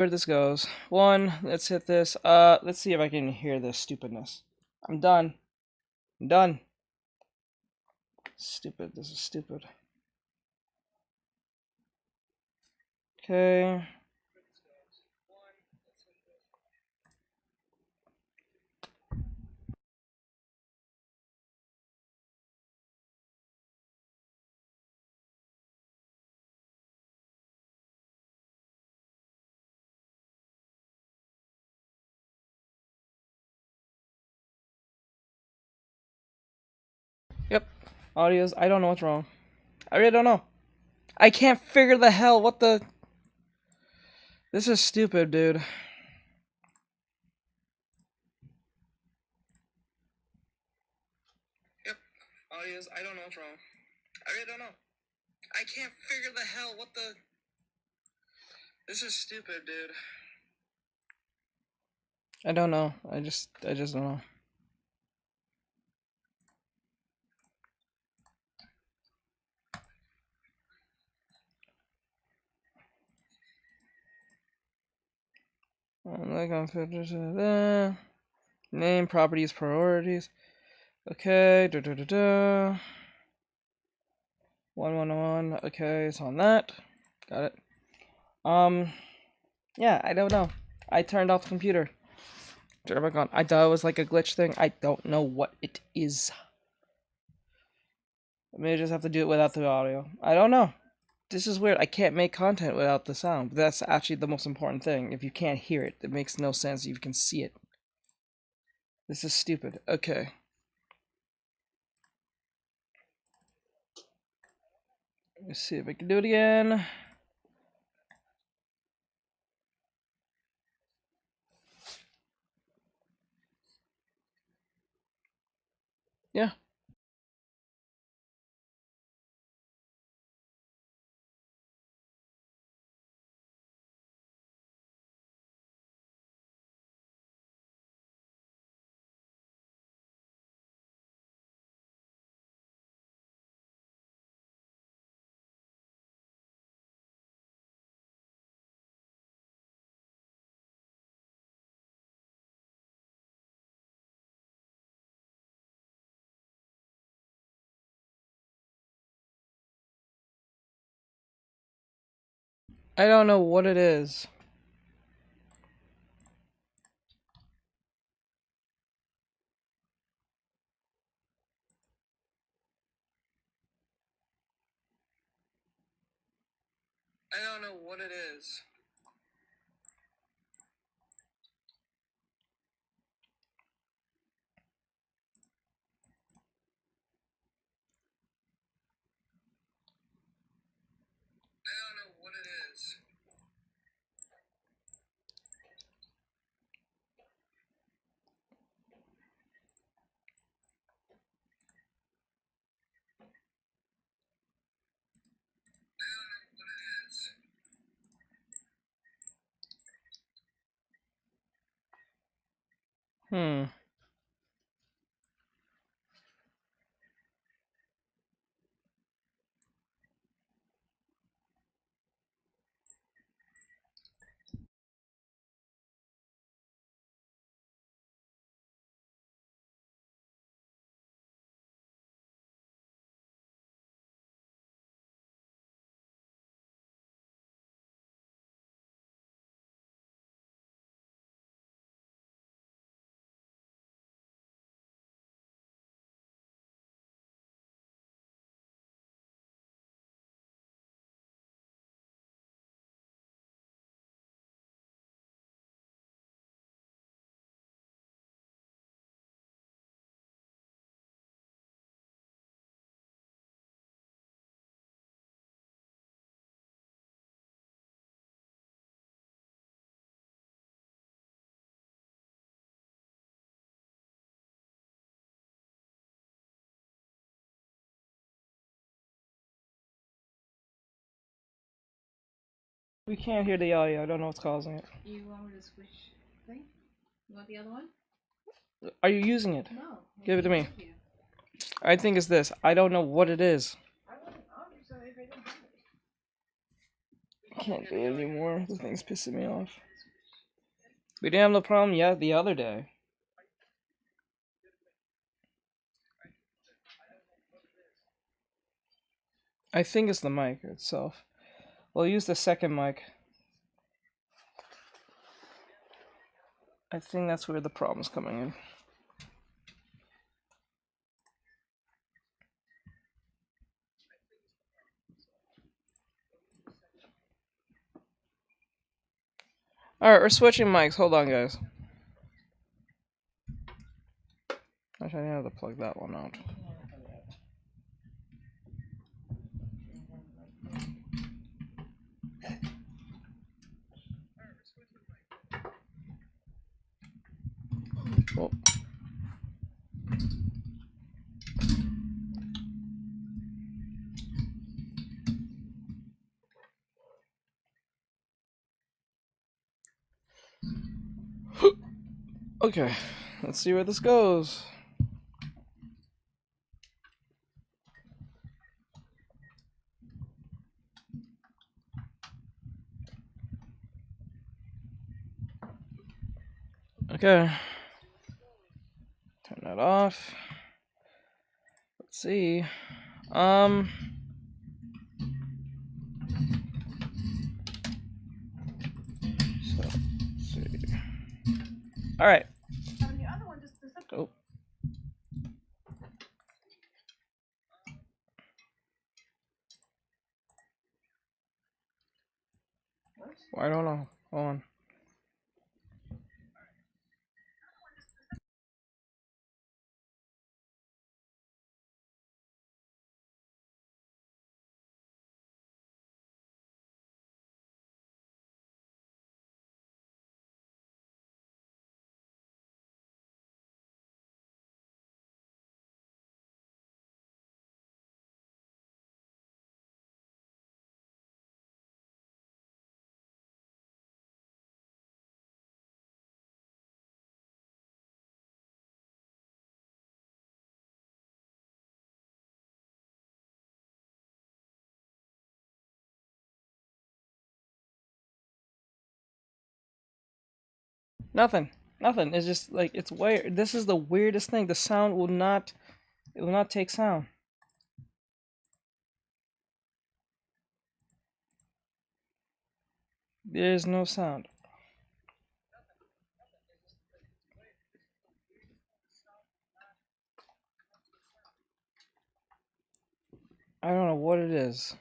where this goes. One, let's hit this. Let's see if I can hear this stupidness. I'm done. I'm done. Stupid. This is stupid. Okay. Yep. Audio's. I don't know what's wrong. I really don't know. I can't figure the hell what the. This is stupid, dude. Yep. Audio's. I don't know what's wrong. I really don't know. I can't figure the hell what the. This is stupid, dude. I don't know. I just don't know. Like on filters, name, properties, priorities. Okay, 111. Okay, it's on that. Got it. Yeah, I don't know. I turned off the computer. Turn it back on. I thought it was like a glitch thing. I don't know what it is. I may just have to do it without the audio. I don't know. This is weird. I can't make content without the sound. That's actually the most important thing. If you can't hear it, it makes no sense. You can see it. This is stupid. Okay. Let's see if I can do it again. Yeah. I don't know what it is. I don't know what it is. I don't know what it is. Hmm. We can't hear the audio. I don't know what's causing it. You want me to switch thing? You want the other one? Are you using it? No. Give it to me. I think it's this. I don't know what it is. I can't do it anymore. The thing's pissing me off. We didn't have no problem yet the other day. I think it's the mic itself. We'll use the second mic. I think that's where the problem's coming in. Alright, we're switching mics. Hold on, guys. Actually, I have to plug that one out. Oh. Okay, let's see where this goes. Okay. Turn that off. Let's see. So, let's see. All right. Oh. I don't know. Hold on. Nothing. Nothing. It's just like it's weird. This is the weirdest thing. The sound will not. It will not take sound. There is no sound. I don't know what it is.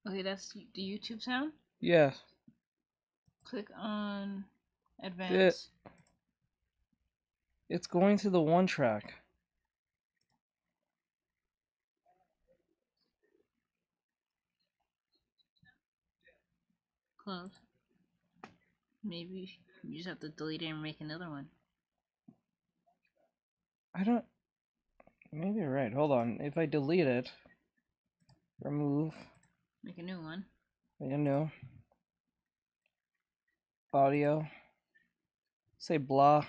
Okay, that's the YouTube sound. Yeah. Click on advanced. It's going to the one track. Close. Maybe you just have to delete it and make another one. I don't. Maybe you're right. Hold on. If I delete it, remove. Make a new one. Make a new. Audio. Say blah.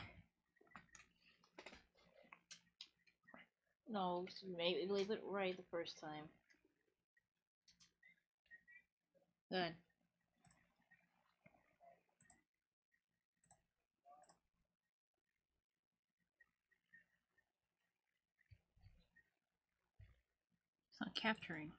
No, maybe leave it right the first time. Good. It's not capturing.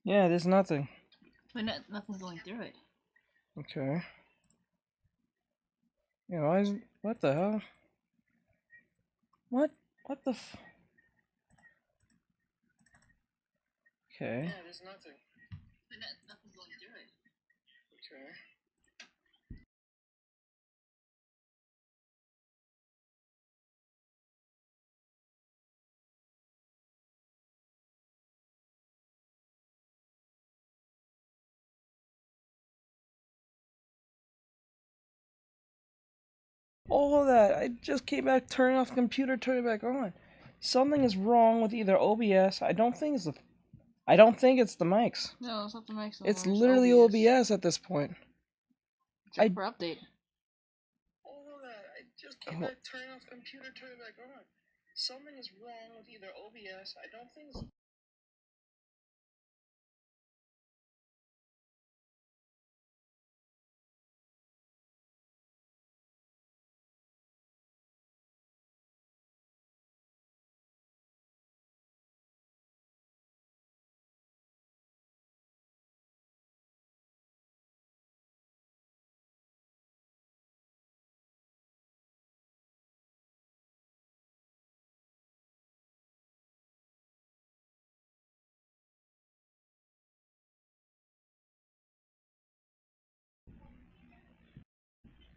Yeah, there's nothing. But nothing's going through it. Okay. Yeah, why is what the hell? What? What the f? Okay. Yeah, there's nothing. But nothing's going through it. Okay. All that. I just came back, turned off the computer, turned it back on. Something is wrong with either OBS. I don't think it's the mics. No, it's not the mic. It's literally OBS at this point. Check for update. All that. I just came back, turned off the computer, turned it back on. Something is wrong with either OBS. I don't think.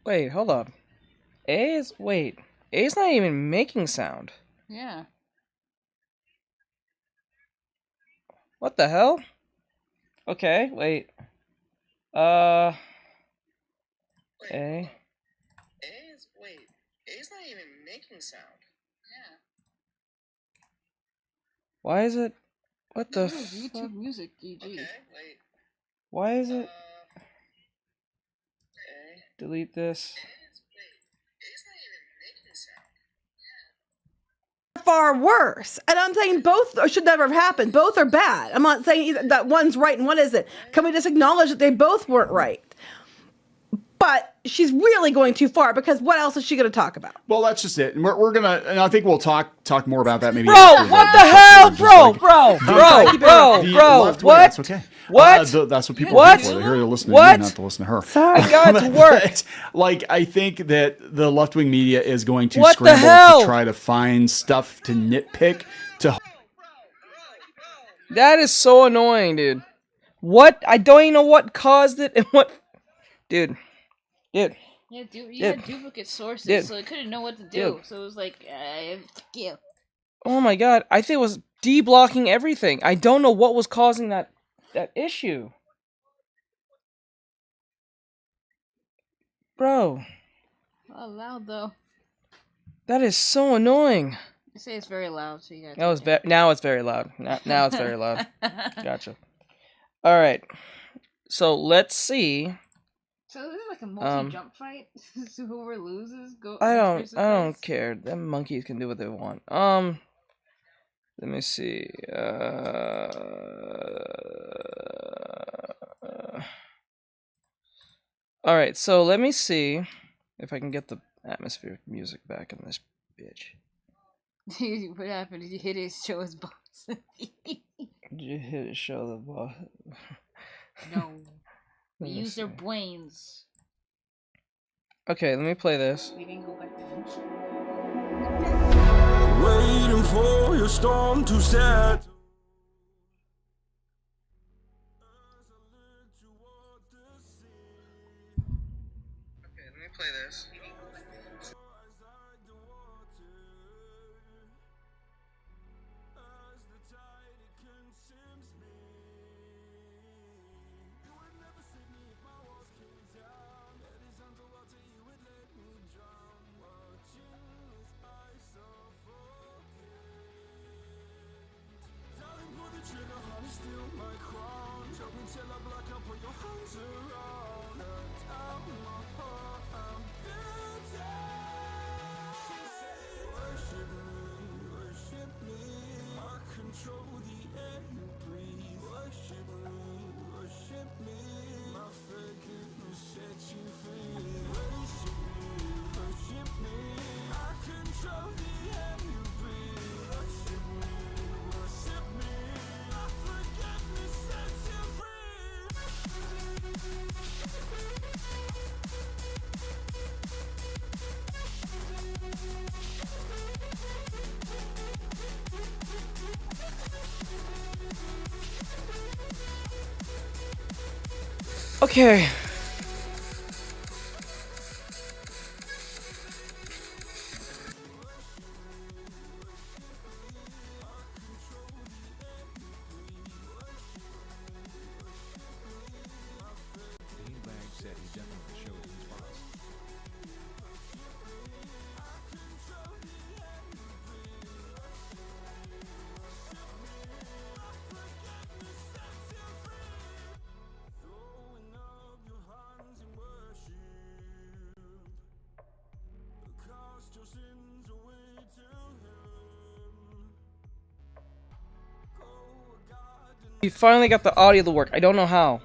Wait, hold up. A's not even making sound. Yeah. What the hell? Okay, wait. A. A's not even making sound. Yeah. Why is it? What the This is fuck? YouTube Music, GG. Okay, wait. Why is it? Okay. Delete this. A's not even making sound. Far worse. And I'm saying both should never have happened. Both are bad. I'm not saying either that one's right and one isn't. Can we just acknowledge that they both weren't right? But she's really going too far, because what else is she going to talk about? Well, that's just it. And we're gonna, and I think we'll talk more about that maybe. Bro, after what the the hell, just bro, like- bro, The left wing, what? That's okay. What? That's what people What? are here for. They're here to listen to What? you, not to listen to her. Sorry. I got to work. But, like, I think that the left wing media is going to What the scramble hell? to try to find stuff to nitpick to. That is so annoying, dude. What? I don't even know what caused it and what. Dude. Yeah, you had duplicate sources, Dude. so it couldn't know what to do. Dude. So it was like, yeah. Oh my god. I think it was deblocking everything. I don't know what was causing that issue. Bro, Oh, loud though. that is so annoying. I say it's very loud, so you gotta. That was take now it's very loud. Now it's very loud. Gotcha. All right. So let's see. So this is like a multi-jump fight. So whoever loses, go. I versus don't face? care. Them monkeys can do what they want. Let me see. All right. So let me see if I can get the atmospheric music back in this bitch. What happened? Did you hit his show his boss? Did you hit it? Show the boss. No. We Let me use their see. brains. Okay, let me play this. We can go back to Waiting for your storm to set. Okay, let me play this. Okay. We finally got the audio to work. I don't know how.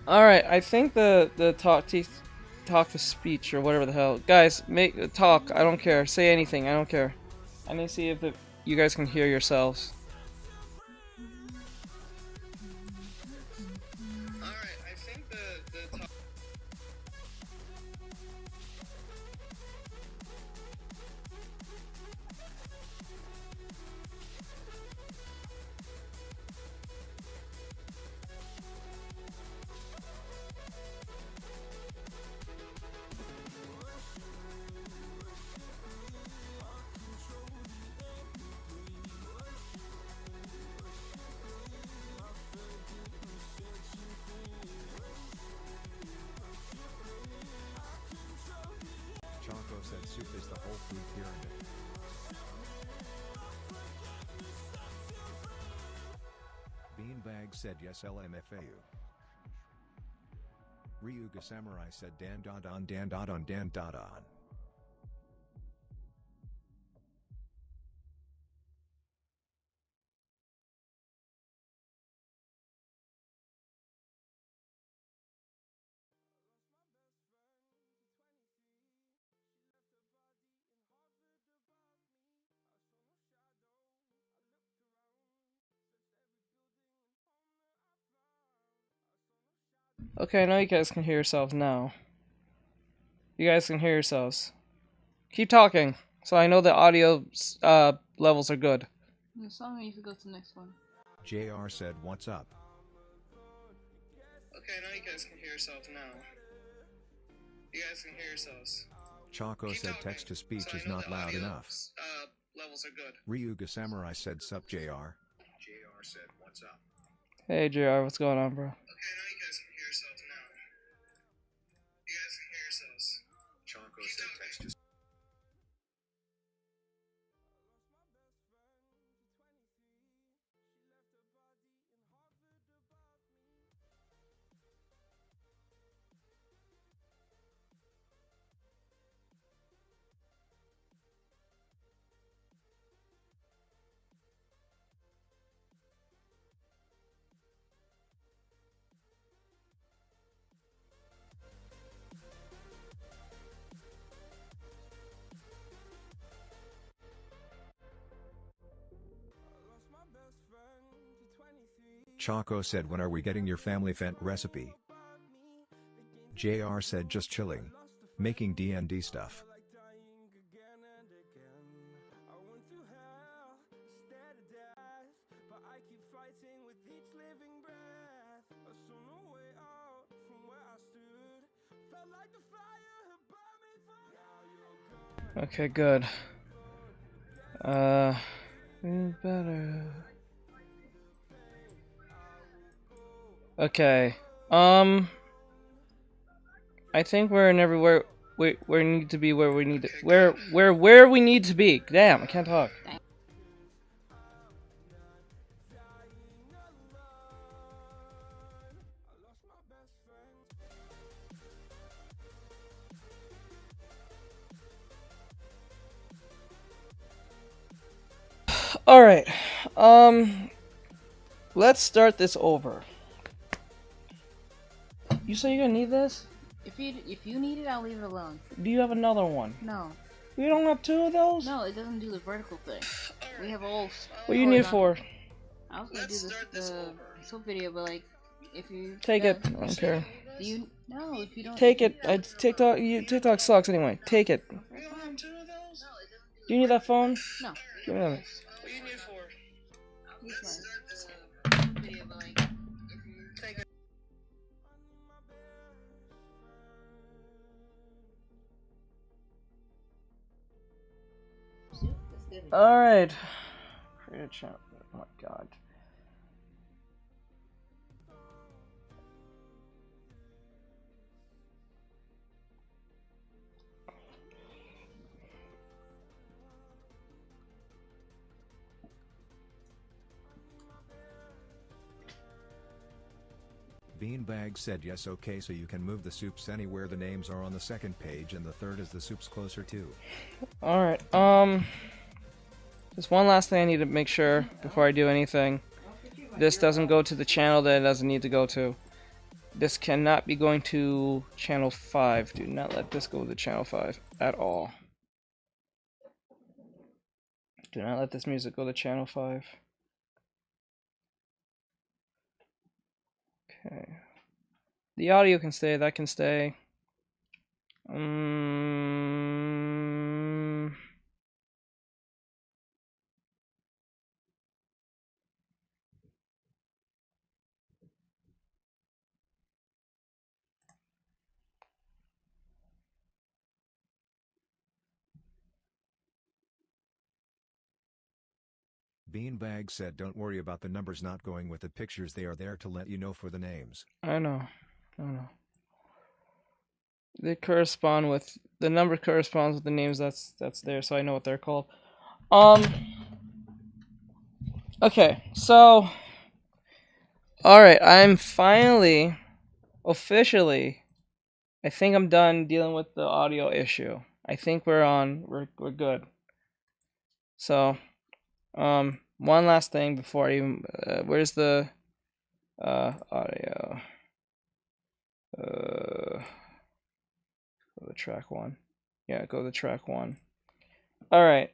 Alright, I think the talk to speech or whatever the hell. Guys, make talk. I don't care. Say anything. I don't care. I need to see if you guys can hear yourselves. Alright, I think the talk. Choco said soup is the whole food pyramid. Beanbag said yes LMFAU. Ryuga Samurai said dan dot on dan dot on dan dot on. Okay, I know you guys can hear yourselves now. You guys can hear yourselves. Keep talking, so I know the audio levels are good. The song needs to go to the next one. JR said what's up. Okay, now you guys can hear yourselves now. You guys can hear yourselves. Choco Keep said talking, text to speech so I is know not the loud audio, enough. Levels are good. Ryuga Samurai said sup JR. JR said what's up. Hey JR, what's going on, bro? Okay, now you guys can hear yourselves now. You guys can hear yourselves. Choco said text to Choco said when are we getting your family fent recipe? JR said just chilling. Making D&D stuff. Okay, good. Better. Okay. I think we're in everywhere we need to be where we need to where we need to be. Damn, I can't talk. All right. Let's start this over. You say you're gonna need this? If you need it, I'll leave it alone. Do you have another one? No. You don't have two of those? No, it doesn't do the vertical thing. We have all. What do you need it for? I was gonna do the soap video, but like, if you Take it. I don't care. Do you? No, if you don't. Take it. TikTok sucks anyway. Take it. You don't have two of those? Do you need that phone? No. Give me that. What do you need it for? This Let's one. start this over. Video, but like, if you Take it. Alright. Create a channel. Oh my god. Beanbag said yes, okay, so you can move the soups anywhere the names are on the second page and the third is the soups closer to. Alright, there's one last thing I need to make sure before I do anything. This doesn't go to the channel that it doesn't need to go to. This cannot be going to channel 5. Do not let this go to channel 5 at all. Do not let this music go to channel 5. Okay. The audio can stay, that can stay. Beanbag said don't worry about the numbers not going with the pictures, they are there to let you know for the names. I know. They correspond with the number corresponds with the names that's there, so I know what they're called. Okay, so alright, I'm finally officially I think I'm done dealing with the audio issue. I think we're good. So one last thing before I even where's the audio? Go to track 1. Yeah, go to track 1. Alright.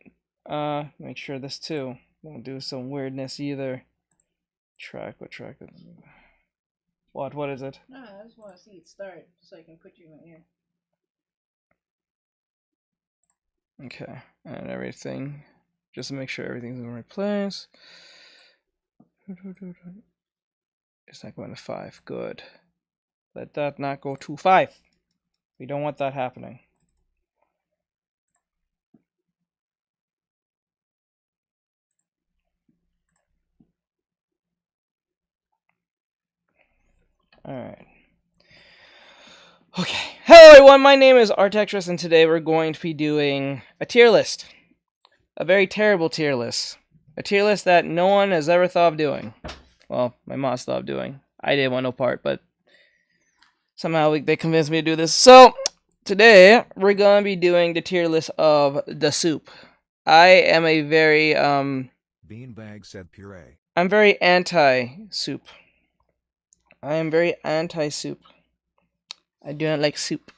Make sure this too. Won't do some weirdness either. What track is it? What is it? No, I just want to see it start so I can put you in my ear. Okay. And everything. Just to make sure everything's in the right place. It's not going to 5. Good. Let that not go to 5. We don't want that happening. Alright. Okay. Hello everyone, my name is Artextric, and today we're going to be doing a tier list. A very terrible tier list. A tier list that no one has ever thought of doing. Well, my mom's thought of doing. I didn't want no part, but somehow they convinced me to do this. So, today we're going to be doing the tier list of the soup. I am a very, Beanbag said puree. I'm very anti-soup. I am very anti-soup. I do not like soup.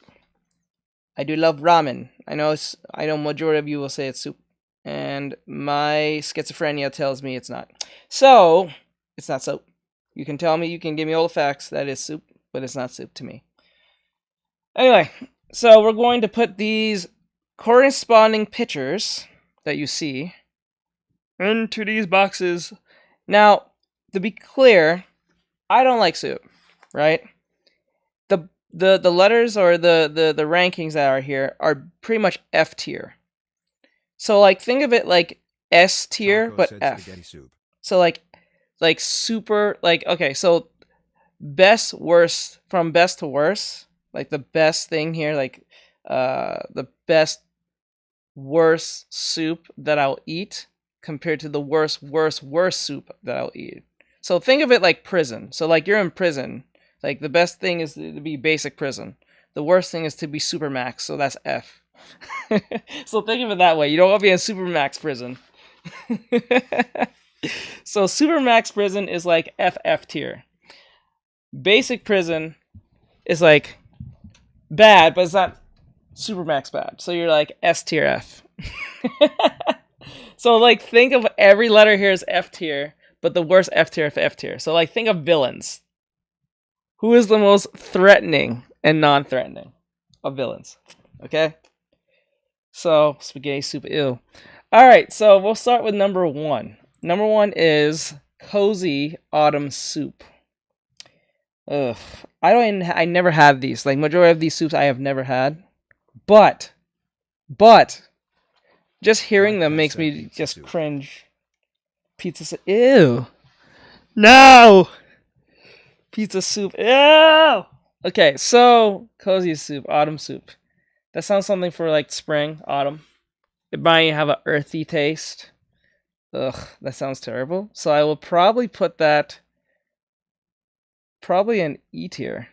I do love ramen. I know majority of you will say it's soup. And my schizophrenia tells me it's not. So, it's not soup. You can tell me, you can give me all the facts that is soup, but it's not soup to me. Anyway, so we're going to put these corresponding pictures that you see into these boxes. Now, to be clear, I don't like soup, right? The letters or the rankings that are here are pretty much F tier. So like think of it like S tier Taco but said F. spaghetti soup. So like super like okay, so best worst from best to worst, like the best thing here, like the best worst soup that I'll eat compared to the worst soup that I'll eat. So think of it like prison. So like you're in prison. Like the best thing is to be basic prison. The worst thing is to be supermax, so that's F. So think of it that way. You don't want to be in supermax prison. So supermax prison is like FF tier. Basic prison is like bad, but it's not supermax bad. So you're like S tier F. So like think of every letter here as F tier, but the worst F tier F tier. So like think of villains. Who is the most threatening and non-threatening of villains? Okay? So, spaghetti soup, ew. Alright, so we'll start with number 1. Number 1 is Cozy Autumn Soup. Ugh. I never had these. Like, majority of these soups I have never had. But, Just hearing Mike them has makes said me pizza just soup. cringe. Pizza soup. Ew. No! Pizza soup. Ew! Okay, so cozy soup, autumn soup. That sounds something for like spring, autumn. It might have an earthy taste. Ugh, that sounds terrible. So I will probably put that probably in E tier.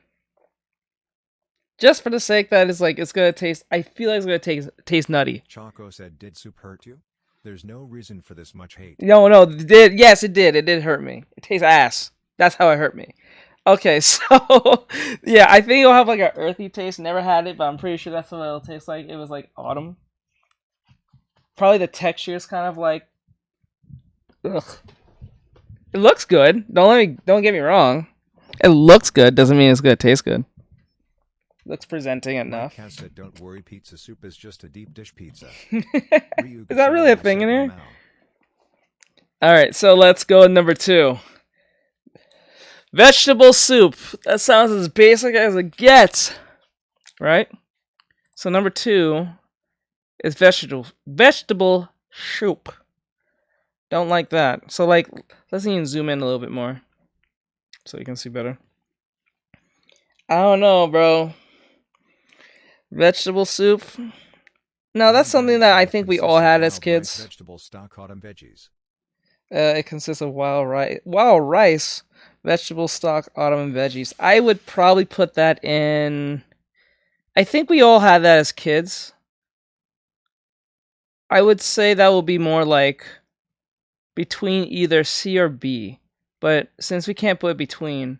Just for the sake that it's gonna taste. I feel like it's gonna taste nutty. Choco said, did soup hurt you? There's no reason for this much hate. No, it did. Yes, it did. It did hurt me. It tastes ass. That's how it hurt me. Okay, so yeah, I think it'll have like an earthy taste. Never had it, but I'm pretty sure that's what it'll taste like. It was like autumn. Probably the texture is kind of like, ugh. It looks good. Don't get me wrong. It looks good. Doesn't mean it's gonna taste good. Looks presenting enough. Mike has said, don't worry, pizza soup is just a deep dish pizza. Is that really a thing in here? All right, so let's go with number 2. Vegetable soup. That sounds as basic as it gets, right? So number 2 is vegetable soup. Don't like that. So like, let's even zoom in a little bit more so you can see better. I don't know, bro. Vegetable soup. No, that's something that I think we all had as kids. Vegetable stock autumn veggies. It consists of wild rice, vegetable stock, autumn, and veggies. I would probably put that in. I think we all had that as kids. I would say that will be more like between either C or B. But since we can't put it between,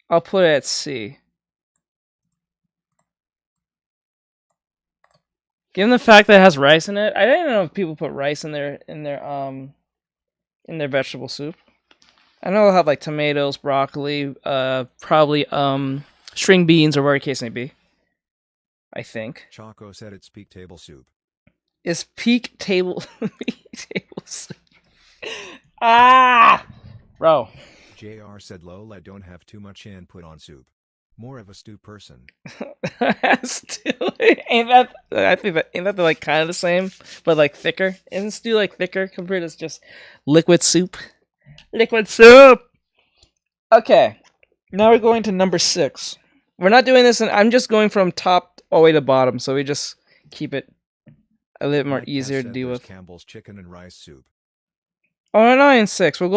I'll put it at C. Given the fact that it has rice in it, I don't even know if people put rice in their vegetable soup. I know they'll have like tomatoes, broccoli, probably string beans or whatever the case may be. I think. Choco said it's peak table soup. Is peak table soup. Ah, bro. JR said, lol, I don't have too much input on soup. More of a stew person. Stew, ain't that like kind of the same, but like thicker? Isn't stew like thicker compared to just liquid soup? Liquid soup. Okay, now we're going to number 6. We're not doing this, and I'm just going from top all the way to bottom, so we just keep it a little more Mike easier has to said deal there's with. Campbell's chicken and rice soup. Oh, no, not in 6. We'll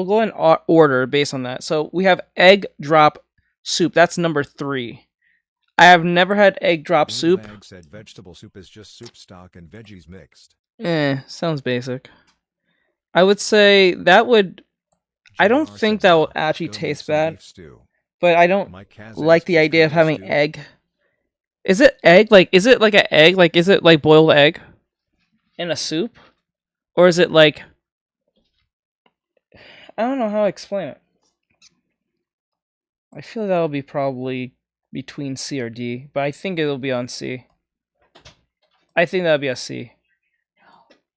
go in order based on that. So we have egg drop soup. That's number 3. I have never had egg drop soup. Bag said vegetable soup is just soup stock and veggies mixed. Sounds basic. I would say that would. I don't JR think said, that will "Well, actually go make taste some bad, beef stew." but I don't Mike has like asked the for idea of scrambled having stew. egg. Is it egg? Like, is it like an egg? Like, is it like boiled egg in a soup, or is it like? I don't know how to explain it. I feel that'll be probably between C or D, but I think it'll be on C. I think that'll be a C.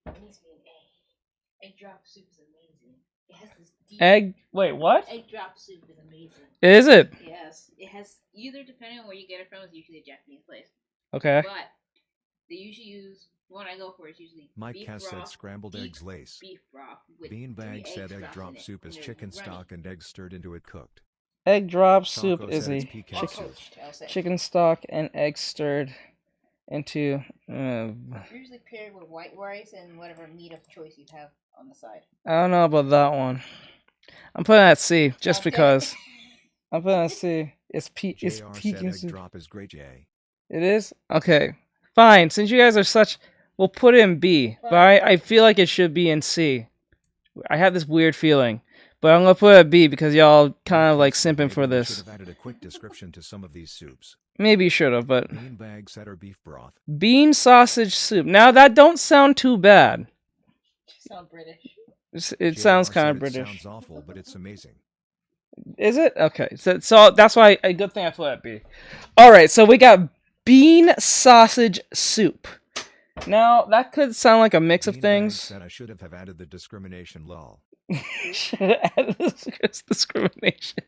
No, it needs to be an A. Egg drop soup is amazing. It has this deep. Egg. Wait, what? Egg drop soup is amazing. Is it? Yes, it has either depending on where you get it from. It's usually a Japanese place, Okay. but they usually use the one I go for is usually Mike beef has broth, said scrambled beef- eggs lace. beef broth with Beanbag 3 said eggs egg dropped drop in it, soup and is they're chicken runny. stock and eggs stirred into it cooked. Egg drop soup Choco is said a it's pecan Or soup. poached, I'll say. chicken stock and eggs stirred into. Usually paired with white rice and whatever meat of choice you have on the side. I don't know about that one. I'm putting that C just Okay. because. I'm putting that C. It's JR said pecan egg soup. drop is great, Jay. It is? Okay. Fine. Since you guys are such. We'll put it in B. But I feel like it should be in C. I have this weird feeling. But I'm going to put it at B because y'all kind of like simping for Maybe we this. should have added a quick description to some of these soups. Maybe you should have, but. Beanbag said or beef broth. Bean sausage soup. Now that don't sound too bad. Sound British. It JR sounds said kind of it British. Sounds awful, but it's amazing. Is it? Okay. So that's why a good thing I put at B. Alright, so we got bean sausage soup. Now, that could sound like a mix of Beanbag things. said I should have added the discrimination lol. Should have added this discrimination.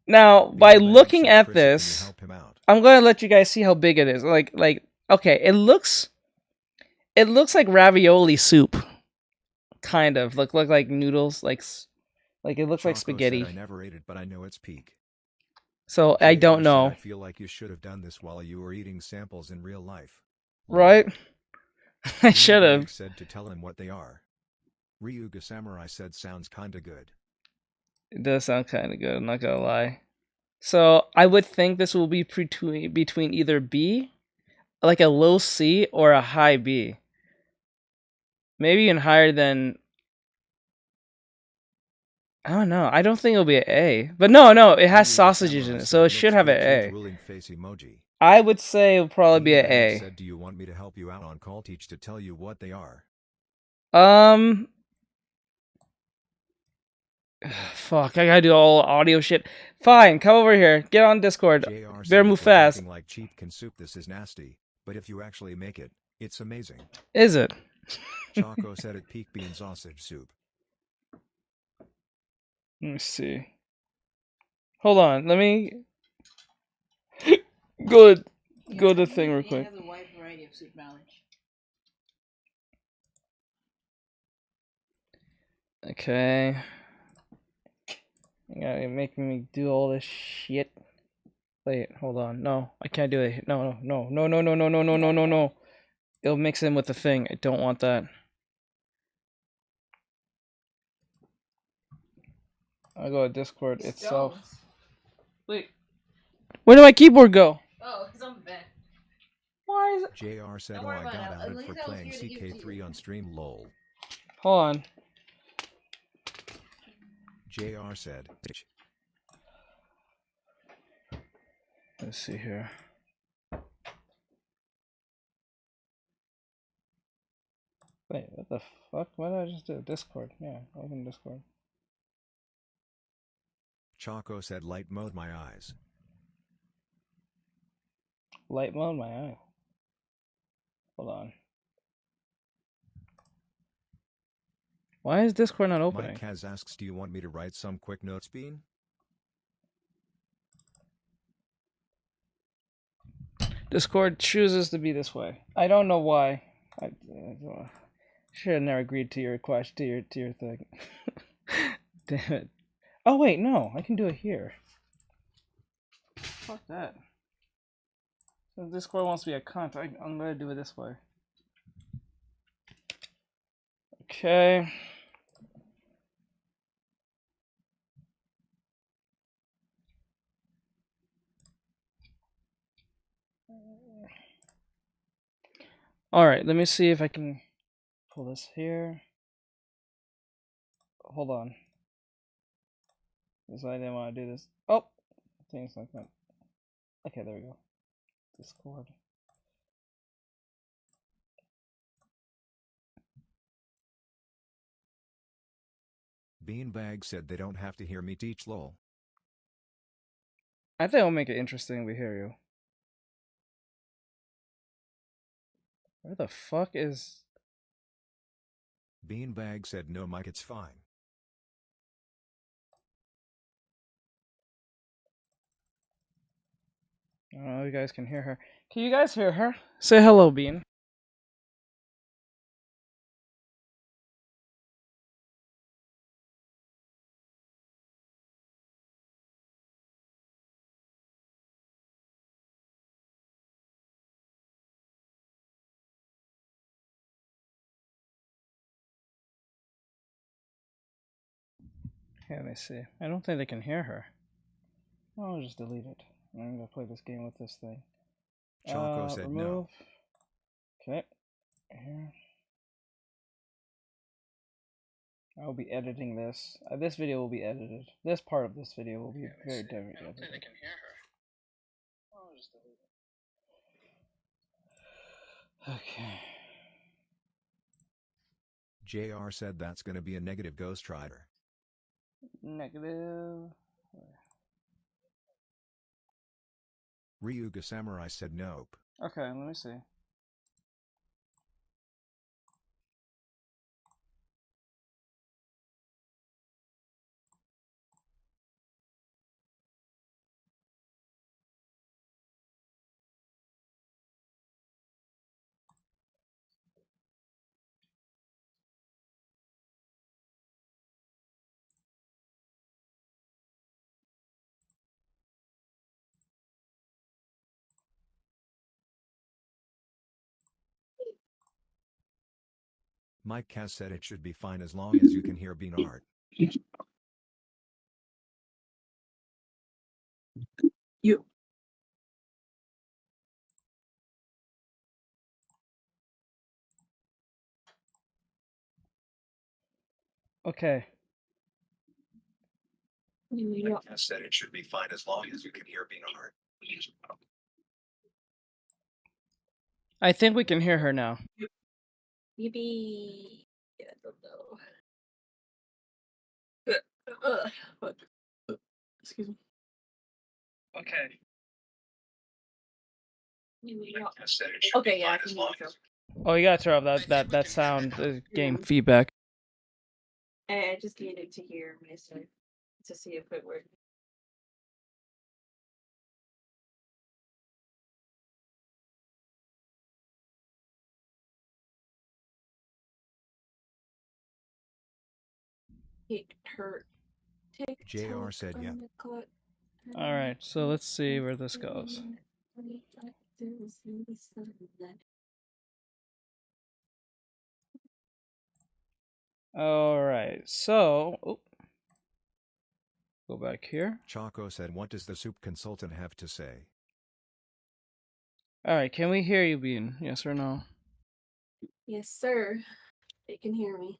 Now, by Beanbag looking said, at "Chris, can you this, help him out?" I'm going to let you guys see how big it is. Like, okay, it looks It looks like ravioli soup, kind of. Look like noodles, like it looks like Choco spaghetti. said I never ate it, but I know it's peak. So I don't JR said, know, I feel like you should have done this while you were eating samples in real life. right? I should Beanbag have. said to tell him what they are. Ryuga Samurai said sounds kinda good. It does sound kind of good. I'm not gonna lie. So I would think this will be between either B, like a low C, or a high B. Maybe even higher than. I don't know. I don't think it'll be an A. But no, it has Ryuga sausages Samurai in it, said so it should looks have an good too, A. drooling face emoji. I would say it'll probably be an Beanbag A. said, do you want me to help you out on call teach to tell you what they are? Fuck, I gotta do all audio shit. Fine, come over here. Get on Discord. JR Better said move if you're fast. talking like cheap can soup, this is nasty. But if you actually make it, it's amazing. Is it? Choco said it peak bean sausage soup. Let me see. Hold on, let me go to the thing real quick. It has a wide variety of soup knowledge. Okay. You gotta make me do all this shit. Wait, hold on. No, I can't do it. No. It'll mix in with the thing. I don't want that. I'll go to Discord itself. Stones. Wait. Where did my keyboard go? Oh, it's on the bed. Why is it? JR said, Don't oh, worry I about got it. At outed least for I was playing here to give it to CK3 you. on stream lol. Hold on. JR said, Let's see here. Wait, what the fuck? Why did I just do Discord? Yeah, open Discord. Choco said light mode my eyes. Light mode my eye. Hold on. Why is Discord not opening? Mike Kaz asks, do you want me to write some quick notes, Bean? Discord chooses to be this way. I don't know why. I should have never agreed to your request, to your thing. Damn it. Oh wait, no, I can do it here. Fuck that. So Discord wants to be a cunt. I'm gonna do it this way. Okay. Alright, let me see if I can pull this here. Hold on. Because I didn't want to do this. Oh! Things like that. Okay, there we go. Discord. Beanbag said they don't have to hear me teach lol. I think I'll make it interesting to hear you. Where the fuck is... Beanbag said no, Mike, it's fine. I don't know if you guys can hear her. Can you guys hear her? Say hello, Bean. Okay, let me see. I don't think they can hear her. I'll just delete it. I'm gonna play this game with this thing. Choco said remove. no. Okay. Here. I will be editing this. This video will be edited. This part of this video will be very definitely edited. I don't think they can hear her. I'll just delete it. Okay. JR said that's gonna be a negative Ghost Rider. Negative. Ryuga Samurai said nope. Okay, let me see. Mike Cass said it should be fine as long as you can hear Bean Art. You. Okay. Mike Cass said it should be fine as long as you can hear Bean Art. I think we can hear her now. Maybe. I don't know. Excuse me. Okay. Okay, yeah, I can hear you. Oh, you gotta turn off that sound, the game feedback. I just needed to hear myself to see if it worked. Take her. JR said yeah. All right, so let's see where this goes. All right, so go back here. Choco said, what does the soup consultant have to say? All right, can we hear you, Bean? Yes or no? Yes, sir. They can hear me.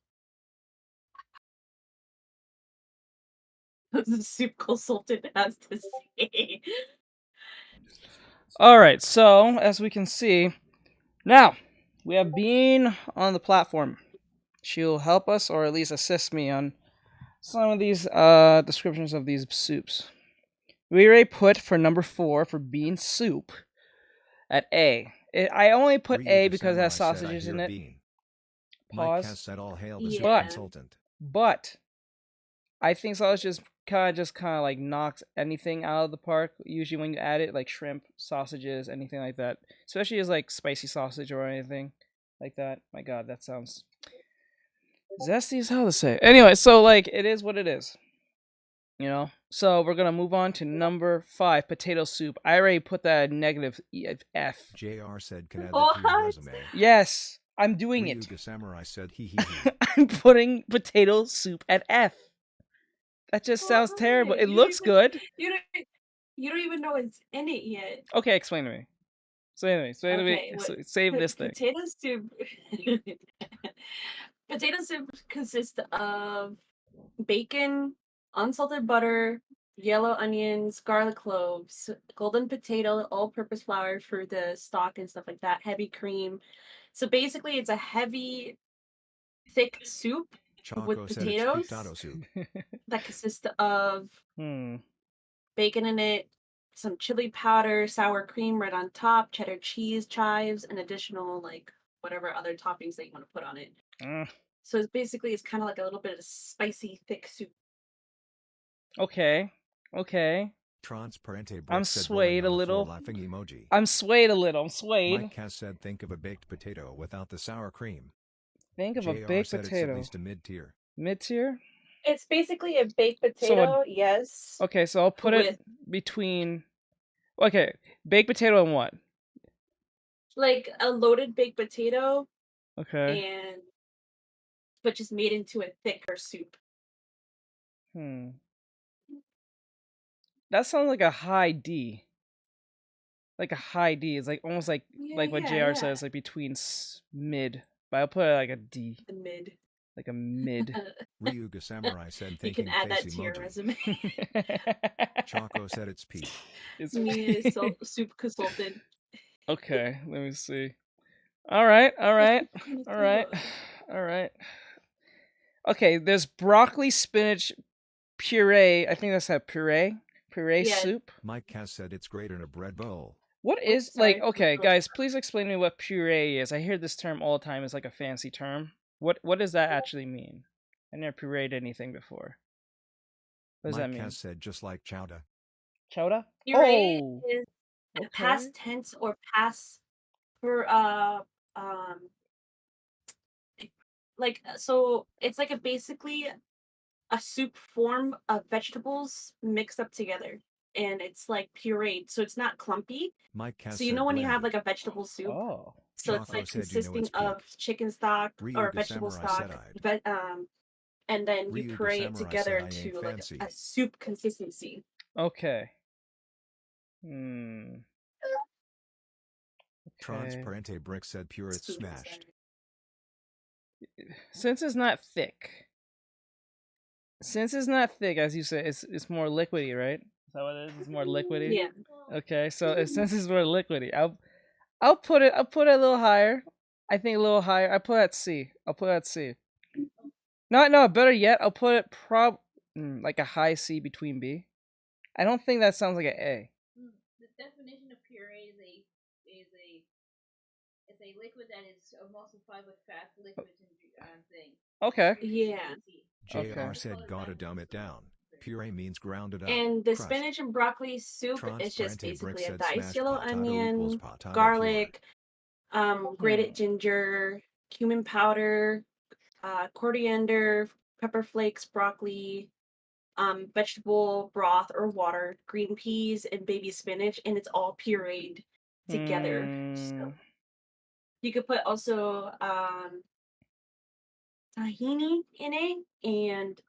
The soup consultant has to say. All right, so as we can see, now we have Bean on the platform. She'll help us, or at least assist me on some of these descriptions of these soups. We already put for number 4 for bean soup at A. I only put Ryu A the because it has Samurai said, I sausages in hear it. Bean. Mike Pause. Cass said, all hail the soup Yeah. consultant. But I think sausages kind of like knocks anything out of the park. Usually when you add it, like shrimp, sausages, anything like that, especially as like spicy sausage or anything like that. My God, that sounds zesty as hell to say. Anyway, so like it is what it is, you know. So we're gonna move on to number 5, potato soup. I already put that at negative F. JR said, can add that to your What? resume. Yes, I'm doing Ryu it. the Samurai said, he. I'm putting potato soup at F. That just sounds terrible. It looks good. You don't even know it's in it yet. Okay, explain to me. Say to me. Okay, what- Save this thing. Potato soup. Potato soup consists of bacon, unsalted butter, yellow onions, garlic cloves, golden potato, all-purpose flour for the stock and stuff like that, heavy cream. So basically, it's a heavy, thick soup Choco with said it's potatoes potato soup. that consists of Hmm. bacon in it, some chili powder, sour cream right on top, cheddar cheese, chives, and additional like whatever other toppings that you want to put on it. Mm. So it's kind of like a little bit of spicy, thick soup. Okay. Transparente I'm Brick said, swayed a rolling on the floor little. laughing emoji. I'm swayed a little. I'm swayed. Mike Cass said, think of a baked potato without the sour cream. Think of a JR baked said it's potato. at least a mid-tier. Mid-tier? It's basically a baked potato, yes. Okay, so I'll put it between... Okay, baked potato and what? Like a loaded baked potato, Okay. but just made into a thicker soup. That sounds like a high D. Like a high D. It's like almost like what JR says, like between mid. But I'll put it like a D. The mid. Like a mid. Ryuga Samurai said, You thinking can add face that to your emoji. resume. Choco said it's Pete. It's Me, soup consultant. Okay, let me see. All right. Okay, there's broccoli spinach puree. I think that's a puree Yeah. soup. Mike Cass said it's great in a bread bowl. What Oh, is sorry. like? Okay, guys, please explain to me what puree is. I hear this term all the time. It's like a fancy term. What does that actually mean? I never pureed anything before. What does that Mike mean? Cass said just like chowder. Chowder? Puree Oh, is okay. past tense or past for like so it's like basically a soup form of vegetables mixed up together. and it's like pureed, so it's not clumpy. Mike has So you said know when you have blended. like a vegetable soup, Oh. so it's Choco like said you know consisting it's peak. of chicken stock or Ryuga vegetable Samurai said stock, I'd. and then you Ryuga puree it Samurai said together I ain't to like fancy. a soup consistency. Okay. Hmm. Trans Okay. Parente Brick said pure It's it's food smashed. Since it's not thick. Since it's not thick, as you say, it's more liquidy, right? Is that what it is? It's more liquidy. Yeah. Okay, so since it's more liquidy, I'll put it a little higher. I think a little higher. I put it at C. I'll put it at C. No, better yet, I'll put it like a high C between B. I don't think that sounds like an A. The definition of puree is a liquid that is emulsified with fat liquids and thing. Okay. Yeah. JR Okay. said gotta dumb it down. Puree means grounded up. And the crushed. spinach and broccoli soup is just Transparente Brick basically a said diced smashed yellow potato onion, equals potato garlic, grated Hmm. ginger, cumin powder, coriander, pepper flakes, broccoli, vegetable broth or water, green peas, and baby spinach, and it's all pureed together. So you could put also tahini in it and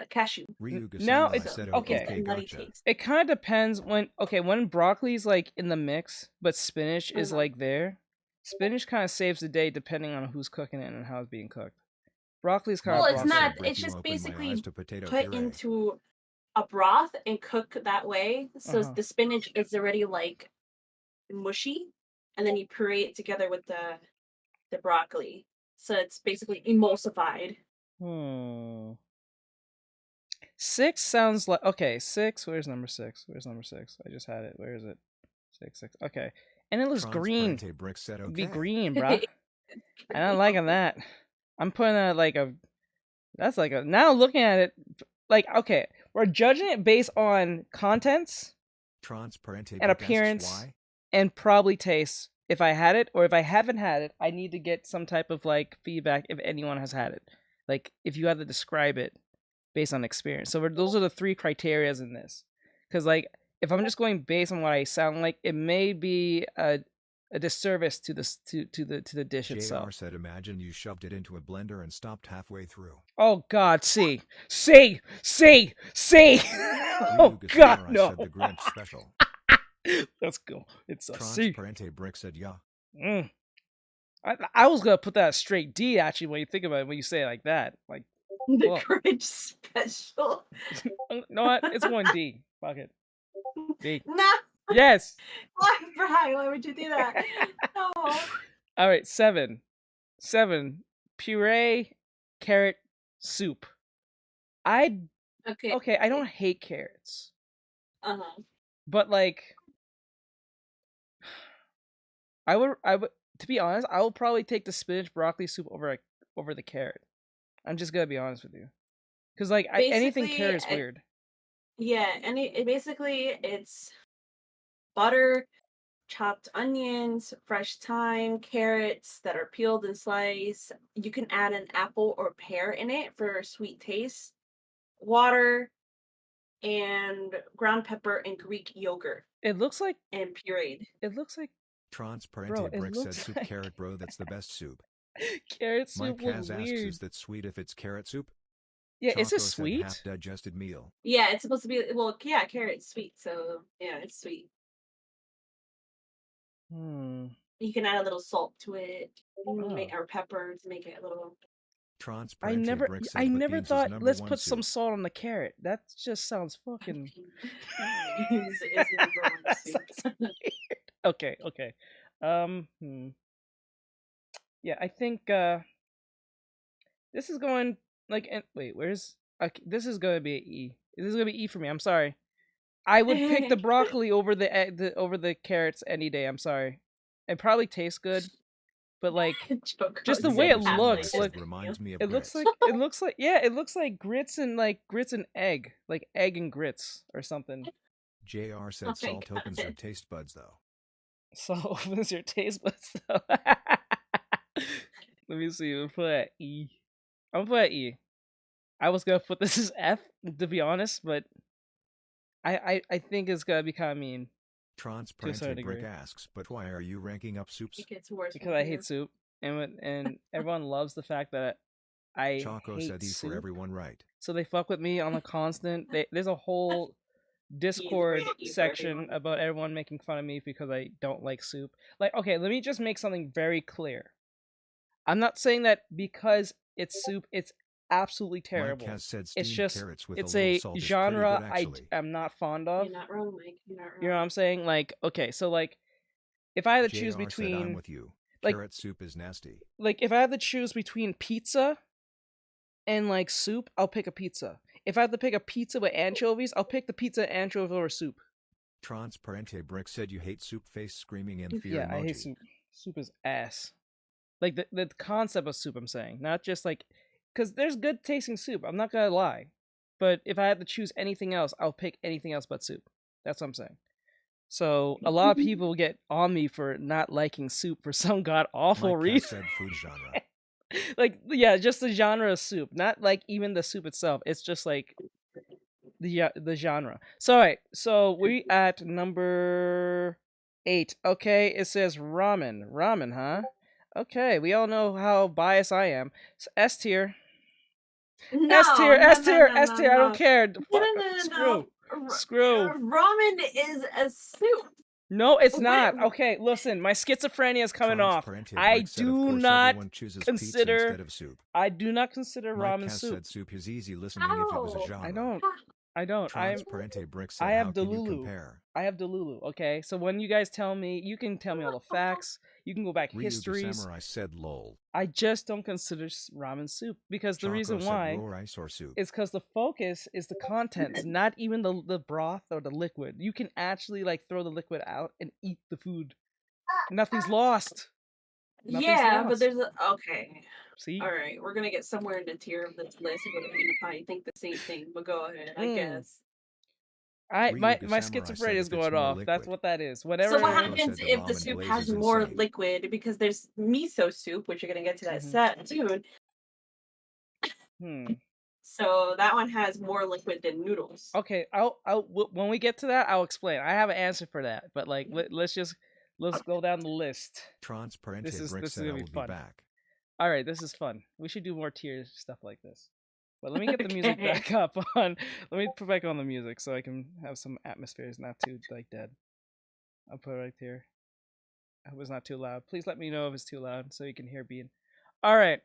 cashew. Ryuga Now Samurai it said okay. okay Nutty gotcha. taste. It kind of depends when broccoli's like in the mix, but spinach is Uh-huh. like there. Spinach kind of saves the day depending on who's cooking it and how it's being cooked. Broccoli's kind Well, of it's Marco broccoli. not. said Brick It's you just opened my basically eyes to potato put puree. into a broth and cook that way. So Uh-huh. the spinach is already like mushy, and then you puree it together with the broccoli. So it's basically emulsified. Hmm. 6 sounds like okay. 6. Where's number 6? Where's number 6? I just had it. Where is it? 6, 6. Okay, and it looks green. Transparente Brick said It'd be okay. green, bruh. I'm not liking that. I'm putting that like a. That's like a. Now looking at it, like okay, we're judging it based on contents Transparente and Brick appearance asks why. and probably taste. If I had it or if I haven't had it, I need to get some type of like feedback if anyone has had it. Like if you have to describe it based on experience. So those are the 3 criterias in this. Because like if I'm just going based on what I sound like, it may be a disservice to the dish JR itself. said imagine you shoved it into a blender and stopped halfway through. Oh God, C. Oh Ryuga God, Samurai no. said the Grinch special. Let's go. It's a C. Transparente Brick said yeah. I was gonna put that straight D actually when you think about it when you say it like that. Like The Well. Cringe special. you know what? It's going D. Fuck it. D. Nah, Yes. why, Brian? Why would you do that? No. All right, 7. 7. Puree carrot soup. Okay. I don't hate carrots, Uh-huh. but like I would to be honest, I will probably take the spinach broccoli soup over the carrot. I'm just gonna be honest with you, because like anything Basically, carrot is weird. Yeah, and it's butter, chopped onions, fresh thyme, carrots that are peeled and sliced. You can add an apple or pear in it for a sweet taste. Water and ground pepper and Greek yogurt It looks like and pureed. Transparente Bro, it Brick said looks soup like- carrot bro that's the best soup. carrot soup Mike was has asks weird. is that sweet if it's carrot soup? Yeah, is Choco it said sweet? half digested meal. Yeah, it's supposed to be carrot's sweet, so yeah, it's sweet. Hmm. You can add a little salt to it, Oh. or pepper to make it a little. Transparente Brick said I but never beans is thought number let's 1 put some soup. salt on the carrot. That just sounds fucking. Beans is number one That soup. sounds weird. Okay. Yeah, I think this is going like wait, where's okay, this is gonna be an E. This is gonna be E for me. I'm sorry. I would pick the broccoli over over the carrots any day. I'm sorry. It probably tastes good, but like just the way it Ryuga Samurai looks, said like reminds me of it looks grits. like it looks like grits and egg, like egg and grits or something. JR said Oh my salt opens your God. taste buds though. So opens your taste buds though. Let me see. We'll put at E. I'm gonna put at E. I was gonna put this as F to be honest, but I think it's gonna be kind of mean to a certain Transparente Brick degree asks, but why are you ranking up soups? It gets worse. because I hate soup, and everyone loves the fact that I Choco hate said E for soup. everyone, right? So they fuck with me on a constant. There's a whole Discord E for section everyone. about everyone making fun of me because I don't like soup. Like, okay, let me just make something very clear. I'm not saying that because it's soup, it's absolutely terrible. Mike has said It's steamed just carrots with it's a little a salt is pretty genre good, actually. am not fond of. You're not wrong, Mike. You're not wrong. You know what I'm saying? Like, okay, so like if I had to choose JR said I'm between with you. like Carrot soup is nasty. like if I had to choose between pizza and like soup, I'll pick a pizza. If I had to pick a pizza with anchovies, I'll pick the pizza anchovies over soup. Transparente Brick said you hate soup face screaming and fear Yeah, emoji. I hate soup. Soup is ass. Like the concept of soup, I'm saying, not just like, because there's good tasting soup. I'm not gonna lie, but if I had to choose anything else, I'll pick anything else but soup. That's what I'm saying. So a lot of people get on me for not liking soup for some god awful Mike has reason. said food genre. Like, yeah, just the genre of soup, not like even the soup itself. It's just like the genre. So alright, so we at number 8. Okay, it says ramen, huh? Okay, we all know how biased I am. So S tier, No, S tier, no, S no, tier, no, S no, tier. I don't no. care. No, Fuck, no, no, screw, no. screw. Ramen is a soup. No, it's What- not. Okay, listen, my schizophrenia is coming off. Transparente I Brick said, of do course not everyone chooses pizza consider. instead of soup. I do not consider Mike ramen has soup. said soup is easy listening if it was a How? genre. I don't. I don't. Transparente Brick said, I have how can you Delulu. compare? I have Delulu. Okay, so when you guys tell me, you can tell me all the facts. You can go back Ryugu histories. Samurai said lol. I just don't consider ramen soup because the Choco reason said why raw rice or soup. is because the focus is the contents, not even the broth or the liquid. You can actually like throw the liquid out and eat the food. Nothing's lost. Nothing's Yeah, but lost. there's a okay. See? All right, we're gonna get somewhere in the tier of this list. We're gonna probably think the same thing, but go ahead. I guess. My Ryugu my Samurai schizophrenia said is if it's going more off. That's liquid. what that is. So Whatever. what Choco happens said if the ramen soup glaze has is more insane. liquid? Because there's miso soup, which you're gonna get to that Mhm. set soon. Hmm. So that one has more liquid than noodles. Okay, when we get to that, I'll explain. I have an answer for that, but like let's go down the list. Transparente This is Brick said I gonna be will be fun. back. All right, this is fun. We should do more tier stuff like this. But let me get the music Okay. back up on. Let me put back on the music so I can have some atmospheres, not too like dead. I'll put it right here. I hope it's not too loud. Please let me know if it's too loud so you can hear Bean. All right.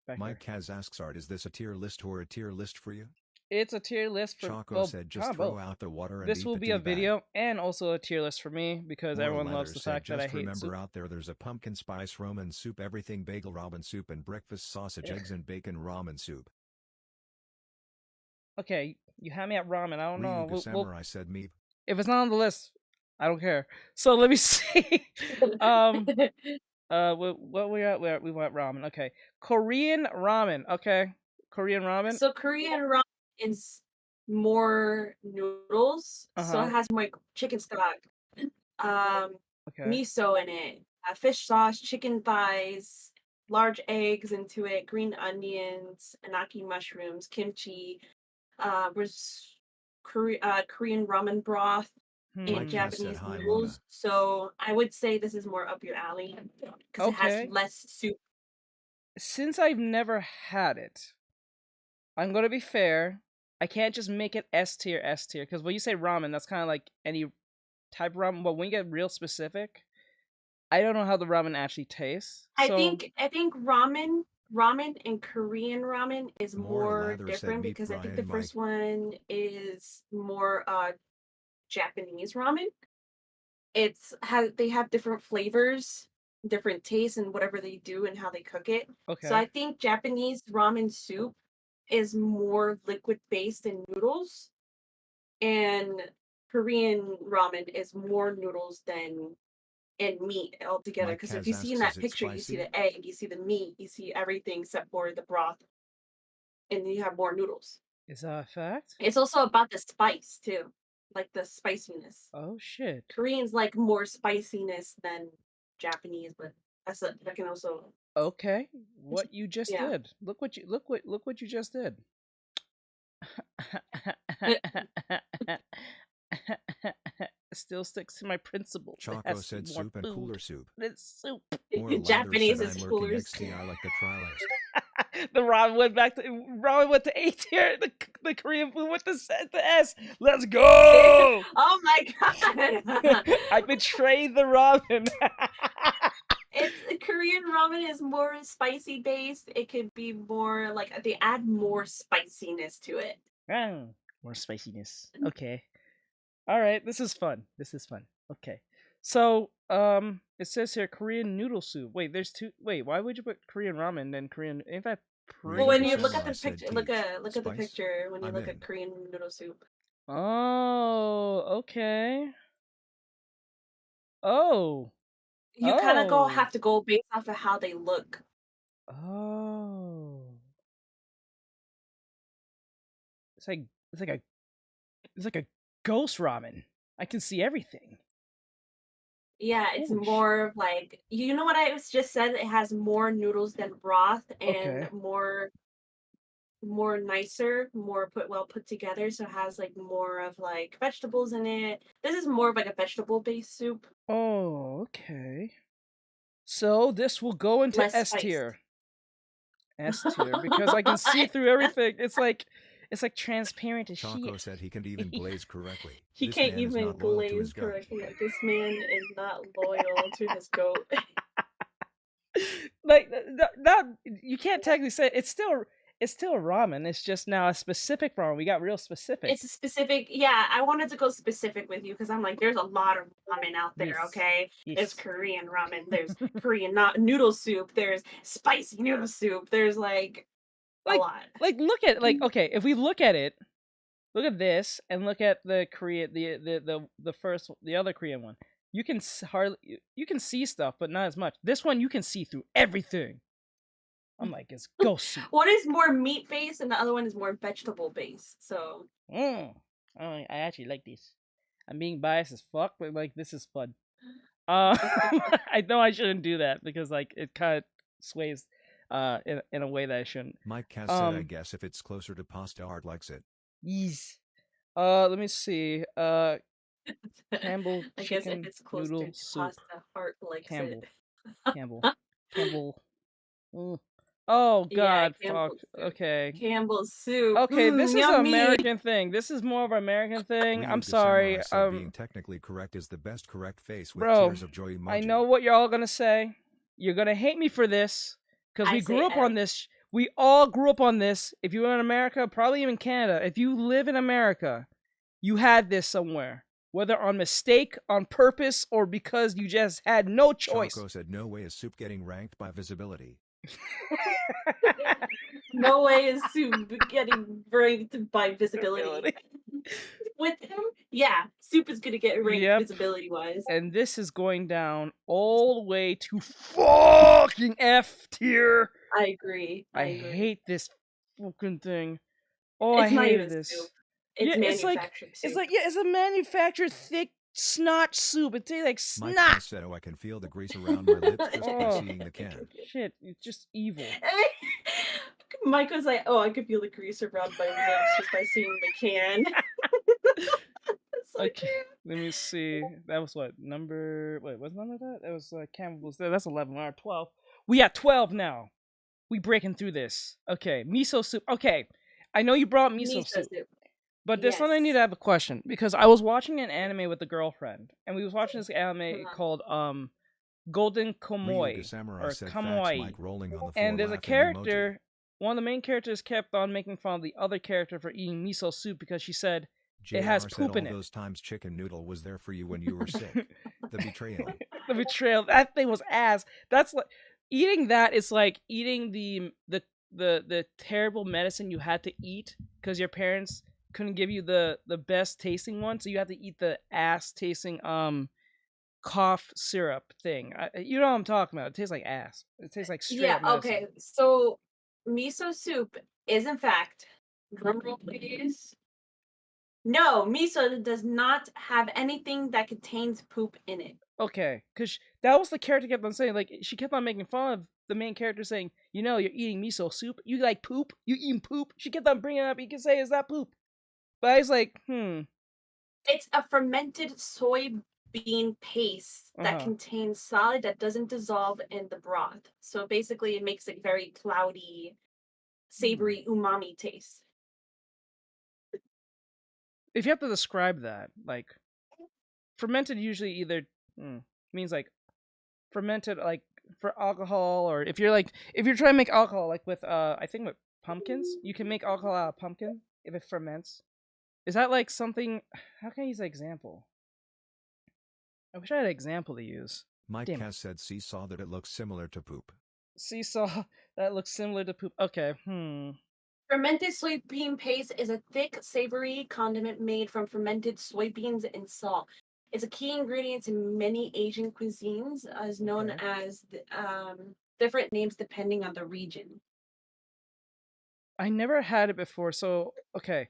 Back Mike there. Kaz asks, Art, is this a tier list or a tier list for you? It's a tier list for Choco said, just throw both. out the water and This eat will the be a tea bag. video and also a tier list for me because Moral everyone loves Leather the said, fact that I just hate remember soup. out there's a pumpkin spice ramen soup, everything bagel ramen soup, and breakfast sausage, eggs, and bacon ramen soup. Okay, you had me at ramen. I don't know. Ryugu Samurai said meep. If it's not on the list, I don't care. So let me see. What we at? We went ramen. Okay, Korean ramen. Okay, Korean ramen. So Korean ramen is more noodles, so it has more like chicken stock, Okay. miso in it, fish sauce, chicken thighs, large eggs into it, green onions, anaki mushrooms, kimchi, Korean ramen broth, Mike and has Japanese said, "Hi, noodles. Mona." So I would say this is more up your alley because it has Okay. less soup. Since I've never had it, I'm gonna be fair. I can't just make it S tier, because when you say ramen, that's kind of like any type of ramen. But when you get real specific, I don't know how the ramen actually tastes. I So think ramen and Korean ramen is Moral more Lather said, different "Meet because I think Brian the first one is more Japanese ramen. They have different flavors, different tastes, and whatever they do and how they cook it. So I okay, think Japanese ramen soup is more liquid based in noodles, and Korean ramen is more noodles than and meat altogether. Mike Because if Kaz you see in asks, that is it picture, you see spicy? the egg, you see the meat, you see everything except for the broth, and then you have more noodles. is that a fact? It's also about the spice too, like the spiciness. Oh shit. Koreans like more spiciness than Japanese, but that can also Okay, what you just yeah. did. Look what you just did. Still sticks to my principles. It Choco has to said be more soup and food. cooler soup. It's soup. Or Louder Japanese said is I'm lurking coolers. XT. I like the try list. The Ron went back to A tier. The Korean food with the S. Let's go. Oh my god! I betrayed the ramen. It's Korean ramen is more spicy based. It could be more like they add more spiciness to it. More spiciness. Okay. All right. This is fun. Okay. So, it says here Korean noodle soup. Wait, there's two. Wait, why would you put Korean ramen and Korean? Ain't that Well, when you Samurai look at the said picture, look teach. at the Spice? picture when you I'm look in. at Korean noodle soup. Oh, okay. Oh. You kind of Oh. have to go based off of how they look. Oh. It's like a ghost ramen. I can see everything. Yeah, it's Holy more of like you know what I was just said. It has more noodles than broth and Okay. more nicer, more put together. So it has like more of like vegetables in it. This is more of like a vegetable based soup. Oh, okay. So this will go into Less S spiced. tier. S tier because I can see through everything. It's like transparent as Choco shit. said he can even glaze correctly. He This can't man is even not loyal to glaze his goat. correctly. This man is not loyal to his goat. Like that you can't technically say it's still ramen. It's just now a specific ramen. We got real specific. It's a specific, yeah. I wanted to go specific with you because I'm like, there's a lot of ramen out there. Yes. Okay, Yes. there's Korean ramen, there's Korean noodle soup, there's spicy noodle soup, there's like a lot. Like look at okay, if we look at it, look at this and look at the Korean the other Korean one. You can you can see stuff, but not as much. This one you can see through everything. I'm like, it's ghost soup. One is more meat based and the other one is more vegetable based. So I actually like this. I'm being biased as fuck, but like this is fun. I know I shouldn't do that because like it kind of sways in a way that I shouldn't. Mike Cass said, I guess if it's closer to pasta, Art likes it. Yes. Let me see. Campbell I guess chicken if it's close noodle to soup. pasta, heart likes Campbell. it. Campbell. Oh God, Yeah, fuck. Campbell's soup. Okay. Campbell's soup. Okay, this is an yummy. American thing. This is more of an American thing. I'm Ryu the sorry. Samurai said being technically correct is the best correct face with Bro, tears of joy emoji. I know what you're all gonna say. You're gonna hate me for this because I we grew say up on this. We all grew up on this. If you were in America, probably even Canada. If you live in America, you had this somewhere, whether on mistake, on purpose, or because you just had no choice. Choco said no way is soup getting ranked by visibility. No way is soup getting ranked by visibility. With him, yeah, soup is gonna get ranked visibility wise. And this is going down all the way to fucking F tier. I agree. I hate this fucking thing. Oh, It's I not hate even this. soup. It's manufactured soup. It's a manufactured thick snot soup. It tastes like snot. Mike said, oh, I can feel the grease around my lips just by seeing the can. Shit, it's just evil. Mike was like, "Oh, I could feel the grease around my lips just by seeing the can." Okay, let me see. That was what number? Wait, what's number that? That was Campbell's. That's 11. All right, 12. We at 12 now. We breaking through this. Okay, miso soup. Okay, I know you brought miso soup. But this one I need to have a question because I was watching an anime with a girlfriend, and we was watching this anime called Golden Komoi or Kamoi, and there's a character. One of the main characters kept on making fun of the other character for eating miso soup because she said it has poop in it. Those times chicken noodle was there for you when you were sick. The betrayal. The betrayal. That thing was ass. That's like eating that is like eating the terrible medicine you had to eat because your parents couldn't give you the best tasting one, so you had to eat the ass tasting cough syrup thing. You know what I'm talking about? It tastes like ass. It tastes like straight up medicine. Okay. So miso soup is in fact, drumroll please. No, miso does not have anything that contains poop in it. Okay, because that was the character kept on saying. Like she kept on making fun of the main character, saying, "You know, you're eating miso soup. You like poop. You eating poop." She kept on bringing it up. You can say, "Is that poop?" But I was like, It's a fermented soybean paste that contains solid that doesn't dissolve in the broth. So basically, it makes it very cloudy, savory umami taste. If you have to describe that, like fermented usually either means like fermented like for alcohol, or if you're trying to make alcohol like with I think with pumpkins, you can make alcohol out of pumpkin if it ferments. Is that like something? How can I use an example? I wish I had an example to use. Mike Damn it. Cass said seesaw that it looks similar to poop. Seesaw that looks similar to poop. Okay, Fermented soybean paste is a thick, savory condiment made from fermented soybeans and salt. It's a key ingredient in many Asian cuisines, as known as different names depending on the region. I never had it before, so okay.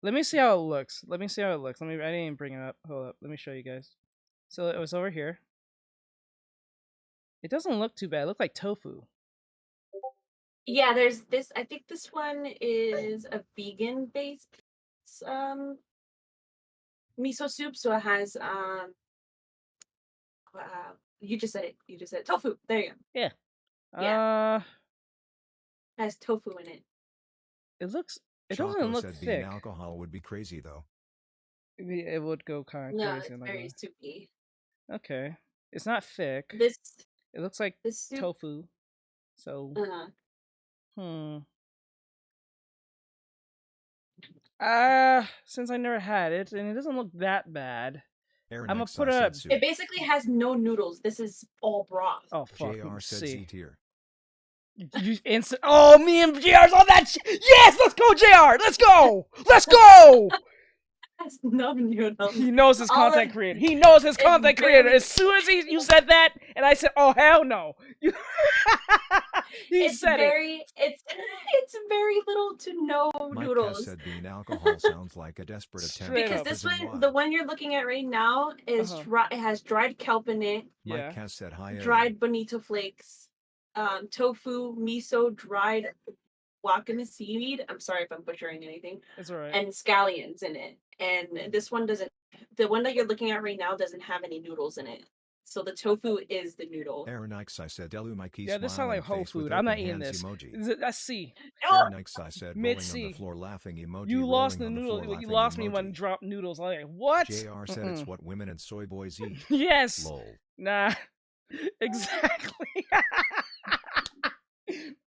Let me see how it looks. I didn't even bring it up. Hold up. Let me show you guys. So it was over here. It doesn't look too bad. It looked like tofu. Yeah, there's this. I think this one is a vegan-based miso soup, so it has you just said it. Tofu. There you go. Yeah. Yeah. It has tofu in it. It looks. It Choco doesn't look said thick. being alcohol would be crazy though. It would go kind of No, crazy. it's very soupy. Okay. It's not thick. This. It looks like this soup, tofu. So. Since I never had it and it doesn't look that bad, I'm gonna put it up. It basically has no noodles. This is all broth. Oh fuck! JR said see. Z tier. You instant. Oh, me and JR's on that. Yes, let's go, JR. Let's go. Let's go. Has no noodles. He knows his content creator. He knows his content creator. As soon as you said that, and I said, "Oh hell no," he said it. It's very little to no Mike noodles. Cass said being alcohol sounds like a desperate attempt. Because this one, the one you're looking at right now, is dry. It has dried kelp in it. Mike Cass said hi. Dried bonito flakes, tofu, miso, dried wakame seaweed. I'm sorry if I'm butchering anything. It's alright. And scallions in it. And this one doesn't. The one that you're looking at right now doesn't have any noodles in it. So the tofu is the noodle. Aaron Ikes, I said, Elu Mikey. Yeah, this sounds like whole food. I'm not eating this. That's C. Aaron Ikes, I said, mid C. C. On the floor laughing emoji. You lost the noodle. You lost me when dropped noodles. I'm like, what? JR said it's what women and soy boys eat. Yes. Lol. Nah. Exactly.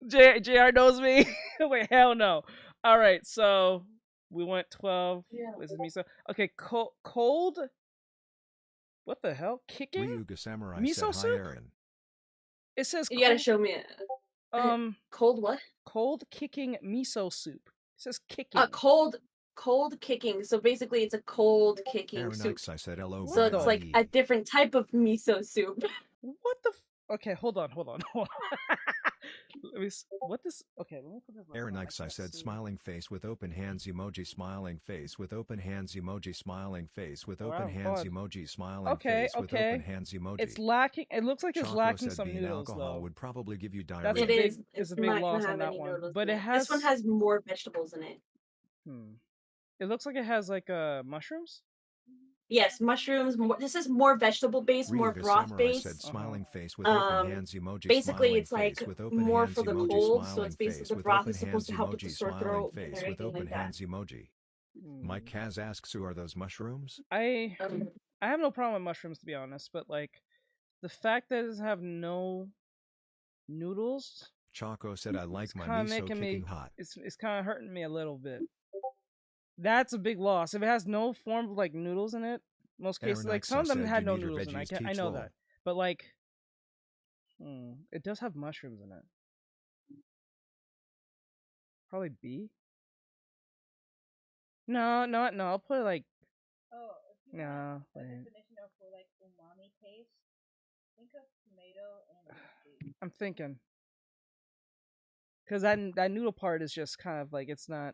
JR knows me. Wait, hell no. All right, so we went 12. Yeah. This is miso. Okay, cold. What the hell? Kicking? Ryuga Samurai miso said, soup? hi, Aaron. It says You gotta show me it. Cold what? Cold kicking miso soup. It says kicking. Cold kicking. So basically, it's a cold kicking Aaron soup. Ikes, I said, hello. So it's like a different type of miso soup. What the? Okay, hold on. Let me. What this? Okay, let me put this. Aaron Ikes, I said, smiling face with open hands emoji, smiling face with open hands emoji, smiling face with open hands emoji, smiling face with open hands emoji. It's lacking. It looks like it's Choco lacking said some being noodles alcohol though. would probably give you diarrhea. That's It's a big not loss gonna on have that any one. noodles But in it has. This one has more vegetables in it. It looks like it has like mushrooms. Yes, mushrooms. This is more vegetable based, more broth based. Said, smiling face with open hands emoji, basically, it's like with open more hands for the emoji, cold. So it's basically the with broth open is supposed to help with the hands sore emoji, throat and face with everything open like that. hands emoji. Mike Kaz asks, who are those mushrooms? I have no problem with mushrooms, to be honest, but like the fact that it doesn't have no noodles. Choco said, I like my miso kicking hot. It's kind of hurting me a little bit. That's a big loss. If it has no form of like noodles in it, most cases, like some of them had no noodles in it. I know that, but like, it does have mushrooms in it. Probably B. No. I'll put it like. Oh, if you want a definition of for like umami taste, think of tomato and beef. I'm thinking, because that noodle part is just kind of like it's not.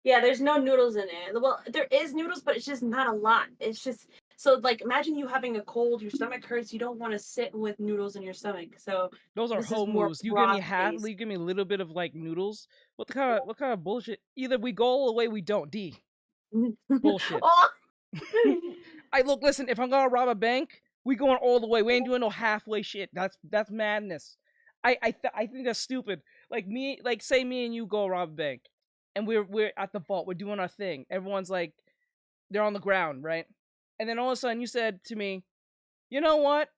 Yeah, there's no noodles in it. Well, there is noodles, but it's just not a lot. It's just So like imagine you having a cold, your stomach hurts, you don't want to sit with noodles in your stomach. So Those are this is whole more moves. You give me broth-based. you give me a little bit of like noodles. What kind of bullshit? Either we go all the way, we don't. D. Bullshit. Oh! Listen, if I'm gonna rob a bank, we going all the way. We ain't doing no halfway shit. That's madness. I think that's stupid. Say me and you go rob a bank, and we're at the vault. We're doing our thing. Everyone's like, they're on the ground, right? And then all of a sudden, you said to me, "You know what?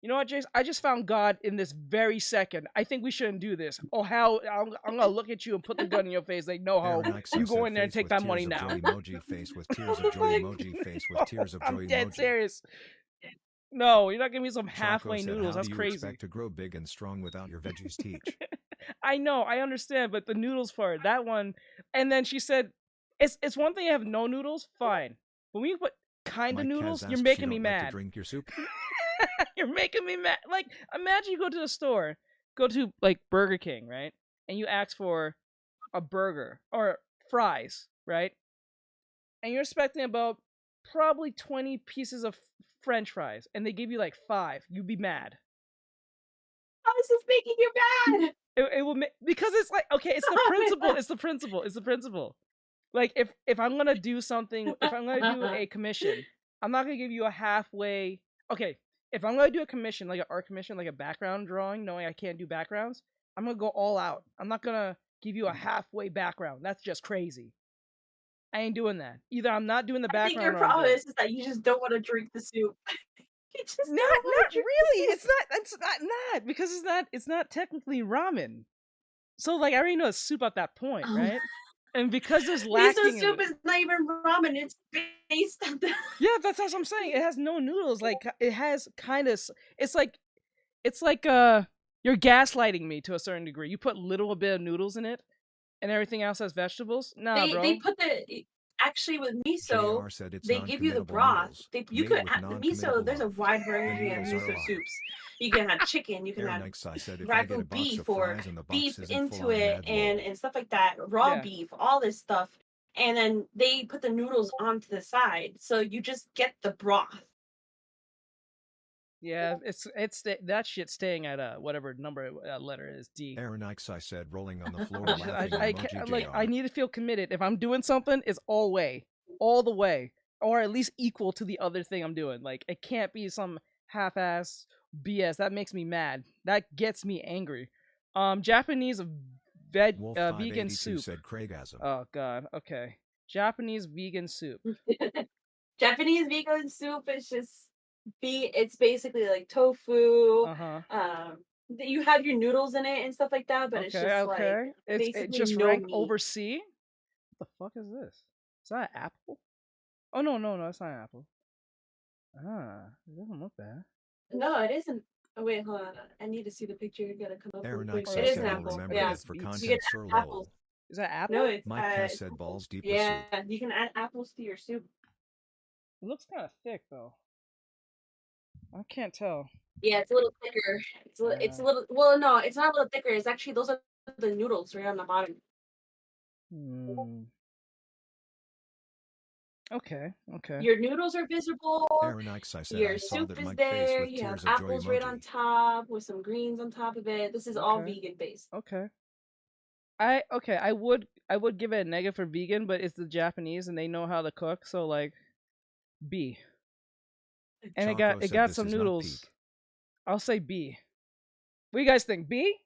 You know what, Jace? I just found God in this very second. I think we shouldn't do this. Oh, how I'm gonna look at you and put the gun in your face. Like, no, ho, you go in there and take that money now." Emoji face with tears of joy emoji face with tears of joy I'm dead emoji. serious. No, you're not giving me some Choco halfway said, noodles. how That's do you crazy. expect to grow big and strong without your veggies teach? I know, I understand, but the noodles part, that one. And then she said, "It's one thing to have no noodles, fine. But when you put kind of Mike noodles, Kaz you're asks, making you me don't like to mad. drink your soup? You're making me mad. Like, imagine you go to the store, go to like Burger King, right? And you ask for a burger or fries, right? And you're expecting about probably 20 pieces of French fries, and they give you like 5. You'd be mad. How is this making you mad? It will because it's like, okay, it's the principle. It's the principle. It's the principle. Like if I'm gonna do something, if I'm gonna do a commission, I'm not gonna give you a halfway. Okay, if I'm gonna do a commission, like an art commission, like a background drawing, knowing I can't do backgrounds, I'm gonna go all out. I'm not gonna give you a halfway background. That's just crazy. I ain't doing that. Either I'm not doing the I think background your or I'm problem doing. is that you just don't want to drink the soup. You just Not don't want to drink really. the It's soup. not. It's not because it's not technically ramen. So like I already know it's soup at that point, right? And because there's Miso lacking in soup it. is not even ramen. It's based on the. Yeah, that's what I'm saying. It has no noodles. Like it has kind of. It's like you're gaslighting me to a certain degree. You put little bit of noodles in it, and everything else has vegetables. Nah, bro. They put the actually with miso. JR said it's They give you the non-committable broth. noodles, You made could with add the miso. non-committable There's a love. wide The variety of noodles are miso alive. soups. You can have chicken. You can Aaron have X, I said, if I get a ragù box beef of or fries and the box beef isn't into full, I'm it mad lol. and stuff like that. Raw Yeah. beef, all this stuff, and then they put the noodles onto the side, so you just get the broth. Yeah, that shit staying at whatever number letter is D. Aaron X, I said, rolling on the floor I, laughing I emoji can't, JR. like I need to feel committed. If I'm doing something, it's all the way, or at least equal to the other thing I'm doing. Like it can't be some half-ass BS. That makes me mad. That gets me angry. Japanese Wolf vegan 582 soup. said Craigasm. Oh god. Okay. Japanese vegan soup. Japanese vegan soup is just it's basically like tofu. You have your noodles in it and stuff like that, but it's just like It basically just no ranked meat. over C. What the fuck is this? Is that an apple? Oh no, it's not an apple. It doesn't look bad. No, it isn't. Oh wait, hold on. I need to see the picture. You gotta come up Aaron with X, it. I It is said, an I'll apple. remember Yeah, this for you content, get sir apples. lol. Is that apple? No, it's Mike Cass said balls deep with yeah, soup. you can add apples to your soup. It looks kind of thick though. I can't tell. Yeah, it's a little thicker. It's a little. Well, no, it's not a little thicker. It's actually those are the noodles right on the bottom. Okay. Your noodles are visible. Aaron X, I said, Your I saw soup that is Mike face there. with You have tears of joy apples right on emoji. top with some greens on top of it. This is all vegan based. Okay. I would give it a negative for vegan, but it's the Japanese and they know how to cook, so like B. And Choco it said got this some is not noodles. peak. I'll say B. What do you guys think? B?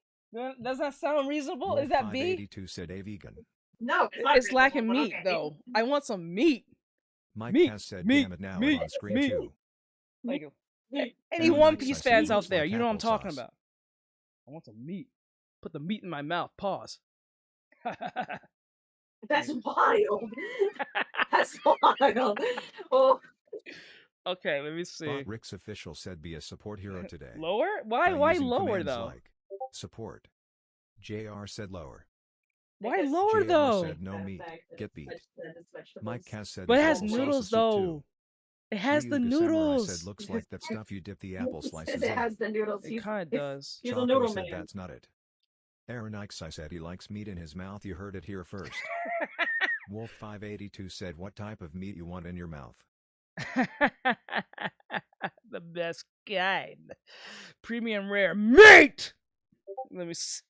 Does that sound reasonable? Wolf Is that B? 582 said a vegan. No, It's lacking meat though. I want some meat. Mike Meat, Cass said, meat, damn it now meat, on screen meat. too. Like any Aaron One X, I Piece said, fans looks out there, like you know what I'm talking applesauce. about. I want some meat. Put the meat in my mouth. Pause. That's wild. That's wild. Oh, Okay, let me see. Bot Rick's official said be a support hero today. Lower? Why By using lower commands though? like support. JR said lower. Why guess lower JR though? said no meat. Get beat. Mike Cass said But it is has applesauce noodles soup though. too. It has the Ryu December, I noodles. said looks like that stuff you dip the apple slices it in. has the noodles. It kind of does. He's a Choco noodle said man. that's not it. Aaron X, I said he likes meat in his mouth. You heard it here first. Wolf 582 said what type of meat you want in your mouth. The best kind. Premium rare meat! Let me see.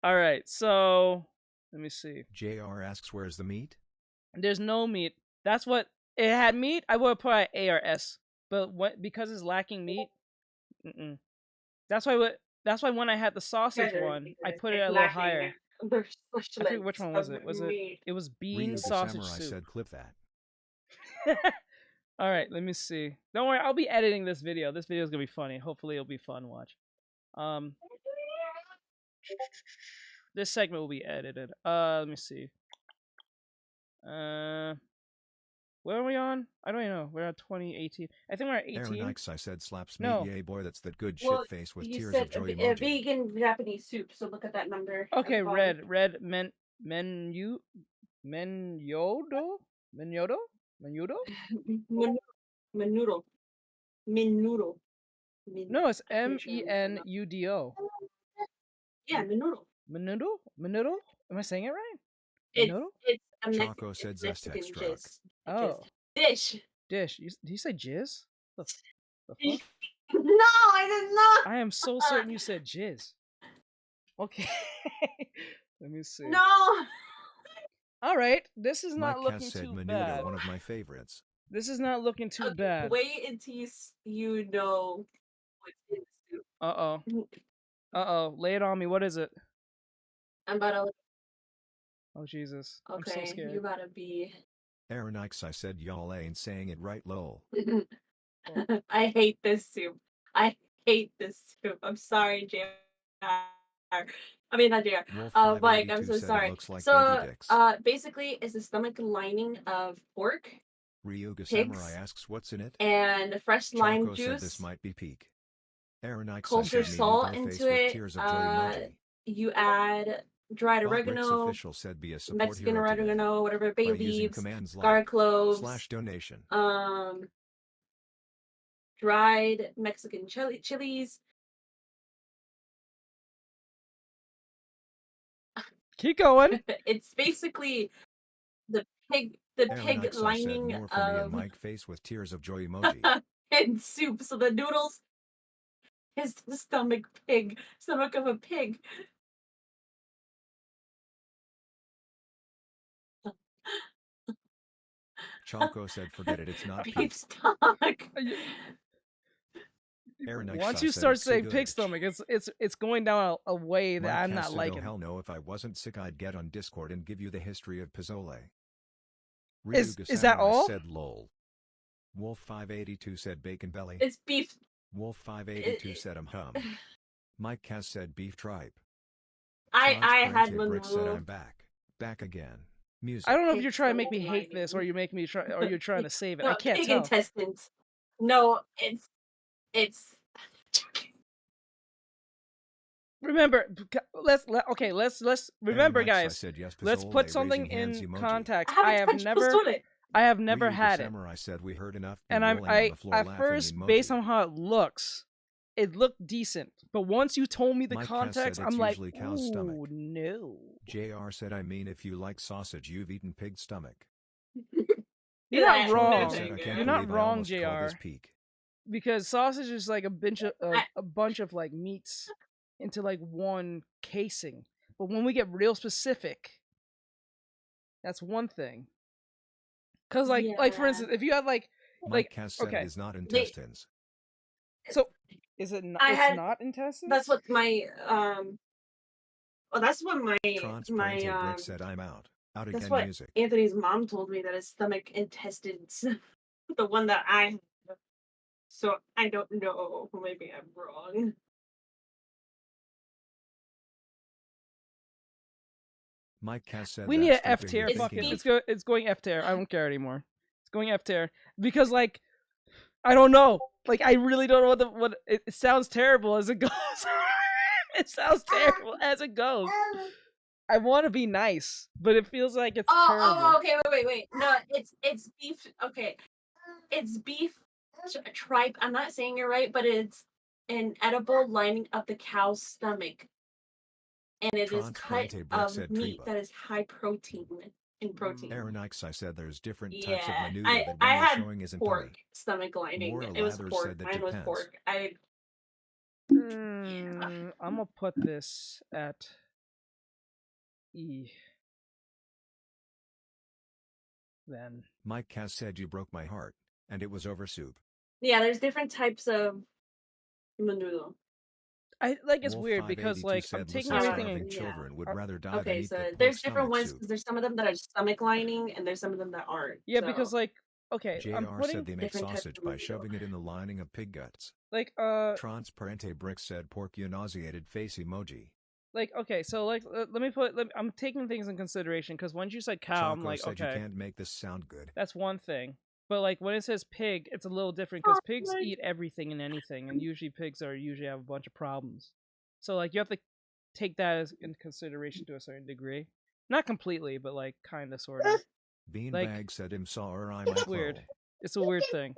All right, so let me see. JR asks where's the meat? There's no meat. That's what it had meat. I would have put it A or S, but what because it's lacking meat. Mm-mm. That's why. That's why when I had the sausage one, I put it a little higher. There's I forget which one was it. Was it? It was bean Ryu the sausage Samurai soup. said clip that. All right, let me see. Don't worry, I'll be editing this video. This video is gonna be funny. Hopefully, it'll be fun. Watch. This segment will be edited. Let me see. Where are we on? I don't even know. We're at 2018. I think we're at 18. Aaron Ikes, I said slaps No. me, yay boy, that's that good Well, shit face with you tears said of joy a emoji. vegan Japanese soup, so look at that number. at Okay, the bottom. red menyodo? Menudo? Menudo. Menudo. No, it's I'm pretty sure I'm not- MENUDO. Yeah, menudo. Menudo? Am I saying it right? It's Menudo? it's a Choco said it's Zest Mexican Extract. jizz. Oh. Dish. Dish. Did you say jizz? The fuck? No, I did not. I am so certain you said jizz. Okay. Let me see. No. All right. This is Mike not Cass looking said too Menudo, bad. one of my favorites. This is not looking too Okay, bad. wait until you know what's in the soup. Uh-oh. Lay it on me. What is it? I'm about to. Oh, Jesus. I'm so Okay, scared. you gotta be. Aaron Ikes, I said y'all ain't saying it right, lol. I hate this soup. I hate this soup. I'm sorry, JR. I mean, not JR. Wolf Mike, I'm 582 so said it sorry. looks like So, baby dicks. basically, it's the stomach lining of pork Ryuga pigs Samurai asks what's in it. and fresh lime Choco said this juice. might be peak. Aaron Ikes, I Kosher said salt meat face into with it. tears of joy emoji. You add dried Bob Ricks oregano, official said be a support Mexican hero today oregano, whatever, bay by using leaves, commands like garlic cloves, /donation. dried Mexican chilies. Keep going. It's basically the pig Aaron Ikes, I said lining more for me and of Mike face with tears of joy emoji. and soup. So the noodles is the stomach of a pig. Choco said forget it, it's not Beef peak. stock. Aaron Ikes, Once I you said start it's too saying good. pig stomach, it's going down a way that Mike I'm Cass not said, liking. oh hell no, if I wasn't sick I'd get on Discord and give you the history of Pozole. Is Ryuga that Samurai all? said lol. Wolf 582 said bacon belly. It's beef. Wolf 582 said hum. Mike Cass said beef tripe. I had one Brick said I'm removed. back again. Music. I don't know if Pig you're trying to make me stomach hate this or lining. you make me try or you're trying to save it. I No, can't pig tell. intestines. No, it's Remember, let's remember, Aaron Ikes, I guys. said yes, Let's Pozole, put something raising hands in emoji. context. I haven't touched pozole. I have never Ryuga had it, Samurai said we heard enough. and rolling on the floor at laughing first, emoji. based on how it looked decent. But once you told me the Mike Cass context, said I'm it's like, usually cow's ooh, stomach. no. JR said I mean if you like sausage you've eaten pig stomach. You're not Yeah, wrong. Said, I can't You're not believe I wrong, almost called this JR. peak. Because sausage is like a bunch of like meats into like one casing. But when we get real specific, that's one thing. Cause like for Yeah. instance, if you had like Mike Cass said okay, it is not intestines. so is it not? I It's had- not intestines. That's what my well, that's what my Brick said I'm out. Out that's again what music. Anthony's mom told me, that his stomach intestines, the one that I have. So I don't know. Maybe I'm wrong. Mike Cass said We need an that's F flipping tier. your Fuck it. thinking. It's going F tier. I don't care anymore. It's going F tier because like I don't know. Like I really don't know what it sounds terrible as it goes. It sounds terrible as it goes. I want to be nice, but it feels like it's terrible. Oh, okay, wait. No, it's beef. Okay, it's beef tripe. I'm not saying it right, but it's an edible lining of the cow's stomach, and it is cut of meat that is high protein. in protein. Aaron Ikes, I said there's different types of Yeah, menudo I that I Ben was had showing isn't pork funny. stomach lining. Laura It was Lathers pork. said that Mine was depends. pork. Yeah. I'm gonna put this at E. Then Mike Cass said you broke my heart, and it was over soup. Yeah, there's different types of menudo. I like it's Wolf weird because 582 like I'm said taking massage everything loving and yeah. children would Uh, rather die than Okay, eat so the pork there's different stomach ones soup. because there's some of them that are stomach lining and there's some of them that aren't. yeah, so because like okay, I'm JR putting said they make different types sausage of by menudo. shoving it in the lining of pig guts. like Transparente Brick said pork you nauseated face emoji. like okay, so like let me put I'm taking things in consideration because once you said cow, I'm Choco like said okay, you can't make this sound good. that's one thing. But like when it says pig, it's a little different because pigs my- eat everything and anything, and usually pigs are usually have a bunch of problems. So like you have to take that as in consideration to a certain degree, not completely, but like kind of sort of. Beanbag said him saw or I It's might weird. roll. It's a weird thing.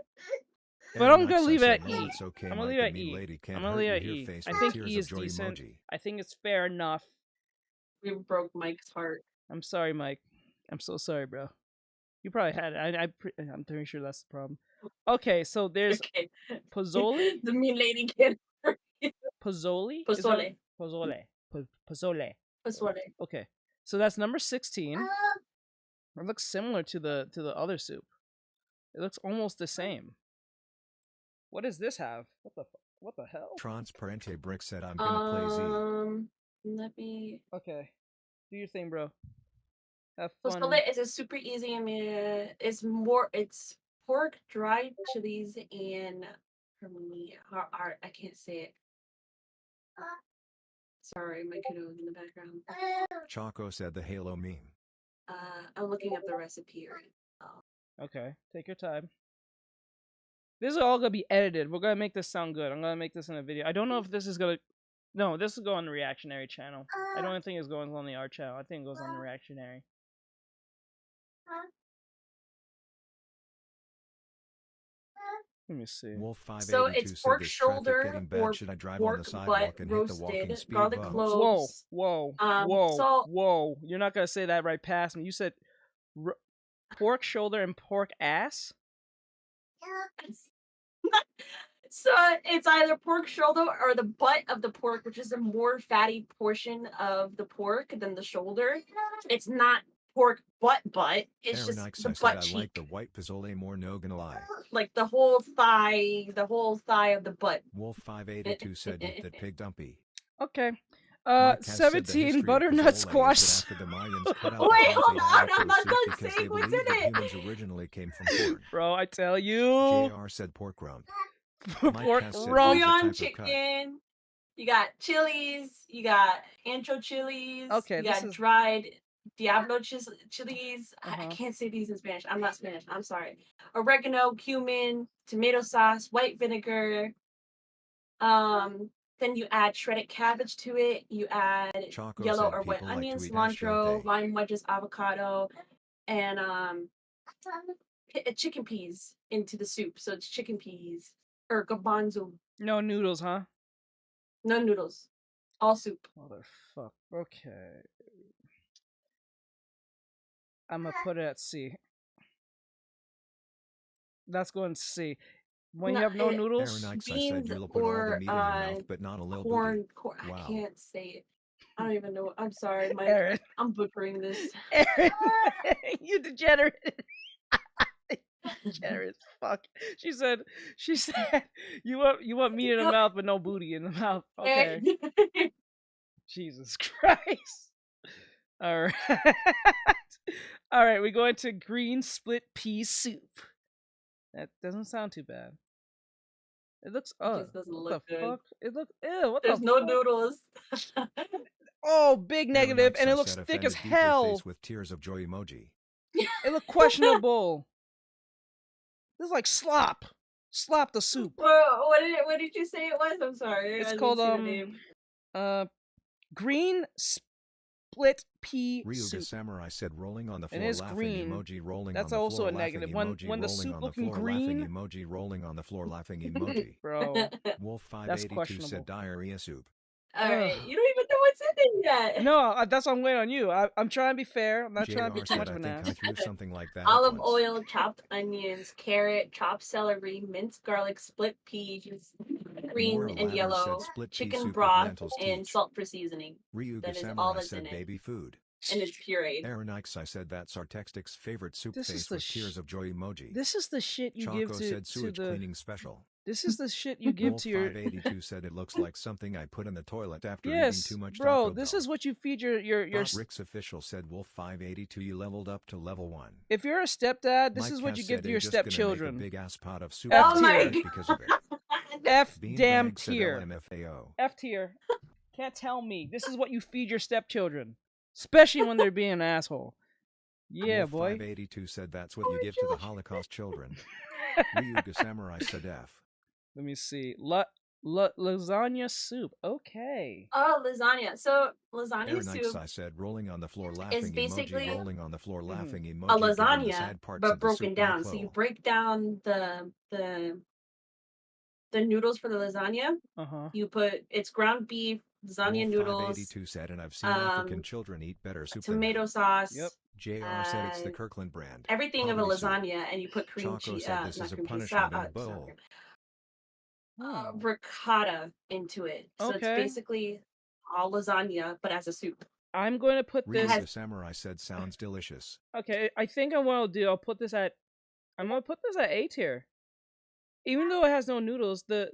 But Aaron I'm gonna Ikes, I leave it said, at "No, E. it's okay, I'm gonna Mike, leave the it at mean E. lady can't I'm gonna hurt leave you it at here E. face I with think tears E of is joy decent. emoji. I think it's fair enough. We broke Mike's heart. I'm sorry, Mike. I'm so sorry, bro. You probably had it. I'm pretty sure that's the problem. Okay, so there's Okay. Pozzoli. The mean lady kid. Pozzoli? Is Pozole. that- Pozzole. Pozzole. Pozole. Okay, so that's number 16. It looks similar to the other soup. It looks almost the same. What does this have? What the hell? Transparente Brick said I'm gonna play Z. Let me. Okay, do your thing, bro. Have fun. Pozole is a super easy. I mean, it's pork, dried chilies, and I can't say it. Sorry, my kiddo is in the background. Choco said the Halo meme. I'm looking up the recipe right now. Okay, take your time. This is all gonna be edited. We're gonna make this sound good. I'm gonna make this in a video. I don't know if this is gonna. No, this will go on the reactionary channel. I don't think it's going on the art channel. I think it goes on the reactionary. Let me see. Wolf 582 So it's said pork this traffic shoulder getting bad. or Should I drive on pork the butt sidewalk and hit the walking roasted, speed garlic bumps? cloves. Whoa! Salt. Whoa! You're not gonna say that right past me. You said pork shoulder and pork ass. So it's either pork shoulder or the butt of the pork, which is a more fatty portion of the pork than the shoulder. It's not pork butt. It's Aaron just Ikes, the I said butt I cheek, like the white Pozzole more, no gonna lie. like the whole thigh of the butt. Wolf 582 said that pig dumpy. Okay. Mike Cass said the 17 history of butternut Pozzole is squash. that after the Mayans cut out Wait, the hold Ponte on, Vecchio I'm not soup done because they saying what's believed in that it. humans originally came from corn. Bro, I tell you. JR said pork rump. Pork Cass said rump. these are Bouillon type of cut. chicken. You got chilies. You got ancho chilies. Okay, you this got is- dried Diablo chilies. I Uh-huh. can't say these in Spanish. I'm not Spanish. I'm sorry. Oregano, cumin, tomato sauce, white vinegar. Then you add shredded cabbage to it. You add Choco yellow said or white people like to onions, eat hash, don't cilantro, they? lime wedges, avocado, and chicken peas into the soup. So it's chicken peas or garbanzo. No noodles, huh? No noodles. All soup. Motherfuck. Okay. I'm gonna put it at C. That's going to C. When you No, have no it- noodles, Aaron Ikes, I said Beans you'll put all the or meat in your mouth, but not a little corn. booty. I Wow. can't say it. I don't even know. I'm sorry, Mike. Aaron. I'm butchering this. Aaron, you degenerate. Degenerate fuck. She said you want meat in the mouth but no booty in the mouth. Okay. Jesus Christ. All right. All right, we go into green split pea soup. That doesn't sound too bad. It looks just doesn't what look the good. fuck? It looks ew, what There's the no fuck? noodles. Oh, big Aaron negative, Ikes, and I it looks said thick as offended, beat your hell. face with tears of joy emoji. It looked questionable. This is like slop. Slop the soup. What did you say it was? I'm sorry. It's I didn't called see the name. green split pea Ryuga soup. Samurai said rolling on the It floor is laughing green. emoji rolling That's on the also floor a negative. laughing emoji When the rolling soup on the looking floor laughing green, emoji rolling on the floor laughing emoji. bro. Wolf That's 582 questionable. said diarrhea soup. All right, Ugh. you don't even know what's in it yet. No, that's why I'm waiting on you. I'm trying to be fair. I'm not trying to be JR too said much I of an think I ass. threw something like that Olive once. oil, chopped onions, carrot, chopped celery, minced garlic, split peas, green Maura and Lathers yellow, said split pea chicken soup with broth, lentils and teach. salt for seasoning. Ryuga That is all Samurai that's said in it. baby food. And it's pureed. Aaron Ikesai said that's Artextric's favorite soup This is face the with tears of joy emoji. This is the shit you give Choco to said sewage the. cleaning special. This is the shit you give Wolf to your. 582 said it looks like something I put in the toilet after eating Yes, too much bro. Taco This Bell. is what you feed your. Thought Rick's official said Wolf 582 you leveled up to level 1. If you're a stepdad, this Mike is what you Cass give said to they your just gonna make a stepchildren. big ass pot of soup F Oh my tier. because of it. F Beanbag damn said tier. LMFAO. F tier. Can't tell me. This is what you feed your stepchildren, especially when they're being an asshole. Yeah, Wolf boy. 582 said that's what you give to the Holocaust children. Ryuga Samurai said F. Let me see. Lasagna soup. Okay. Oh, lasagna. So lasagna Aaron soup Ikesai said rolling on the floor laughing basically emoji, rolling on the floor laughing emoji. a given the lasagna, sad parts but of the broken soup down. like So you Chloe. break down the noodles for the lasagna. You put it's ground beef, lasagna Wolf noodles, 582 said, and I've seen African children eat better soup than tomato that. sauce. Yep. JR said it's the Kirkland brand. Everything of a Poverty soup. lasagna, and you put cream Choco cheese. said this Not is a cream cheese. punishment in a bowl. Ricotta into it. So it's Okay. basically all lasagna, but as a soup. I'm going to put this. Ryuga Samurai said sounds delicious. Okay, I think what I'll do, I'm gonna put this at A tier. Even though it has no noodles, the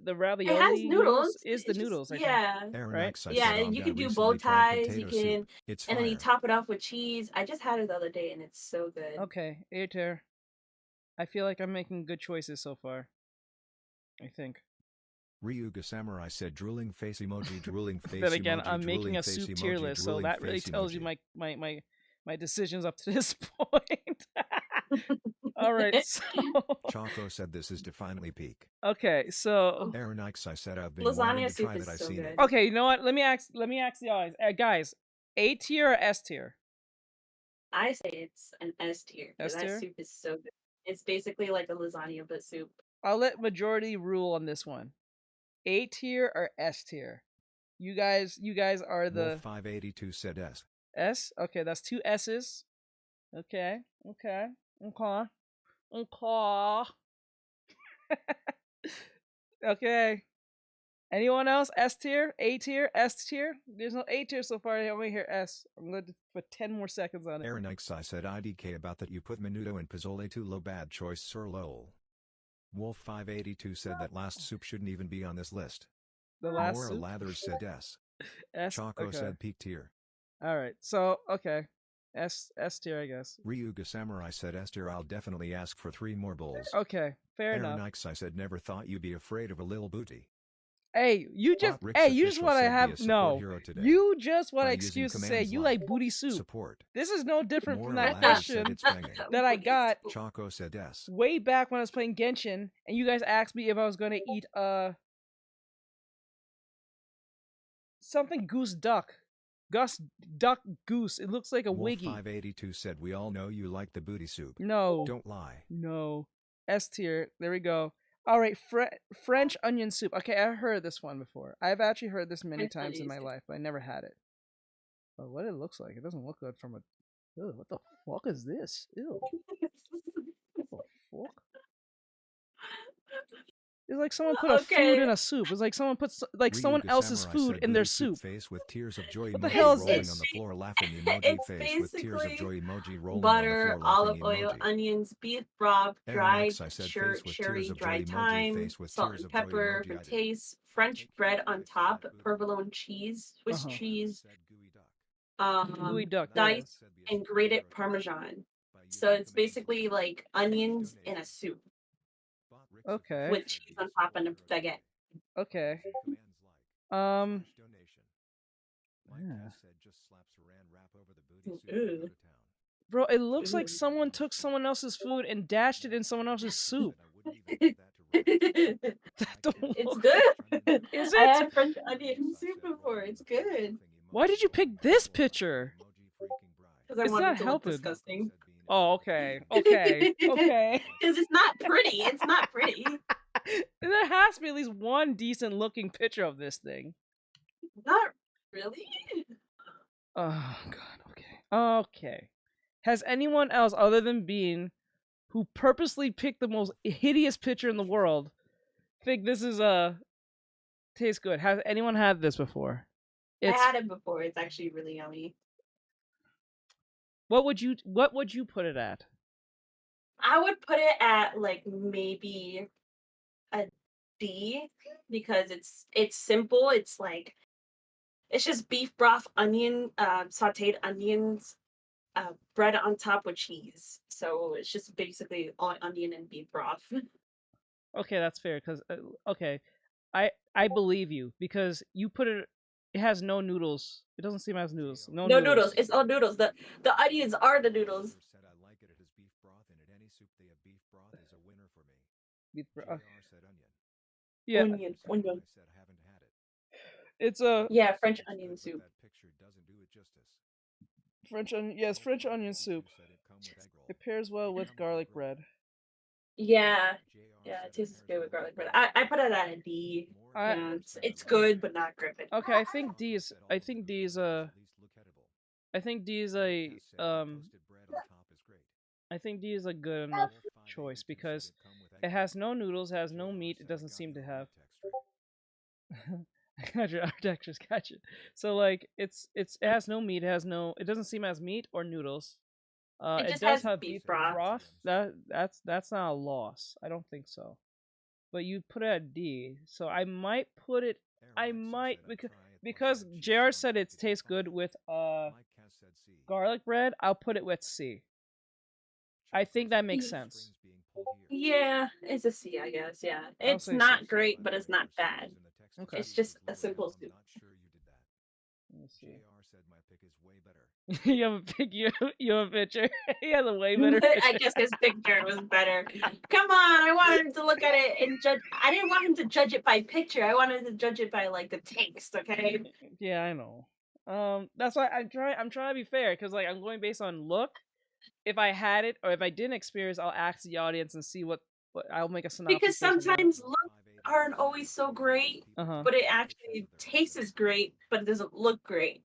ravioli It has noodles. is the noodles. I think. Yeah. Aaron Right? Ikesai Yeah, said, and you "I can do recently bow tried ties. You potato can, soup. It's and then you fire." top it off with cheese. I just had it the other day, and it's so good. Okay, A tier. I feel like I'm making good choices so far. I think. Ryuga Samurai said drooling face emoji, drooling face Then again, emoji, I'm making drooling a face soup emoji, tier list, so drooling that really face tells you emoji. my decisions up to this point. All right, so Choco said this is to finally peak. okay, so Aaron Ikesai said I've been wanting Lasagna to soup try is that. I've so seen good. it. okay, you know what? Let me ask the guys, A tier or S tier? I say it's an S tier. S That tier? soup is so good. It's basically like a lasagna but soup. I'll let majority rule on this one. A tier or S tier? You guys are the Wolf 582 said S. S? Okay, that's two S's. Okay. Okay. Anyone else? S tier? A tier? S tier? There's no A tier so far. I only hear S. I'm going to put 10 more seconds on it. Aaron Ikesai said IDK about that you put menudo and pozole too low, bad choice sir lol. Wolf 582 said that last soup shouldn't even be on this list. The last Maura soup? Lathers said S. S? Choco Okay. said peak tier. Alright, so, okay. S tier, I guess. Ryuga Samurai said S tier. I'll definitely ask for 3 more bowls. Okay, fair Aaron enough. Ikesai said never thought you'd be afraid of a little booty. Hey, you just Rick's hey, you just official want to said be a have support no. hero today You just want by an using excuse to say commands you like like booty soup. Support. This is no different from Maura that Lathers question said it's banging. that I got Choco said S. way back when I was playing Genshin, and you guys asked me if I was gonna eat something goose duck. Duck goose. It looks like a Wolf wiggy. 582 said we all know you like the booty soup. No. Don't lie. No. S tier. There we go. All right, French onion soup. Okay, I've heard this one before. I've actually heard this many French times in onion my soup. life, but I never had it. But what it looks like, it doesn't look good from a. Ew, what the fuck is this? Ew. What the fuck? It's like someone put a food Okay. in a soup. It's like someone puts like someone Ryuga else's Samurai food said in their booty soup. face with tears of joy What the emoji hell is rolling this? on the floor laughing emoji It's face with tears of basically joy emoji rolling butter, on the floor olive laughing oil, emoji. onions, beef broth, Aaron dried Ikesai said sherry, face with tears of dried joy emoji thyme, face with salt tears and of joy pepper emoji. for I did. taste, French bread on top, provolone cheese, Swiss Uh-huh. cheese, Gooey duck. diced Yeah. and grated Parmesan. So it's basically like onions in a soup Okay. with cheese on top and a baguette. Okay. Yeah. Ooh. Bro, it looks like Ooh. someone took someone else's food and dashed it in someone else's soup. That don't It's look good. Is I it? had French onion soup before. It's good. Why did you pick this picture? Because I It's wanted not to helping. look disgusting. Oh, okay. Okay. Okay. Because it's not pretty. It's not pretty. There has to be at least one decent looking picture of this thing. Not Really? Oh god. Okay. Okay. Has anyone else other than Bean, who purposely picked the most hideous picture in the world, think this is tastes good? Has anyone had this before? I It's had it before. It's actually really yummy. what would you put it at? I would put it at like maybe a D because it's simple. It's like it's just beef broth, onion, sautéed onions, bread on top with cheese. So it's just basically all onion and beef broth. Okay, that's fair. Cause okay, I believe you because you put it. It has no noodles. It doesn't seem as noodles. No No noodles. noodles. It's all noodles. The onions are the noodles. Said I like it. It has beef broth in it. Any soup they have beef broth is a winner for me. JR said onion. Yeah, Onion. I said I haven't had it. it's a Yeah, French onion But soup. that picture doesn't do it justice. French onion. Yes, French onion soup. Said it come with egg roll. It pairs well with garlic bread. Yeah. JR Yeah, it said tastes pairs good well with garlic bread. egg roll. I put it at a D. I Yeah, it's good but not gripping. okay. I think D is. I think D is a. I think D is a I think D is a good enough choice because it has no noodles, has no meat. It doesn't seem to have. Gotcha, Artextric, gotcha. So like it has no meat. It has no. It doesn't seem as meat or noodles. It It just does has have beef beef broth. broth. That's not a loss. I don't think so. But you put it at D, so I might put it. I might because JR said it tastes good with garlic bread. I'll put it with C. I think that makes sense. Yeah, it's a C, I guess. Yeah, I'll it's say not C. great, but it's not bad. Okay. It's just a simple soup. Let me see. JR said my pick is way better. You have a pic. You have a picture. He has a way better picture. I guess his picture was better. Come on, I wanted him to look at it and judge. I didn't want him to judge it by picture. I wanted to judge it by like the taste. Okay. Yeah, I know. That's why I'm trying to be fair because like I'm going based on look. If I had it or if I didn't experience, I'll ask the audience and see what I'll make a synopsis. Because sometimes looks aren't always so great, but it actually tastes great, but it doesn't look great.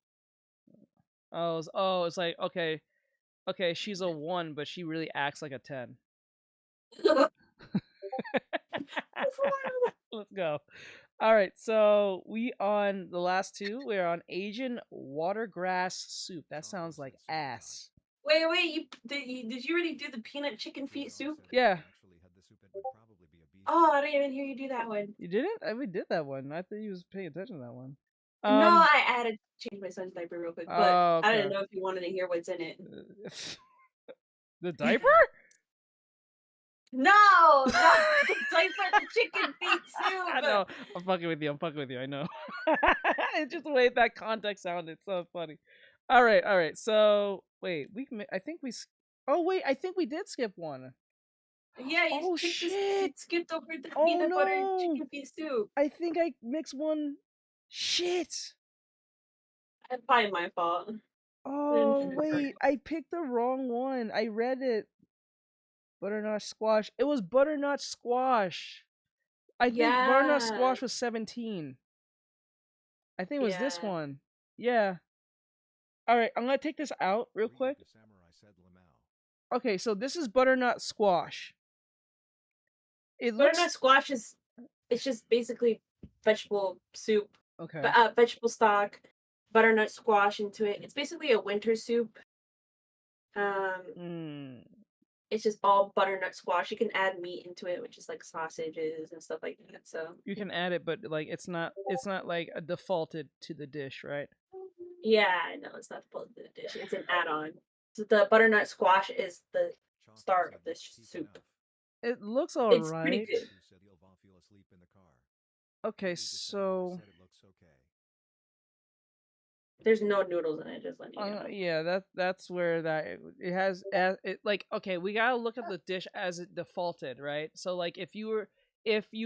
It's like okay, she's a 1, but she really acts like a 10. Let's go. All right, so we on the last two. We're on Asian watergrass soup. That sounds like ass. Wait, did you already do the peanut chicken feet soup? Yeah. Oh, I didn't even hear you do that one. You didn't? We did that one. I thought you was paying attention to that one. No, I added change my son's diaper real quick, but Oh, I didn't okay. know if you wanted to hear what's in it. The diaper? No, not the diaper, the chicken feet soup. I know. I'm fucking with you. I know. It's just the way that context sounded. So funny. All right. So wait, I think we. Oh wait, I think we did skip one. Yeah, you Oh shit! skipped over the Oh peanut butter no! chicken feet soup. I think I mixed one. Shit! That's probably my fault. Oh wait, I picked the wrong one. I read it. Butternut squash. It was butternut squash. I think butternut squash was 17. I think it was this one. Yeah. All right, I'm gonna take this out real quick. Okay, so this is butternut squash. Butternut squash is it's just basically vegetable soup. Okay. Vegetable stock, butternut squash into it. It's basically a winter soup. It's just all butternut squash. You can add meat into it, which is like sausages and stuff like that. So you can add it, but like it's not like a defaulted to the dish, right? Yeah, no, it's not defaulted to the dish. It's an add-on. So the butternut squash is the start of this soup. It looks alright. It's pretty good. Okay, so there's no noodles in it, just letting you know. Yeah, that's where it has it like okay, we gotta look at the dish as it defaulted, right? So like if you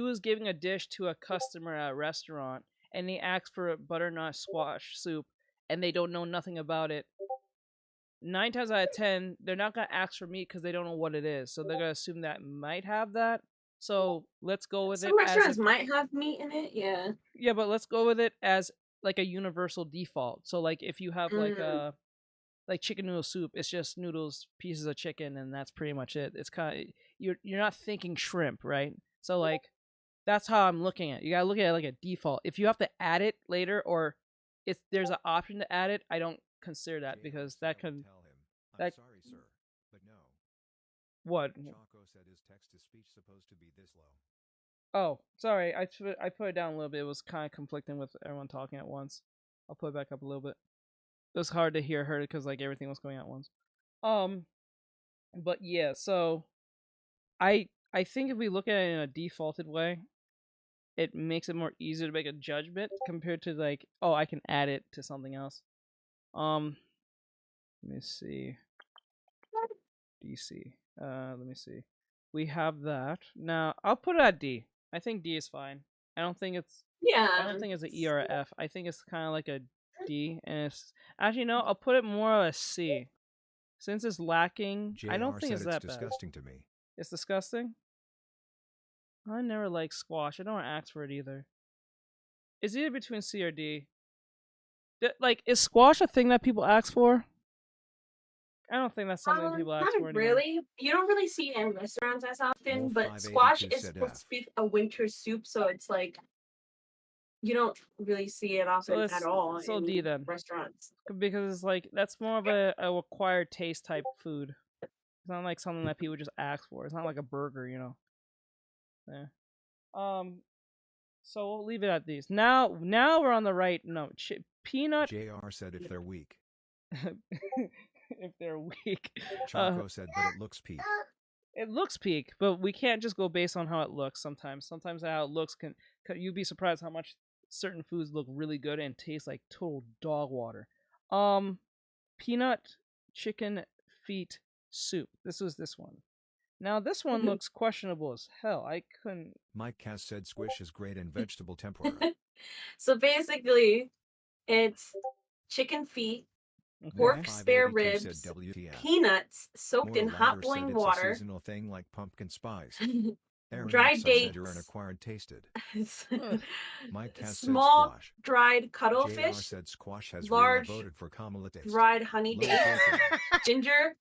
was giving a dish to a customer at a restaurant and they ask for a butternut squash soup and they don't know nothing about it, 9 times out of 10 they're not gonna ask for meat because they don't know what it is, so they're gonna assume that might have that. So let's go with Some restaurants might have meat in it, yeah. Yeah, but let's go with it as like a universal default. So like if you have like a like chicken noodle soup, it's just noodles, pieces of chicken, and that's pretty much it. It's kind of you're not thinking shrimp, right? So like that's how I'm looking at it. You gotta look at it like a default. If you have to add it later, or if there's an option to add it, I don't consider that because that can Tell him, I'm that sorry, sir, but no. what? Chaco said his text-to-speech supposed to be this low. Oh, sorry, I put it down a little bit. It was kind of conflicting with everyone talking at once. I'll put it back up a little bit. It was hard to hear her because like everything was going at once. But yeah, so I think if we look at it in a defaulted way, it makes it more easy to make a judgment compared to like, oh, I can add it to something else. Let me see. DC. Let me see. We have that. Now, I'll put it at D. I think D is fine. I don't think it's an E or a F. I think it's kind of like a D, and it's actually no. I'll put it more of a C, since it's lacking. JR I don't think said it's that bad. disgusting to me. It's disgusting. I never like squash. I don't ask for it either. It's either between C or D. Like, is squash a thing that people ask for? I don't think that's something people ask for Not anymore. really. You don't really see it in restaurants as often, Wolf but 582 squash is said supposed F. to be a winter soup, so it's like you don't really see it often at all So in D then. restaurants. Because it's like that's more of a acquired taste type food. It's not like something that people just ask for. It's not like a burger, you know. Yeah. So we'll leave it at these. Now we're on the right note. Peanut. JR said if they're weak. If they're weak. Chaco said, but it looks peak. It looks peak, but we can't just go based on how it looks. Sometimes how it looks can you'd be surprised how much certain foods look really good and taste like total dog water. Peanut chicken feet soup. This was this one. Now this one looks questionable as hell. I couldn't. Mike Cass said squish is great in vegetable tempura. So basically, it's chicken feet, pork Wolf spare 582 ribs, said WTF. peanuts soaked More in hot Louder said boiling it's water, a seasonal thing like pumpkin spice. Aaron dried X said you're an dates, acquired tasted. Mike Cass said small squash. dried JR cuttlefish, said squash has large voted for Kamala taste. dried honey Low dates, protein. ginger,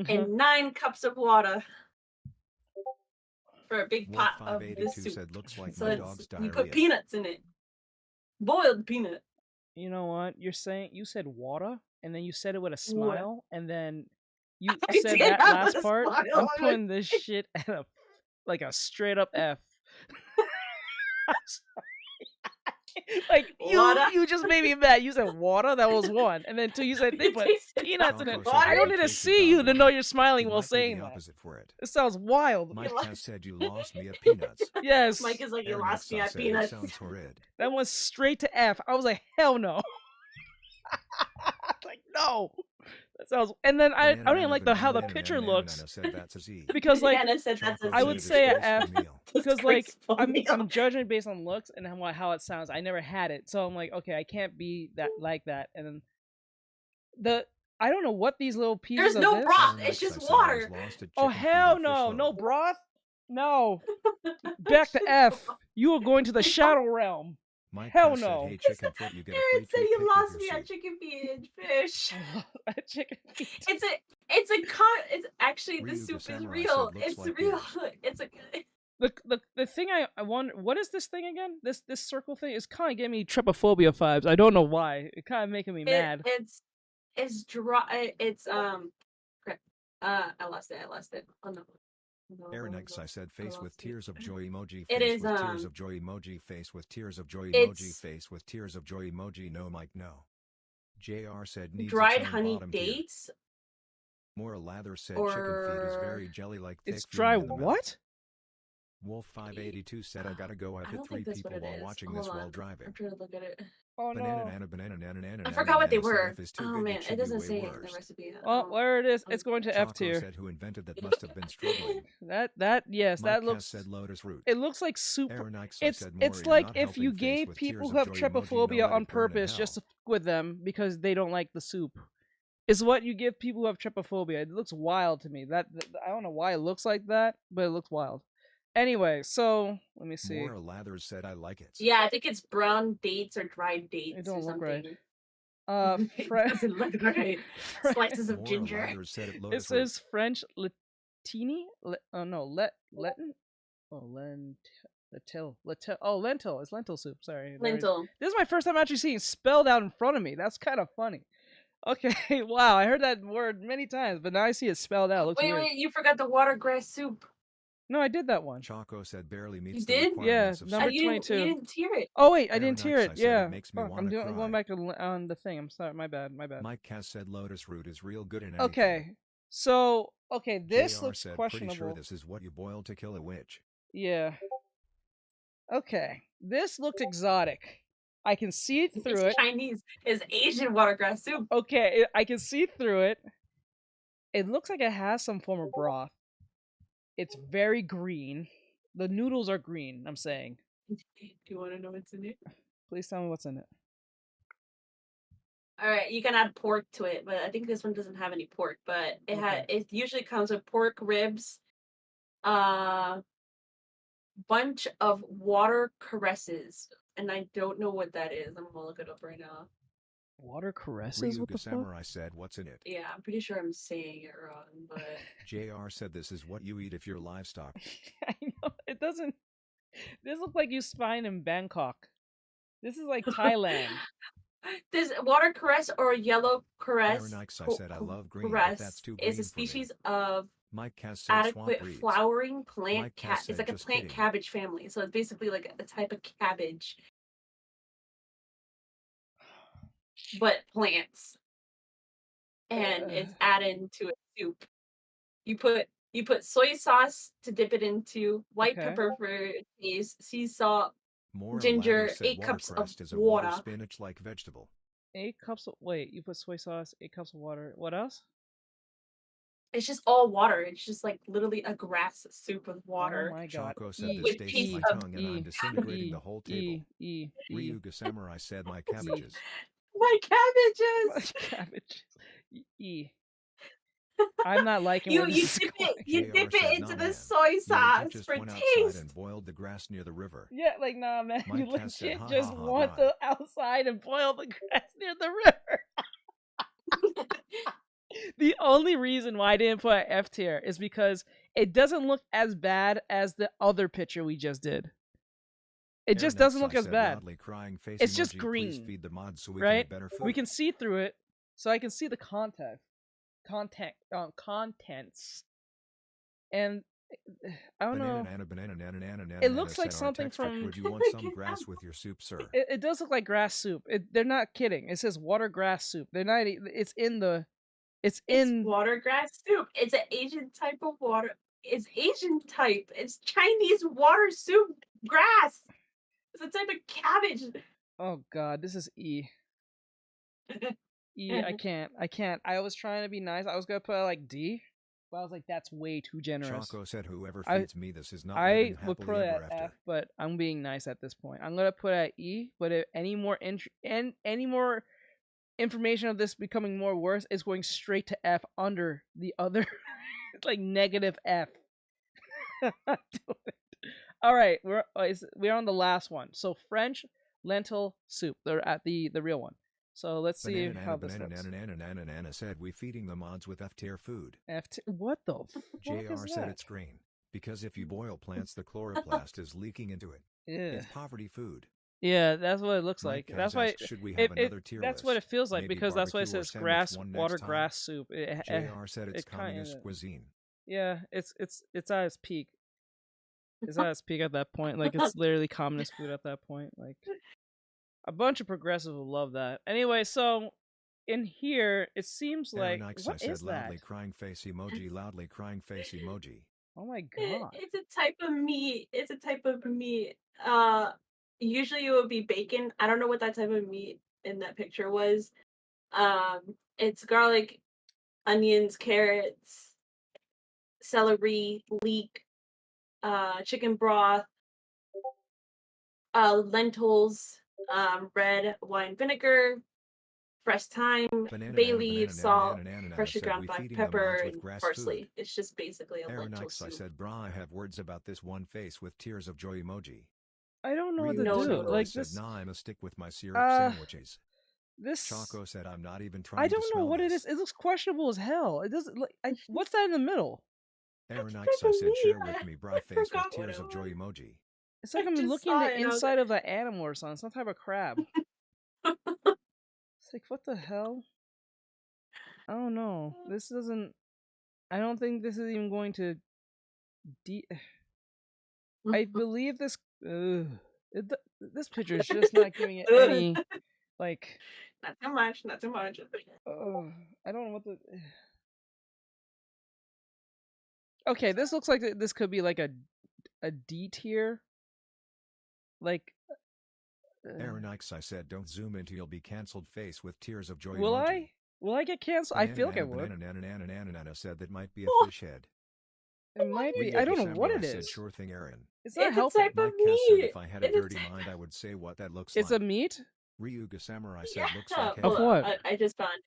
and 9 cups of water for a big Wolf pot of this 582 soup. said looks like So my it's, dog's you put diarrhea. peanuts in it, boiled peanut. You know what? You said water, and then you said it with a smile, and then you I said did that have last a part. smile I'm on my putting this shit at a like a straight up F. I'm sorry. Like Water. you just made me mad. You said water, that was one, and then two, you said they It put tasted peanuts in Chaco it. said I don't you need to tasted see you dog to know water. you're smiling It while might be saying the that. opposite for it. It sounds wild. Mike lost- Cass said you lost me at peanuts. Yes, Mike is like, you Aaron lost me X at said it peanuts. sounds horrid. that went straight to F. I was like, hell no. Like no. That sounds. And then I don't even like how the picture looks Said that's a Z. because like Banana said that's Chaco a I said would it is say a close to F. a meal. because like Disgraceful I'm meal. judging based on looks and how it sounds. I never had it, so I'm like, okay, I can't be that like that. And then I don't know what these little pieces There's of no this. broth. Aaron It's X just said I was water. lost at Oh chicken feet hell and fish no, loaf. no broth, no. Back to F. You are going to the shadow realm. Mike Hell Cass no. said, hey chicken foot, you get a free Aaron said you toothpick with lost your me at soup. chicken feet and fish. Chicken feet. It's actually the Ryu the soup is Samurai real. said, looks It's like real. yours. It's a The thing I wonder, what is this thing again? This circle thing is kind of giving me trypophobia vibes. I don't know why. It kind of making me mad. It's dry. It's crap. I lost it. Oh no. Aaron X I said face with tears of joy emoji, It face is, with tears of joy emoji, face with tears of joy emoji, it's- face with tears of joy emoji, no Mike no. JR said needs dried its own honey bottom tier. dates. More Lather said chicken feet is or- very jelly like thick It's feeling dry in the mouth. what? Wolf 582 said I gotta go. I've I hit don't 3 think that's people what it while is. watching Hold this on. while driving. I'm trying to look at it. Oh Banana, no. banana, I forgot what they said were. F is too Oh big, man, should it be doesn't way say it in the worse. recipe. Oh, there it is. It's going to F Chaco tier. said who invented that must have been struggling. Yes, Mike that Cass looks. said lotus root. It looks like super. Aaron X I It's said more, you're like not if you helping, face gave with people tears who of have joy emoji, no trypophobia let on it burn in purpose just to hell. f with them because they don't like the soup. Is what you give people who have trypophobia. It looks wild to me. That I don't know why it looks like that, but it looks wild. Anyway, so let me see. Maura Lathers said I like it. Yeah, I think it's brown dates or dried dates It or don't look something. right. It French. doesn't look right. Slices of Maura ginger. Lathers said it It Lotus Root. says French Latini. Oh no, Latin. Oh, lentil. Oh, lentil. It's lentil soup. Sorry. Lentil. This is my first time actually seeing it spelled out in front of me. That's kind of funny. Okay, wow. I heard that word many times, but now I see it spelled out. It looks weird. Wait, you forgot the watergrass soup. No, I did that one. Choco said barely meets You the did? requirements Yeah, of number soup. You 22. didn't hear it. Oh wait, I Aaron didn't hear Knights, it. I said it Yeah. makes me Fuck, wanna I'm going cry. back to on the thing. I'm sorry. My bad. Mike Cass said Lotus Root is real good in anything. Okay. So, this JR looks said, questionable. pretty sure this is what you boil to kill a witch. Yeah. Okay. This looked exotic. I can see through It's it. Chinese. It's Asian watergrass soup. Okay, I can see through it. It looks like it has some form of broth. It's very green. The noodles are green, I'm saying. Do you want to know what's in it? Please tell me what's in it. All right, you can add pork to it, but I think this one doesn't have any pork. But it usually comes with pork ribs, bunch of water caresses, and I don't know what that is. I'm gonna look it up right now. Water caresses? What Ryuga the fuck? Samurai said, what's in it? Yeah, I'm pretty sure I'm saying it wrong, but JR said this is what you eat if you're livestock. I know. It doesn't. This looks like you find in Bangkok. This is like Thailand. this water caress or yellow caress Aaron Ikes, I said I love green, but that's too green is a for me. species of Mike Cass said swamp adequate breeds. flowering plant Mike Cass it's said, like a "Just plant kidding." cabbage family, so it's basically like a type of cabbage but plants, and it's added to a soup. You put soy sauce to dip it into, white Okay. pepper for taste, sea salt, Maura ginger, Lathers said 8 cups of watercress is a water. water spinach-like vegetable. 8 cups of. Wait, you put soy sauce, 8 cups of water. What else? It's just all water. It's just like literally a grass soup with water. Oh my god. Choco said With this tastes piece my of tongue and I'm disintegrating the whole table. Ryuga Samurai said my cabbages. My cabbages. Cabbage. I'm not liking where You this is dip going. it. You JR dip said, it into "Nah, the man. soy You sauce legit just for went outside taste. and boiled the grass near the river. Yeah, like nah, man. You Mike Cass said, legit "Ha, just ha, ha, want bye." the outside and boil the grass near the river. The only reason why I didn't put an F tier is because it doesn't look as bad as the other picture we just did. It just Aaron doesn't look X, I as said bad. loudly crying face It's just emoji, "Please green, feed the mods so we can right? eat better food." We can see through it, so I can see the contents, and I don't know. It looks like something from. Would you want some grass with your soup, sir? It does look like grass soup. They're not kidding. It says water grass soup. They're not. It's in the. It's in. water grass soup. It's an Asian type of water. It's Asian type. It's Chinese water soup grass. It's a type of cabbage. Oh god, this is E. I can't. I was trying to be nice. I was gonna put like D, but I was like, that's way too generous. Choco said, "Whoever I- feeds me this is not I living would put happily it ever at after." F, but I'm being nice at this point. I'm gonna put it at E. But if any more any more information of this becoming more worse is going straight to F under the other. It's like negative F. Do it. All right, we're on the last one. So French lentil soup. They're at the real one. So let's see how this looks. Banana said, "We feeding the mods with F-tier food." What the fuck JR is said that? it's green. Because if you boil plants, the chloroplast is leaking into it. Yeah. It's poverty food. Yeah, that's what it looks Mike like. That's Kaz why asked, "Should we have another tier that's what it list? feels like Maybe because that's why it barbecue or says sandwich grass one water next time?" grass soup. JR said it's it kinda- communist cuisine. Yeah, it's at its peak. It's at its peak at that point. Like it's literally communist food at that point. Like a bunch of progressives will love that. Anyway, so in here it seems like Aaron Ikes, I what said is that? loudly crying face emoji, loudly crying face emoji. Oh my god! It's a type of meat. It's a type of meat. Usually it would be bacon. I don't know what that type of meat in that picture was. It's garlic, onions, carrots, celery, leek, chicken broth, lentils, red wine vinegar, fresh thyme, bay leaves, salt, freshly said, ground we black feeding the pepper, mods with and grass parsley. food. It's just basically a lentil Aeronix, I soup. said, brah, I have words about this one face with tears of joy emoji. I don't know what to No, do. no, Samurai Like said, this. nah, I'm a stick with my syrup Uh, sandwiches. This. Choco said, I'm not even I trying to don't know smell what it this. is. It looks questionable as hell. It doesn't. Like, what's that in the middle? Aeronix, That's I a said, meat. share with me, bra I face with forgot what tears it of joy was. emoji. It's like I I'm just looking saw at it the and I was inside of an animal or something. Some type of crab. It's like, what the hell? I don't know. This doesn't. I don't think this is even going to. I believe this. This picture is just not giving it any. Like. Not too much. Not too much. I don't know what the. Okay, this looks like this could be like a D tier. Like. Aeronix, I said, don't zoom into you'll be cancelled face with tears of joy Will emoji. I? Will I get canceled? I feel like I would. Banana said that might be a Oh. fish head. It might be. I don't know what it Said, is. sure thing, Aaron. It's not It's a helping. type of Mike Cass said, meat. if I had a It's a dirty type- mind, I would say what that looks It's like. a meat. Ryuga Samurai said, Yeah. looks like Of Hold what? on. I just found it.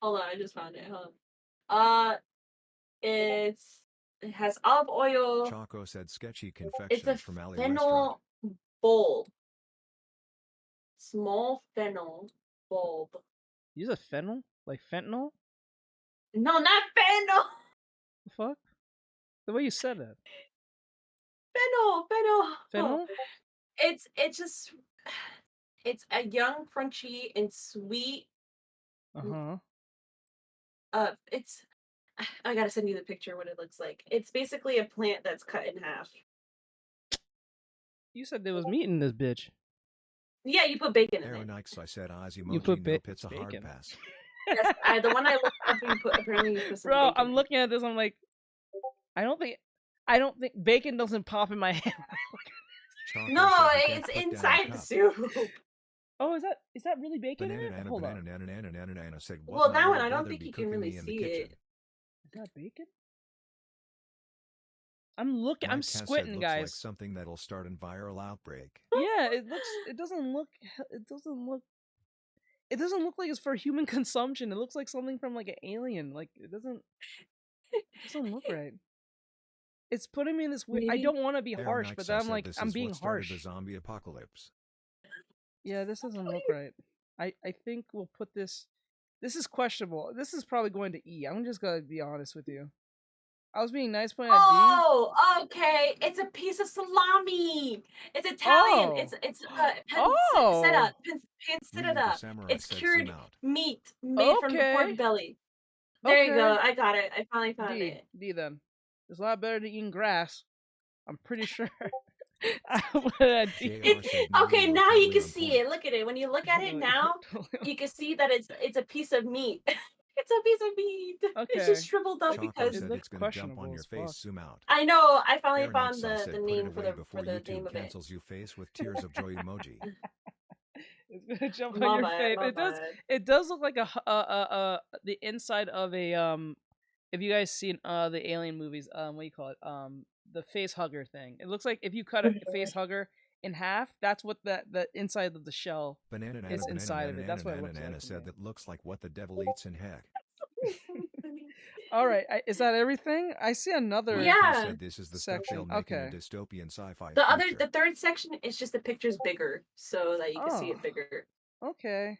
Hold on. I just found it. Hold on. It has olive oil. Choco said, sketchy It's confections a from Alley Restaurant. fennel bulb. Small fennel bulb. Use a fennel? Like fentanyl? No, not fennel. The fuck? The way you said it. Fennel. Fennel? It's just it's a young, crunchy, and sweet. It's I gotta send you the picture what it looks like. It's basically a plant that's cut in half. You said there was meat in this bitch. Yeah, you put bacon in it. Aeronix, I said, Oz You emoji, put nope, it's a hard bacon. pass. Yes, the one I looked up, apparently you put some Bro, bacon I'm in. looking at this. I'm like, I don't think bacon doesn't pop in my head. Choco No, said, you it's can't put down a inside the cup. soup. Oh, is that really bacon in it? Hold on. Banana said, what Well, my that one little I don't brother think be you can cooking really me in the see kitchen. it. Is that bacon? I'm looking. Mike I'm Cass said, squinting, looks like guys. something that'll start a viral outbreak. Yeah, it looks. It doesn't look. It doesn't look. It doesn't look like it's for human consumption. It looks like something from like an alien. Like it doesn't. It doesn't look right. It's putting me in this weird. I Maybe. don't want to be harsh, Aeronix, but I then I'm said, like, this I'm is being what started harsh. the zombie apocalypse. Yeah, this doesn't look right. I think we'll put this. This is questionable. This is probably going to E. I'm just gonna be honest with you. I was being nice putting at D. Oh, okay. It's a piece of salami. It's Italian. Oh. It's Oh. pancetta. Ryuga Samurai It's said, cured zoom out. meat made from the pork Okay. belly. There you Okay. go. I got it. I finally found D. it. D then. It's a lot better than eating grass. I'm pretty sure. I put it at D. JR said, no, Okay, you were now you totally can on see point. it. Look at it. When you look at it Totally- now, totally- you can see that it's a piece of meat. It's a piece of meat. It's just Okay. shriveled up Choco because said, looks it's gonna jump on questionable your as face. fuck. Zoom out. I know. I finally Aeronix, found I the said, put name it for away the before name YouTube of it. cancels you face with tears of joy emoji. It's gonna jump My on your bad, face. my It does. bad. It does look like the inside of a If you guys seen the Alien movies, what do you call it? The face hugger thing. It looks like if you cut a face hugger in half, that's what the inside of the shell is inside of it. That's what it looks like. to said me. that looks like what the devil eats in heck. All right, is that everything? I see another. Mike Yeah. Cass said this is the stuff Section, they'll make in a okay. dystopian sci-fi The future. third section is just the pictures bigger, so that you can see Oh. it bigger. Okay.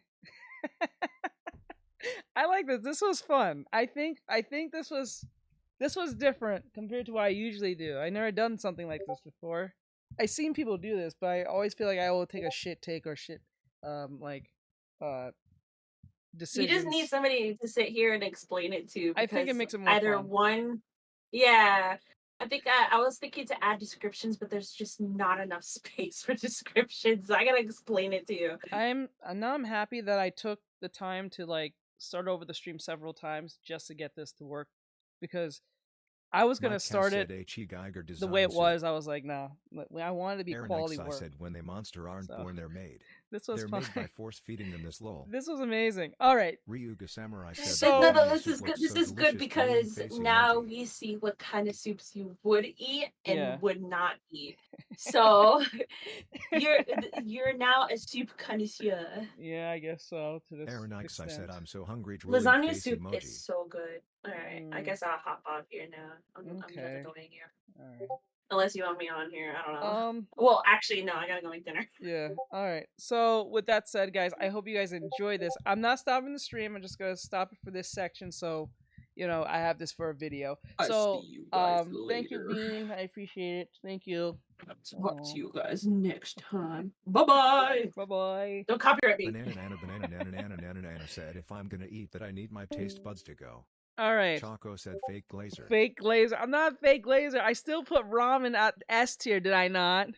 I like this. This was fun. I think this was different compared to what I usually do. I never done something like this before. I seen people do this, but I always feel like I will take a shit take or shit decisions. You just need somebody to sit here and explain it to. I think it because makes it more either fun. one, yeah. I think I was thinking to add descriptions, but there's just not enough space for descriptions. I gotta explain it to you. I'm happy that I took the time to like start over the stream several times just to get this to work, because I was gonna Mike Cass start said it H.E. Geiger the way it design was. I was like, no, I wanted to be Aeronix, quality I work. said when they monster aren't So. born, they're made. This was They're fun. made by force feeding them this lol. This was amazing. All right. Ryuga Samurai said So- that no, Korean this soup is good. looks This so is good delicious, green because face now emoji. we see what kind of soups you would eat and Yeah. would not eat. So you're now a soup connoisseur. Yeah, I guess so. To this Aaron Ikes, I said extent. I'm so hungry. Drooling Lasagna face soup emoji. is so good. All right, I Mm. guess I'll hop off here now. I'm done Okay. annoying you. All right. Unless you want me on here, I don't know. Um. Well, actually, no, I gotta go make dinner. Yeah. All right. So with that said, guys, I hope you guys enjoy this. I'm not stopping the stream. I'm just gonna stop it for this section. So, I have this for a video. So, thank you, Bean. I appreciate it. Thank you. Talk to you guys next time. Bye bye. Bye bye. Don't copyright me. Banana said if I'm gonna eat that I need my taste buds to go. All right. Choco said fake glazer. Fake glazer. I'm not fake glazer. I still put ramen at S tier, did I not?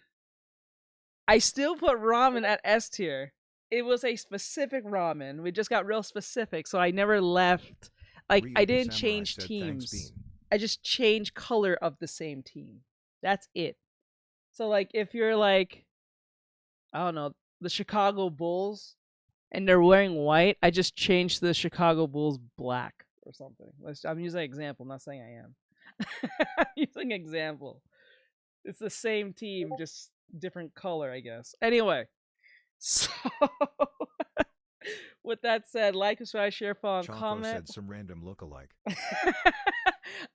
I still put ramen at S tier. It was a specific ramen. We just got real specific, so I never left. Like, I Ryuga didn't Samurai change said, teams. "Thanks, Bean." I just changed color of the same team. That's it. So, like, if you're like, I don't know, the Chicago Bulls, and they're wearing white, I just changed the Chicago Bulls black or something. I'm using an example. I'm not saying I am. I'm using an example. It's the same team, just different color, I guess. Anyway, so with that said, like, subscribe, share, follow, and Choco comment. said some random lookalike.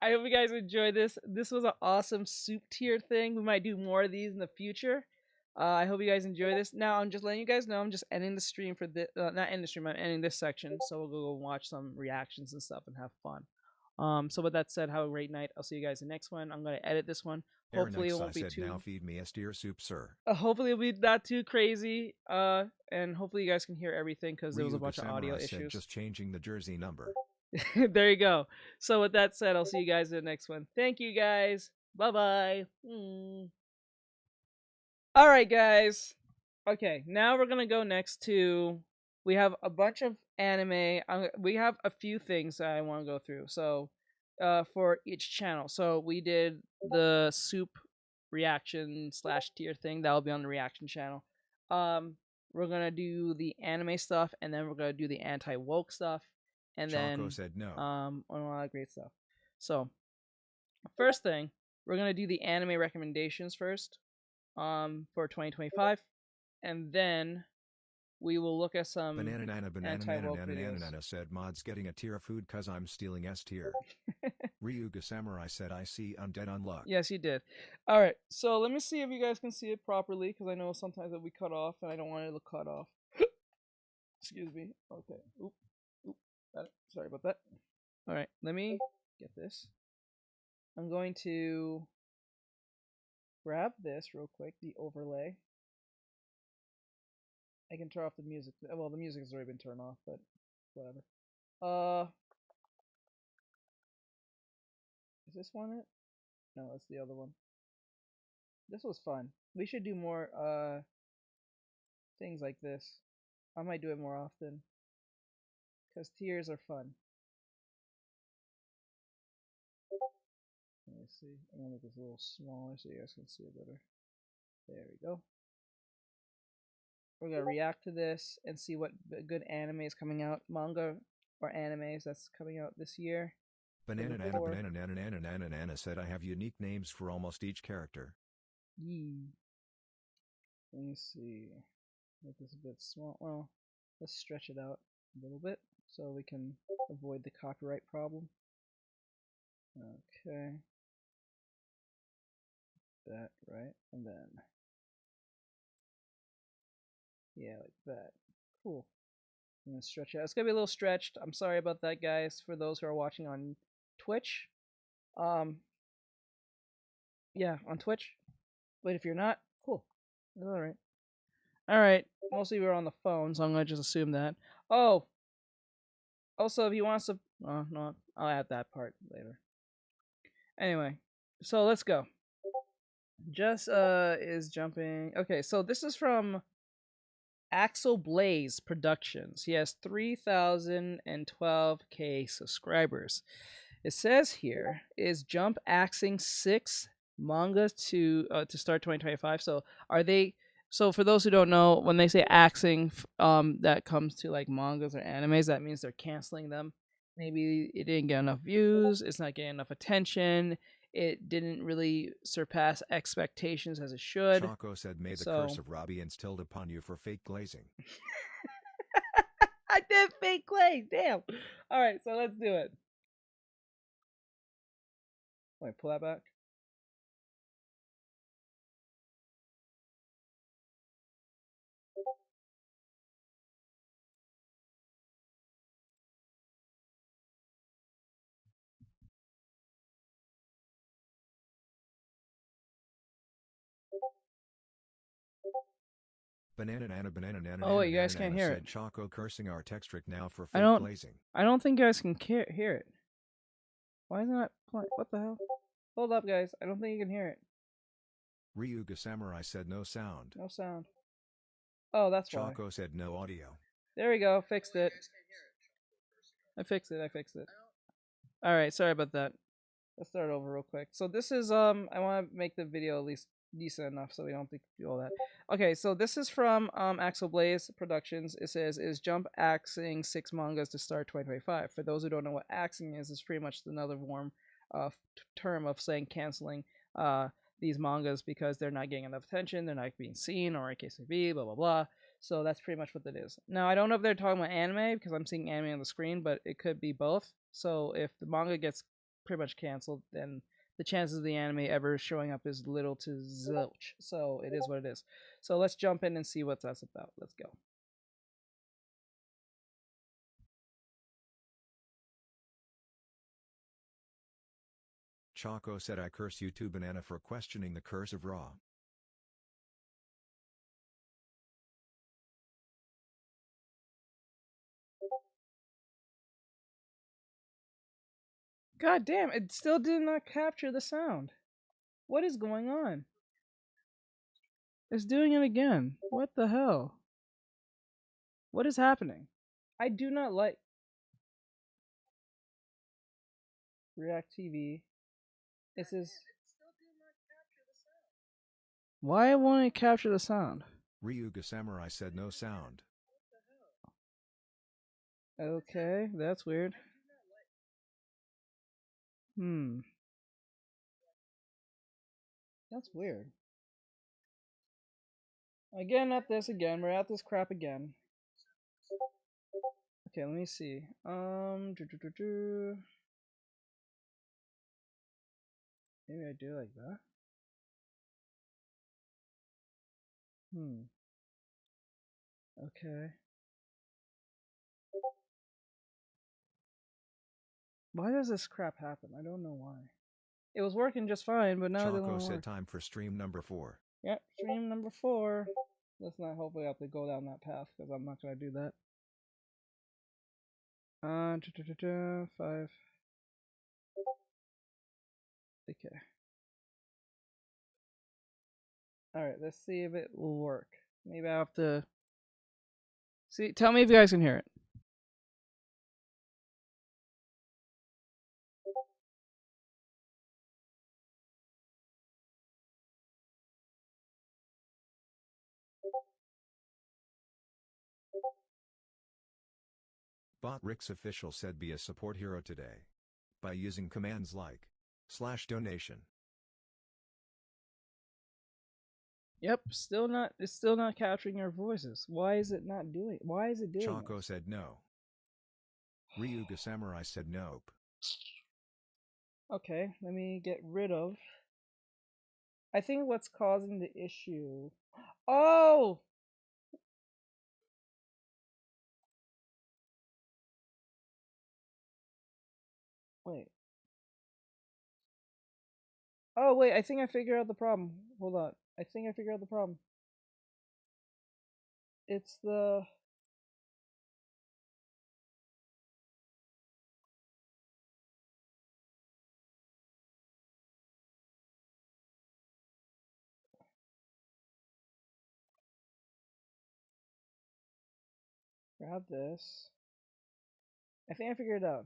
I hope you guys enjoyed this. This was an awesome soup tier thing. We might do more of these in the future. I hope you guys enjoy this. Now, I'm just letting you guys know I'm just ending the stream for this. Not ending the stream. I'm ending this section. So we'll go watch some reactions and stuff and have fun. So with that said, have a great night. I'll see you guys in the next one. I'm gonna edit this one. Hopefully it Aaron won't be said, too. now feed me S tier soup, sir. Hopefully it'll be not too crazy. And hopefully you guys can hear everything because there was a Ryuga bunch of audio Samurai said, issues. just changing the jersey number. There you go. So with that said, I'll see you guys in the next one. Thank you guys. Bye bye. All right, guys. Okay, now we're gonna go next to. We have a bunch of anime. We have a few things that I want to go through. So, for each channel. So we did the soup reaction / tier thing. That'll be on the reaction channel. We're gonna do the anime stuff, and then we're gonna do the anti-woke stuff, and Choco then said no. and a lot of great stuff. So, first thing, we're gonna do the anime recommendations first, for 2025, and then we will look at some Banana anti-woke videos. said mods getting a tier of food cause I'm stealing S tier. Ryuga Samurai said I see undead unluck. Yes, you did. All right, so let me see if you guys can see it properly, because I know sometimes that we cut off, and I don't want it to cut off. Excuse me. Okay. Oop. Sorry about that. All right, let me get this. I'm going to grab this real quick, the overlay. I can turn off the music. Well, the music has already been turned off, but whatever. Is this one it? No, that's the other one. This was fun. We should do more things like this. I might do it more often, because tiers are fun. Let me see. I'm gonna make this a little smaller so you guys can see it better. There we go. We're gonna react to this and see what good anime is coming out, manga or animes that's coming out this year. Banana said I have unique names for almost each character. Yee. Let me see. Make this a bit small. Well, let's stretch it out a little bit so we can avoid the copyright problem. Okay. That right, and then yeah, like that. Cool. I'm gonna stretch it out. It's gonna be a little stretched. I'm sorry about that, guys. For those who are watching on Twitch, yeah, on Twitch. But if you're not, cool. All right. All right. Mostly we're on the phone, so I'm gonna just assume that. Oh. Also, if you want to, no, I'll add that part later. Anyway, so let's go. Just is jumping. Okay, so this is from Axel Blaze Productions. He has 3,012k subscribers. It says here is Jump axing 6 manga to start 2025. So are they So for those who don't know, when they say axing, that comes to like mangas or animes, that means they're canceling them. Maybe it didn't get enough views, it's not getting enough attention, it didn't really surpass expectations as it should. Choco said, may the So curse of Robbie instilled upon you for fake glazing. I did fake glaze, damn. All right, so let's do it. Wait, pull that back. Banana. Oh wait, you guys can't hear said it. Choco cursing Artextric now for I fake don't. glazing. I don't think you guys can hear it. Why isn't that playing? What the hell? Hold up, guys. I don't think you can hear it. Ryuga Samurai said no sound. No sound. Oh, that's why. Choco said no audio. There we go. Fixed it. I fixed it. All right. Sorry about that. Let's start over real quick. So this is I want to make the video at least decent enough so we don't have to do all that. Okay, so this is from Axel Blaze Productions. It says, is Jump axing 6 mangas to start 2025? For those who don't know what axing is, it's pretty much another warm term of saying canceling these mangas because they're not getting enough attention, they're not being seen, or AKCB, blah blah blah. So that's pretty much what it is. Now I don't know if they're talking about anime because I'm seeing anime on the screen, but it could be both. So if the manga gets pretty much canceled, then the chances of the anime ever showing up is little to zilch. So it is what it is. So let's jump in and see what that's about. Let's go. Choco said, I curse you too, Banana, for questioning the curse of Raw. God damn, it still did not capture the sound. What is going on? It's doing it again. What the hell? What is happening? I do not like React TV. It says, why won't it capture the sound? Ryuga Samurai said no sound. Okay, that's weird. That's weird. Again, at this again. We're at this crap again. Okay, let me see. Maybe I do like that. Okay. Why does this crap happen? I don't know why. It was working just fine, but now it doesn't Choco work. said time for stream number 4. Yep, stream number 4. Let's not hopefully have to go down that path because I'm not gonna do that. 5. Okay. Alright, let's see if it will work. Maybe I have to see. Tell me if you guys can hear it. Bot Rick's official said be a support hero today. By using commands like /donation. Yep, still not. It's still not capturing your voices. Why is it not doing? Why is it doing? Choco this? said no. Ryuga Samurai said nope. Okay, let me get rid of. I think what's causing the issue. Oh! Wait. Oh, wait, I think I figured out the problem. Hold on. I think I figured out the problem. It's the... Grab this. I think I figured it out.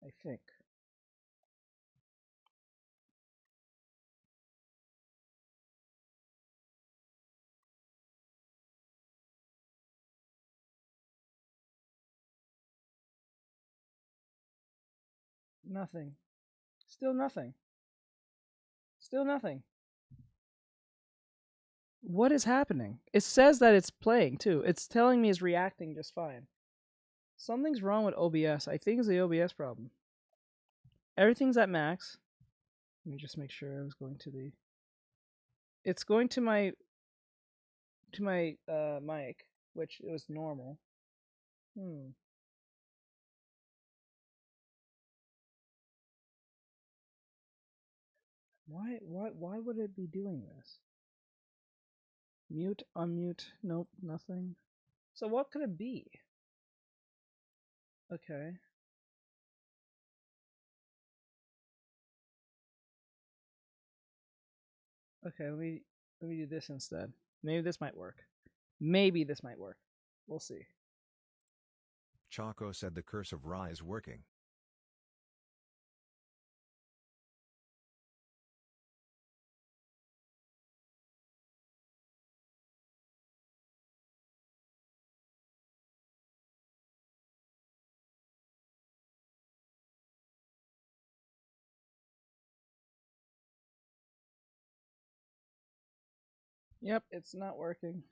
I think. Nothing. Still nothing. Still nothing. What is happening? It says that it's playing too. It's telling me it's reacting just fine. Something's wrong with OBS. I think it's the OBS problem. Everything's at max. Let me just make sure I was going to the... It's going to my mic, which it was normal. Why would it be doing this? Mute, unmute, nope, nothing. So what could it be? Okay. Okay, let me do this instead. Maybe this might work. Maybe this might work. We'll see. Choco said the curse of Ra is working. Yep, it's not working.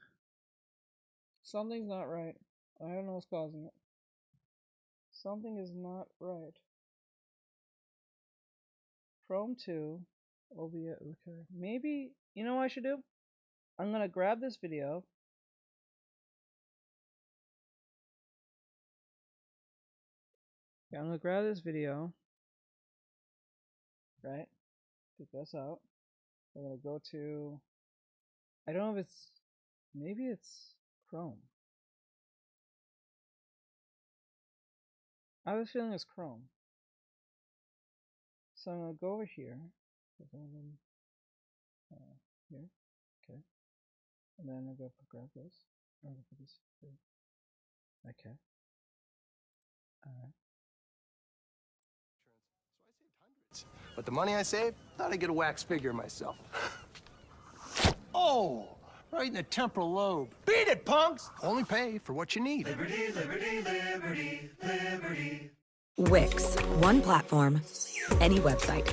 Something's not right. I don't know what's causing it. Something is not right. Chrome 2. OBS. Okay. Maybe, you know what I should do? I'm gonna grab this video. Okay, I'm gonna grab this video. Right? Get this out. I'm gonna go to... I don't know if it's... Maybe it's Chrome. I was feeling it's Chrome. So I'm gonna go over here. Here. Okay. And then I'm gonna grab this. I'm gonna put this here. Okay. Alright. But the money I saved, thought I'd get a wax figure myself. Oh, right in the temporal lobe. Beat it, punks! Only pay for what you need. Liberty, liberty, liberty, liberty. Wix. One platform. Any website.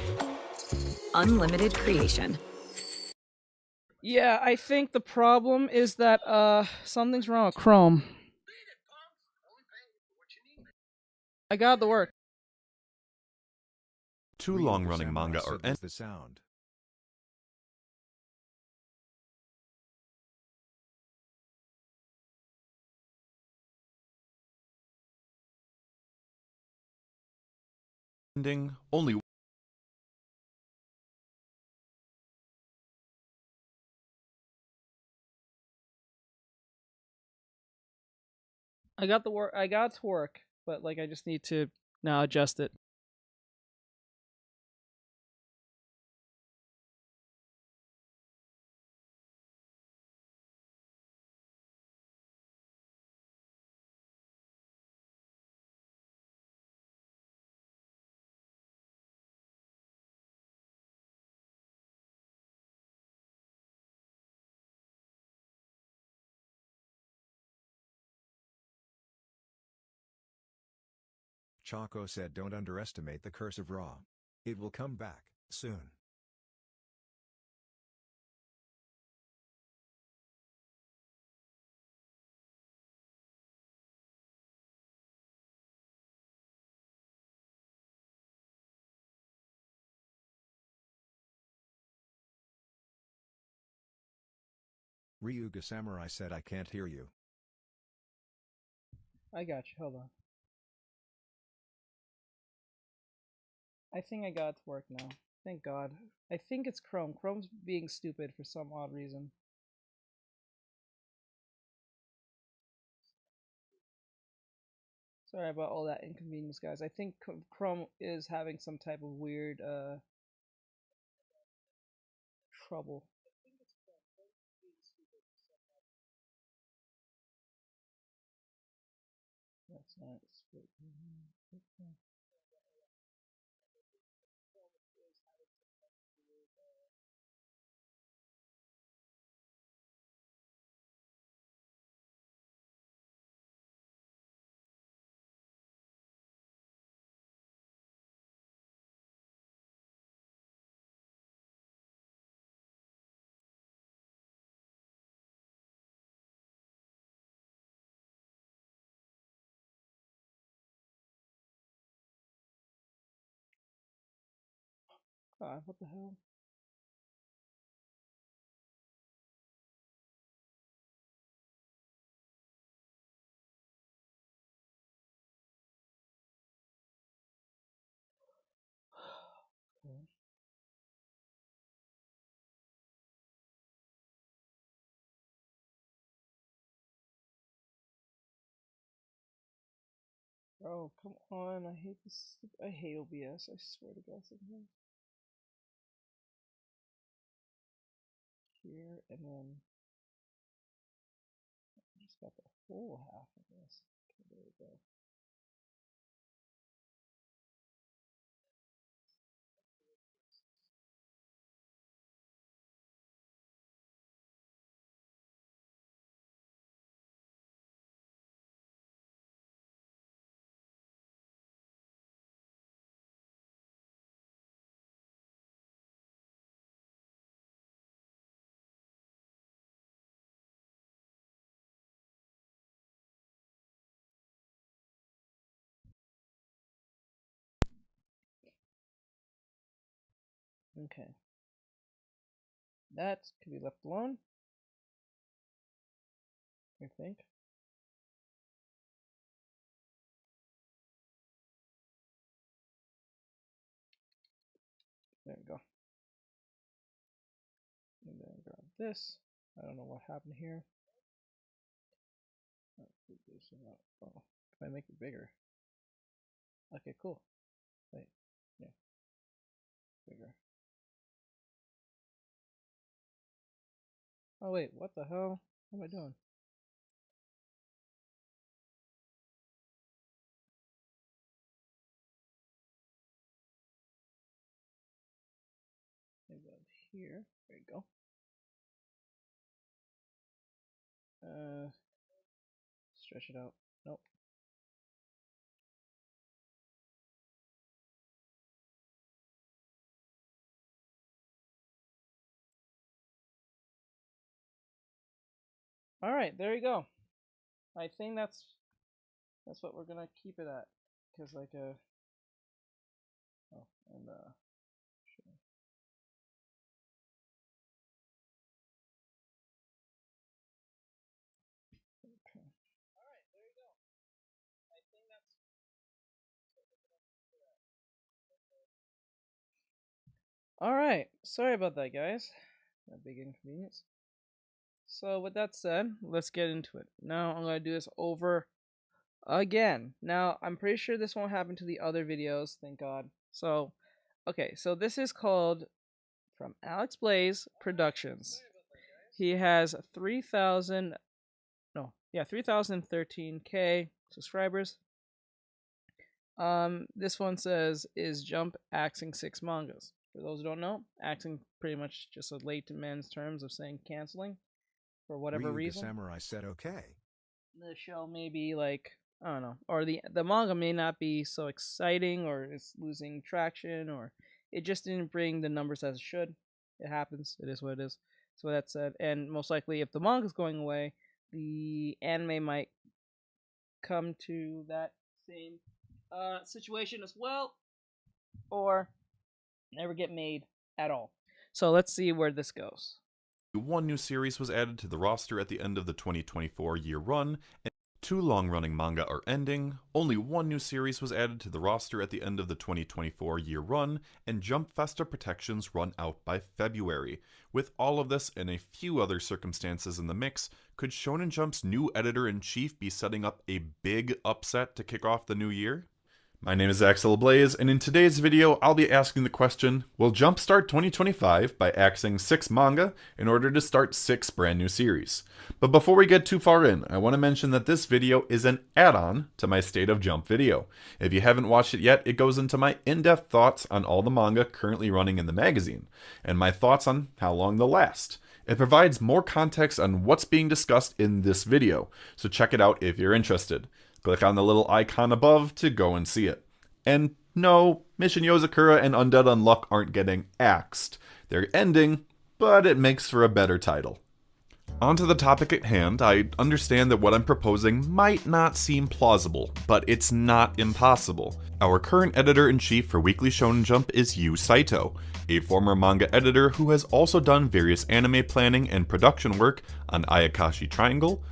Unlimited creation. Yeah, I think the problem is that something's wrong with Chrome. I got the work. Two long-running manga are the sound. Ending only. I got the work. I got it to work, but like I just need to now adjust it. Choco said don't underestimate the curse of Ra. It will come back soon. Ryuga Samurai said I can't hear you. I got you. Hold on. I think I got it to work now. Thank God. I think it's Chrome. Chrome's being stupid for some odd reason. Sorry about all that inconvenience, guys. I think Chrome is having some type of weird trouble. That's not God, what the hell? Okay. Oh, come on. I hate this. I hate OBS. I swear to God. Sometimes. Here, and then I just got the whole half of this. Okay, there we go. Okay. That can be left alone, I think. There we go. And then grab this. I don't know what happened here. Oh, can I make it bigger? Okay, cool. Wait, yeah, bigger. Oh wait, what the hell? What am I doing? Maybe here. There you go. Stretch it out. Nope. All right, there you go. I think that's what we're gonna keep it at, because like oh, and sure. Okay. All right, there you go. I think that's what we're gonna keep it at. All right, sorry about that, guys. A big inconvenience. So with that said, let's get into it. Now I'm gonna do this over again. Now I'm pretty sure this won't happen to the other videos, thank God. So, okay, so this is called from Alex Blaze Productions. He has 3,013k subscribers. This one says, is Jump axing 6 mangas? For those who don't know, axing pretty much just a layman's terms of saying canceling for whatever Ryu reason. the Samurai said okay. The show may be like, I don't know, or the manga may not be so exciting, or it's losing traction, or it just didn't bring the numbers as it should. It happens. It is what it is. So that said, and most likely if the manga's going away, the anime might come to that same situation as well, or never get made at all. So let's see where this goes. One new series was added to the roster at the end of the 2024 year run, and 2 long-running manga are ending. Only 1 new series was added to the roster at the end of the 2024 year run, and Jump Festa protections run out by February. With all of this and a few other circumstances in the mix, could Shonen Jump's new editor-in-chief be setting up a big upset to kick off the new year? My name is Axel Blaze, and in today's video, I'll be asking the question, will Jump start 2025 by axing 6 manga in order to start 6 brand new series? But before we get too far in, I want to mention that this video is an add-on to my State of Jump video. If you haven't watched it yet, it goes into my in-depth thoughts on all the manga currently running in the magazine, and my thoughts on how long they'll last. It provides more context on what's being discussed in this video, so check it out if you're interested. Click on the little icon above to go and see it. And no, Mission Yozakura and Undead Unluck aren't getting axed. They're ending, but it makes for a better title. On to the topic at hand. I understand that what I'm proposing might not seem plausible, but it's not impossible. Our current editor-in-chief for Weekly Shonen Jump is Yu Saito, a former manga editor who has also done various anime planning and production work on Ayakashi Triangle,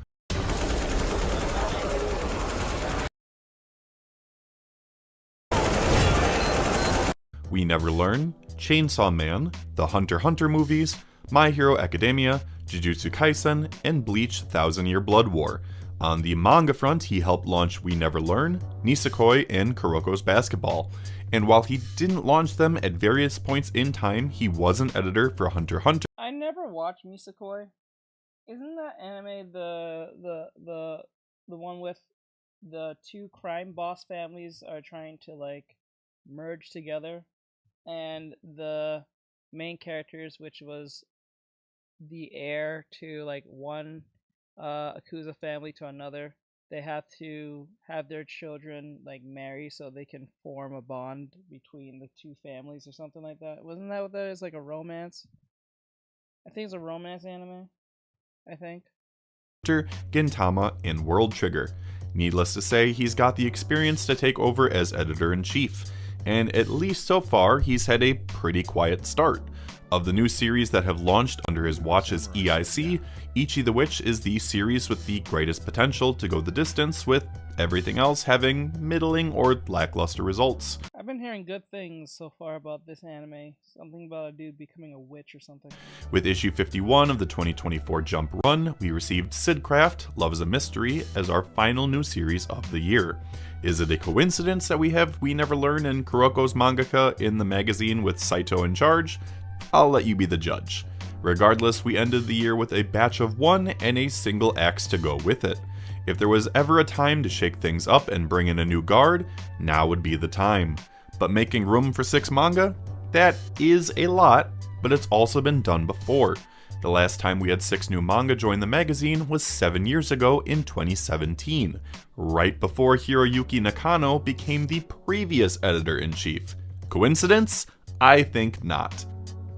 We Never Learn, Chainsaw Man, the Hunter x Hunter movies, My Hero Academia, Jujutsu Kaisen, and Bleach 1000 Year Blood War. On the manga front, he helped launch We Never Learn, Nisekoi, and Kuroko's Basketball. And while he didn't launch them at various points in time, he was an editor for Hunter x Hunter. I never watched Nisekoi. Isn't that anime the one with the two crime boss families are trying to like merge together, and the main characters, which was the heir to like one Akuza family to another, they have to have their children like marry so they can form a bond between the two families or something like that. Wasn't that what that is? Like a romance? I think it's a romance anime. I think. Gintama, and World Trigger. Needless to say, he's got the experience to take over as editor-in-chief, and at least so far, he's had a pretty quiet start. Of the new series that have launched under his watch as EIC, Ichi the Witch is the series with the greatest potential to go the distance, with everything else having middling or lackluster results. I've been hearing good things so far about this anime. Something about a dude becoming a witch or something. With issue 51 of the 2024 Jump run, we received Sidcraft, Love is a Mystery, as our final new series of the year. Is it a coincidence that we have We Never Learn and Kuroko's mangaka in the magazine with Saito in charge? I'll let you be the judge. Regardless, we ended the year with a batch of one and a single axe to go with it. If there was ever a time to shake things up and bring in a new guard, now would be the time. But making room for 6 manga? That is a lot, but it's also been done before. The last time we had 6 new manga join the magazine was 7 years ago in 2017, right before Hiroyuki Nakano became the previous editor-in-chief. Coincidence? I think not.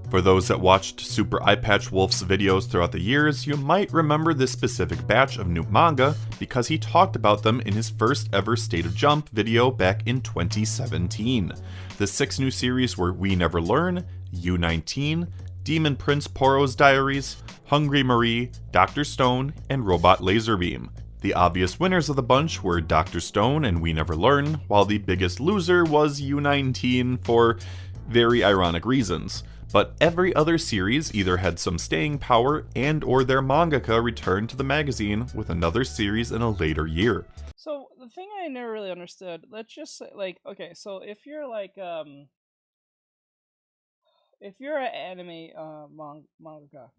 For those that watched Super Eyepatch Wolf's videos throughout the years, you might remember this specific batch of new manga because he talked about them in his first ever State of Jump video back in 2017. The 6 new series were We Never Learn, U19, Demon Prince Poro's Diaries, Hungry Marie, Dr. Stone, and Robot Laserbeam. The obvious winners of the bunch were Dr. Stone and We Never Learn, while the biggest loser was U19 for very ironic reasons. But every other series either had some staying power and or their mangaka returned to the magazine with another series in a later year. So the thing I never really understood, let's just say, like, okay, so if you're like if you're an anime mangaka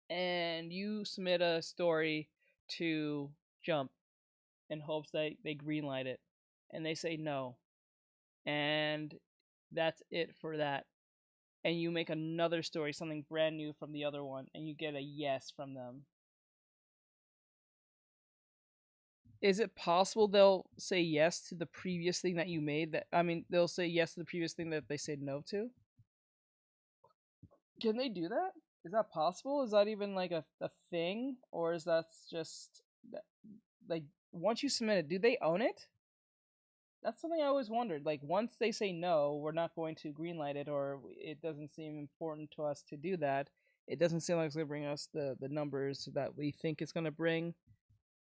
and you submit a story to Jump in hopes that they greenlight it and they say no, and that's it for that, and you make another story, something brand new from the other one, and you get a yes from them, is it possible they'll say yes to the previous thing that you made? They'll say yes to the previous thing that they said no to? Can they do that? Is that possible? Is that even like a thing? Or is that just, like, once you submit it, do they own it? That's something I always wondered. Like, once they say no, we're not going to greenlight it, or it doesn't seem important to us to do that, it doesn't seem like it's going to bring us the numbers that we think it's going to bring.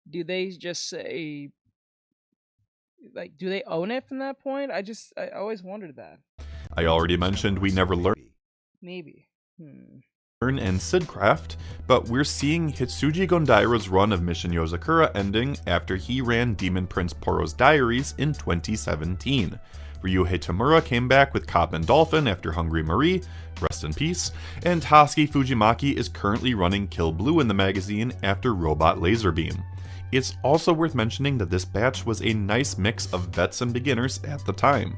Do they just say, like, do they own it from that point? I always wondered that. I already mentioned We Never Learn. Maybe. And Sidcraft, but we're seeing Hitsuji Gondairo's run of Mission Yozakura ending after he ran Demon Prince Poro's Diaries in 2017. Ryuhei Tamura came back with Cop and Dolphin after Hungry Marie, rest in peace, and Tasuki Fujimaki is currently running Kill Blue in the magazine after Robot Laserbeam. It's also worth mentioning that this batch was a nice mix of vets and beginners at the time.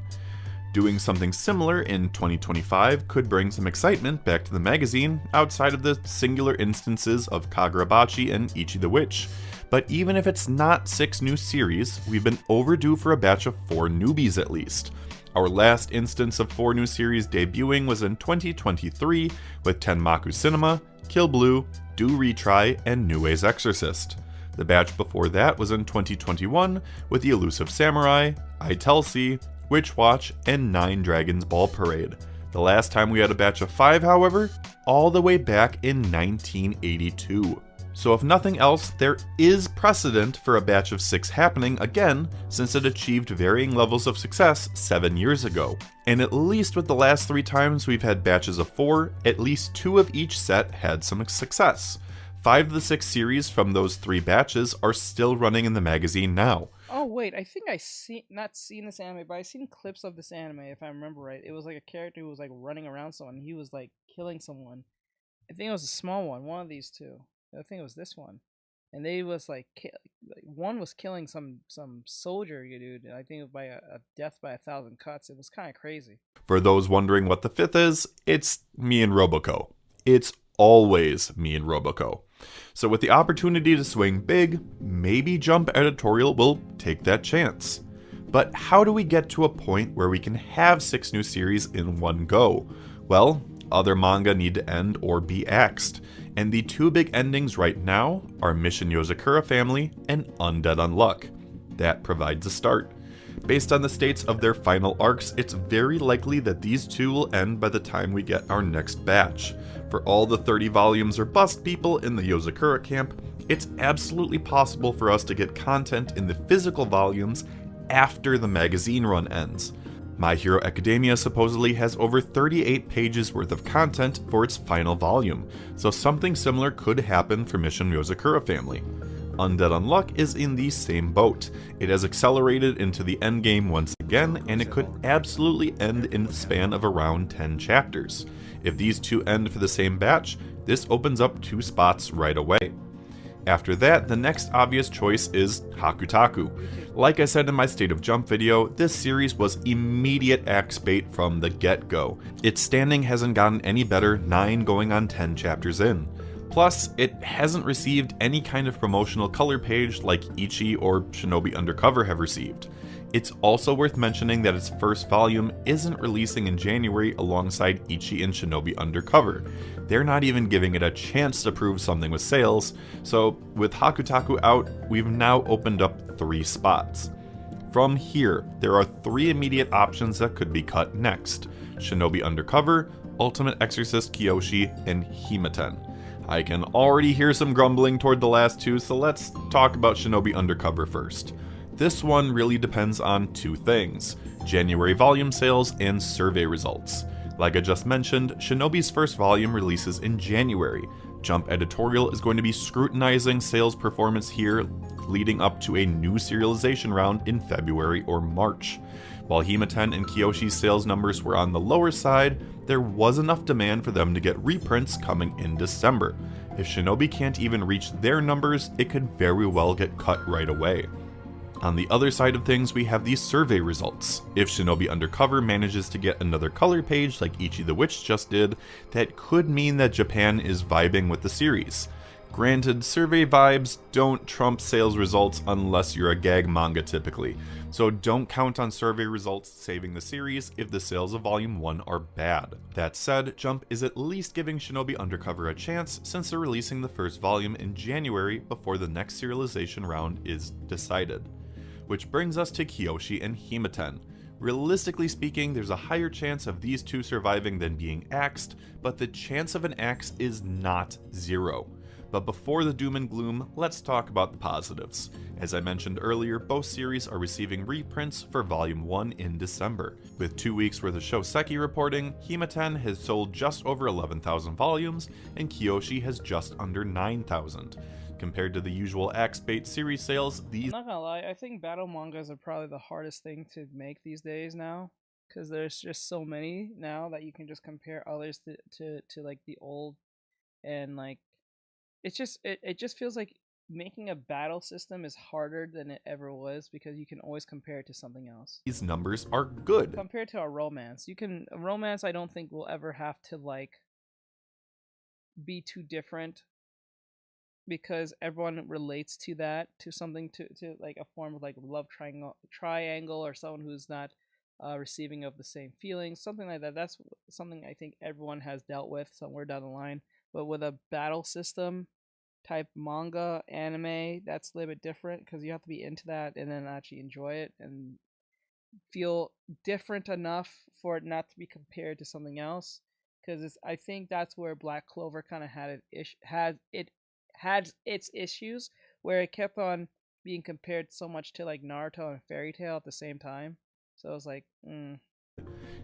Doing something similar in 2025 could bring some excitement back to the magazine outside of the singular instances of Kagurabachi and Ichi the Witch. But even if it's not 6 new series, we've been overdue for a batch of 4 newbies at least. Our last instance of 4 new series debuting was in 2023 with Tenmaku Cinema, Kill Blue, Do Retry, and New Ways Exorcist. The batch before that was in 2021 with The Elusive Samurai, I Telsey, Witch Watch, and 9 Dragons Ball Parade. The last time we had a batch of 5, however, all the way back in 1982. So if nothing else, there is precedent for a batch of 6 happening again, since it achieved varying levels of success 7 years ago. And at least with the last 3 times we've had batches of 4, at least 2 of each set had some success. 5 of the 6 series from those 3 batches are still running in the magazine now. Oh wait, I think not seen this anime, but I seen clips of this anime if I remember right. It was like a character who was like running around someone. He was like killing someone. I think it was a small one of these two. I think it was this one, and they was like one was killing some soldier dude. I think by a death by 1,000 cuts. It was kind of crazy. For those wondering what the 5th is, it's me and Roboco. It's always me and Roboco. So with the opportunity to swing big, maybe Jump Editorial will take that chance. But how do we get to a point where we can have 6 new series in one go? Well, other manga need to end or be axed, and the 2 big endings right now are Mission Yozakura Family and Undead Unluck. That provides a start. Based on the states of their final arcs, it's very likely that these 2 will end by the time we get our next batch. For all the 30 volumes or bust people in the Yozakura camp, it's absolutely possible for us to get content in the physical volumes after the magazine run ends. My Hero Academia supposedly has over 38 pages worth of content for its final volume, so something similar could happen for Mission Yozakura Family. Undead Unluck is in the same boat. It has accelerated into the endgame once again, and it could absolutely end in the span of around 10 chapters. If these 2 end for the same batch, this opens up 2 spots right away. After that, the next obvious choice is Hakutaku. Like I said in my State of Jump video, this series was immediate axe bait from the get-go. Its standing hasn't gotten any better 9 going on 10 chapters in. Plus, it hasn't received any kind of promotional color page like Ichi or Shinobi Undercover have received. It's also worth mentioning that its first volume isn't releasing in January alongside Ichi and Shinobi Undercover. They're not even giving it a chance to prove something with sales, so with Hakutaku out, we've now opened up 3 spots. From here, there are 3 immediate options that could be cut next: Shinobi Undercover, Ultimate Exorcist Kyoshi, and Himaten. I can already hear some grumbling toward the last 2, so let's talk about Shinobi Undercover first. This one really depends on 2 things: January volume sales and survey results. Like I just mentioned, Shinobi's first volume releases in January. Jump Editorial is going to be scrutinizing sales performance here, leading up to a new serialization round in February or March. While Himaten and Kyoshi's sales numbers were on the lower side, there was enough demand for them to get reprints coming in December. If Shinobi can't even reach their numbers, it could very well get cut right away. On the other side of things, we have these survey results. If Shinobi Undercover manages to get another color page like Ichi the Witch just did, that could mean that Japan is vibing with the series. Granted, survey vibes don't trump sales results unless you're a gag manga typically, so don't count on survey results saving the series if the sales of Volume 1 are bad. That said, Jump is at least giving Shinobi Undercover a chance since they're releasing the first volume in January before the next serialization round is decided. Which brings us to Kyoshi and Himaten. Realistically speaking, there's a higher chance of these 2 surviving than being axed, but the chance of an axe is not 0. But before the doom and gloom, let's talk about the positives. As I mentioned earlier, both series are receiving reprints for Volume 1 in December. With 2 weeks worth of Shoseki reporting, Himaten has sold just over 11,000 volumes, and Kyoshi has just under 9,000. Compared to the usual axe bait series sales, these— I'm not gonna lie, I think battle mangas are probably the hardest thing to make these days now, because there's just so many now that you can just compare others to like the old, and like it just feels like making a battle system is harder than it ever was because you can always compare it to something else. These numbers are good. Compared to a romance, a romance I don't think will ever have to like be too different, because everyone relates to that, to something, to like a form of like love triangle or someone who's not receiving of the same feelings, something like that. That's something I think everyone has dealt with somewhere down the line. but with a battle system type manga anime, that's a little bit different because you have to be into that and then actually enjoy it and feel different enough for it not to be compared to something else. Because I think that's where Black Clover kind of had its issues, where it kept on being compared so much to like Naruto and Fairy Tail at the same time. So I was like,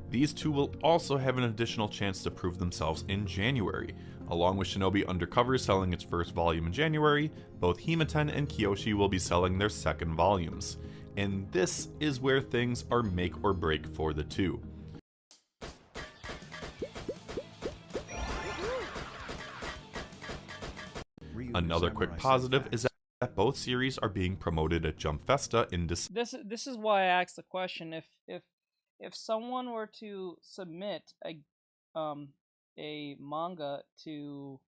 These two will also have an additional chance to prove themselves in January. Along with Shinobi Undercover selling its first volume in January, both Himeten and Kyoshi will be selling their second volumes. And this is where things are make or break for the two. Another quick positive is that both series are being promoted at Jump Festa in December. this is why I asked the question. If someone were to submit a manga to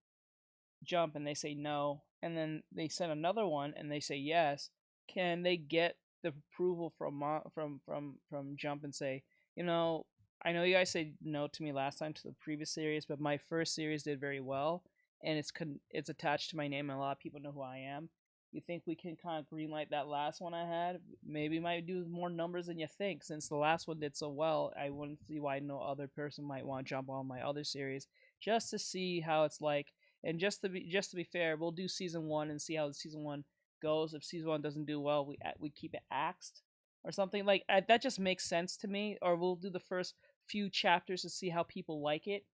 Jump and they say no, and then they send another one and they say yes, can they get the approval from Jump and say, you know, I know you guys said no to me last time to the previous series, but my first series did very well, and it's attached to my name, and a lot of people know who I am. You think we can kind of greenlight that last one I had? Maybe might do more numbers than you think. Since the last one did so well, I wouldn't see why no other person might want to jump on my other series just to see how it's like. And just to be fair, we'll do season 1 and see how the season 1 goes. If season 1 doesn't do well, we keep it axed or something like that. Just makes sense to me. Or we'll do the first few chapters to see how people like it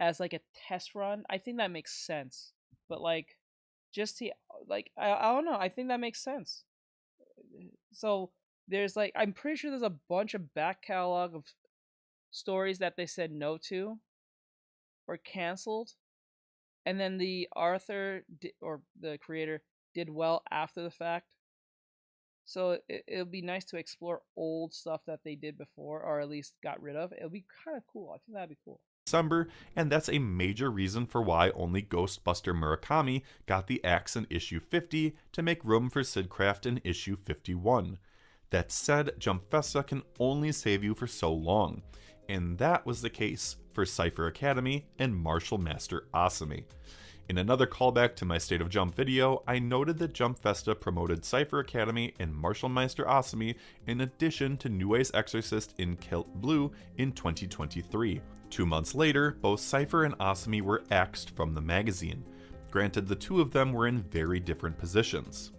as like a test run. I think that makes sense. But like, just see, like, I don't know. I think that makes sense. So there's like, I'm pretty sure there's a bunch of back catalog of stories that they said no to or canceled, and then the author or the creator did well after the fact. So it'll be nice to explore old stuff that they did before, or at least got rid of. It'll be kind of cool. I think that'd be cool. December, and that's a major reason for why only Ghostbuster Murakami got the axe in issue 50 to make room for Sidcraft in issue 51. That said, Jump Festa can only save you for so long, and that was the case for Cypher Academy and Martial Master Asami. In another callback to my State of Jump video, I noted that Jump Festa promoted Cypher Academy and Martial Meister Asami in addition to New Ace Exorcist in Kilt Blue in 2023. 2 months later, both Cypher and Asami were axed from the magazine. Granted, the two of them were in very different positions.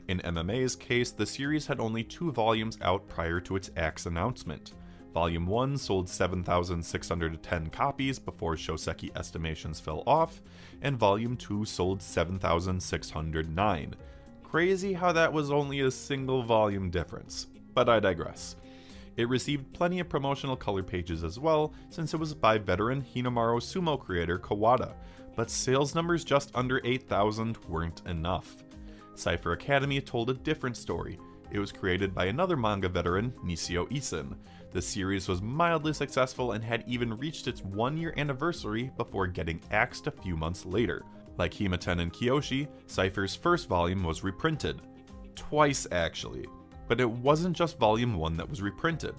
In MMA's case, the series had only 2 volumes out prior to its axe announcement. Volume 1 sold 7,610 copies before Shoseki estimations fell off, and Volume 2 sold 7,609. Crazy how that was only a single volume difference, but I digress. It received plenty of promotional color pages as well, since it was by veteran Hinamaru sumo creator Kawada, but sales numbers just under 8,000 weren't enough. Cypher Academy told a different story. It was created by another manga veteran, Nisio Isin. The series was mildly successful and had even reached its 1-year anniversary before getting axed a few months later. Like Himeten and Kyoshi, Cypher's first volume was reprinted. Twice actually. But it wasn't just Volume 1 that was reprinted.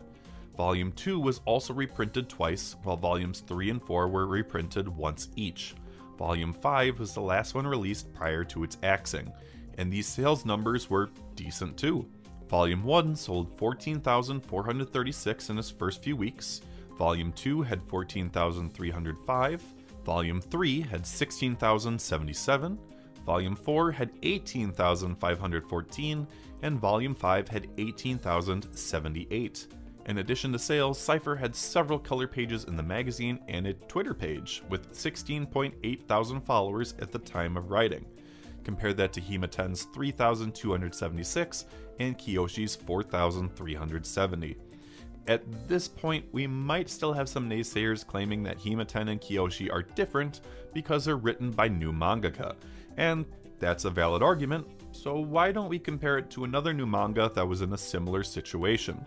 Volume 2 was also reprinted twice, while Volumes 3 and 4 were reprinted once each. Volume 5 was the last one released prior to its axing, and these sales numbers were decent too. Volume 1 sold 14,436 in its first few weeks, Volume 2 had 14,305, Volume 3 had 16,077, Volume 4 had 18,514, and Volume 5 had 18,078. In addition to sales, Cypher had several color pages in the magazine and a Twitter page, with 16.8 thousand followers at the time of writing. Compare that to Himeten's 3,276 and Kyoshi's 4,370. At this point, we might still have some naysayers claiming that Himeten and Kyoshi are different because they're written by new mangaka, and that's a valid argument, so why don't we compare it to another new manga that was in a similar situation?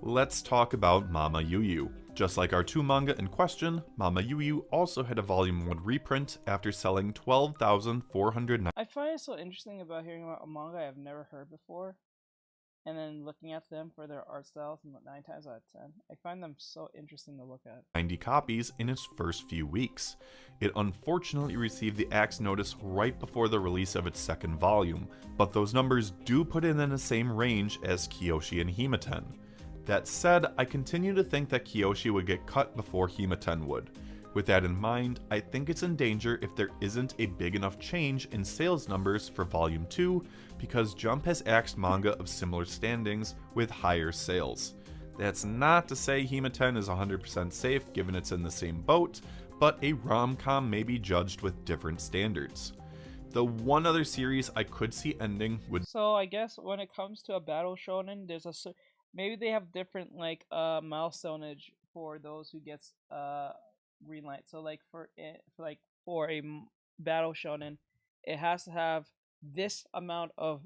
Let's talk about Mama Yu Yu. Just like our 2 manga in question, Mama Yu Yu also had a Volume 1 reprint after selling 12,409. I find it so interesting about hearing about a manga I've never heard before. and then looking at them for their art styles, 9 times out of 10, I find them so interesting to look at. 90 copies in its first few weeks. It unfortunately received the Axe notice right before the release of its second volume, but those numbers do put it in the same range as Kyoshi and Himiten. That said, I continue to think that Kyoshi would get cut before Himiten would. With that in mind, I think it's in danger if there isn't a big enough change in sales numbers for Volume 2, because Jump has axed manga of similar standings with higher sales. That's not to say Himiten is 100% safe given it's in the same boat, but a rom-com may be judged with different standards. The one other series I could see ending would... So I guess when it comes to a battle shonen, there's maybe they have different like milestoneage for those who gets green light. So like for a battle shonen, it has to have this amount of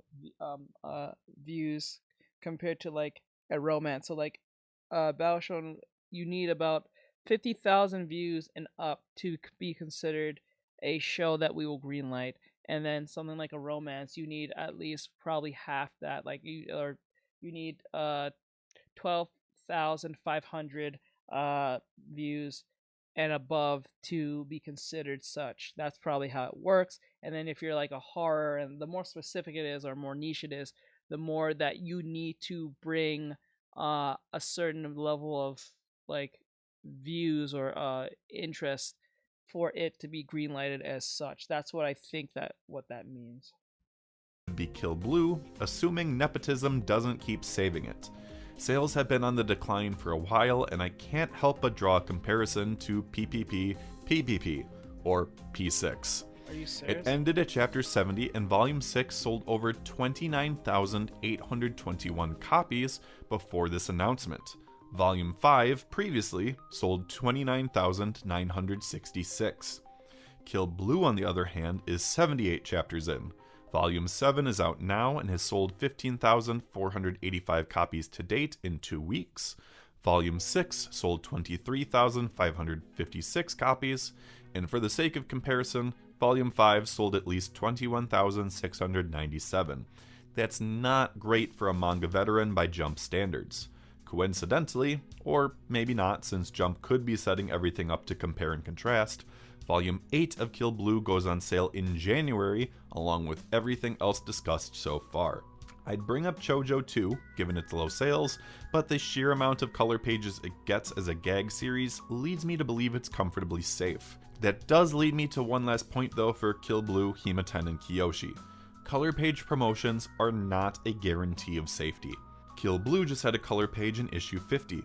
views compared to like a romance. So like battle shonen, you need about 50,000 views and up to be considered a show that we will greenlight. And then something like a romance, you need at least probably half that. Like you need 12,500 views and above to be considered such. That's probably how it works. And then if you're like a horror, and the more specific it is or more niche it is, the more that you need to bring a certain level of like views or interest for it to be greenlighted as such. That's what I think what that means. Be Kill Blue, assuming nepotism doesn't keep saving it. Sales have been on the decline for a while, and I can't help but draw a comparison to PPP, or P6. Are you serious? It ended at chapter 70, and volume 6 sold over 29,821 copies before this announcement. Volume 5, previously, sold 29,966. Kill Blue, on the other hand, is 78 chapters in. Volume 7 is out now and has sold 15,485 copies to date in 2 weeks. Volume 6 sold 23,556 copies, and for the sake of comparison, Volume 5 sold at least 21,697. That's not great for a manga veteran by Jump standards. Coincidentally, or maybe not since Jump could be setting everything up to compare and contrast, Volume 8 of Kill Blue goes on sale in January, along with everything else discussed so far. I'd bring up Chojo too, given its low sales, but the sheer amount of color pages it gets as a gag series leads me to believe it's comfortably safe. That does lead me to one last point though for Kill Blue, Himiten, and Kyoshi. Color page promotions are not a guarantee of safety. Kill Blue just had a color page in issue 50.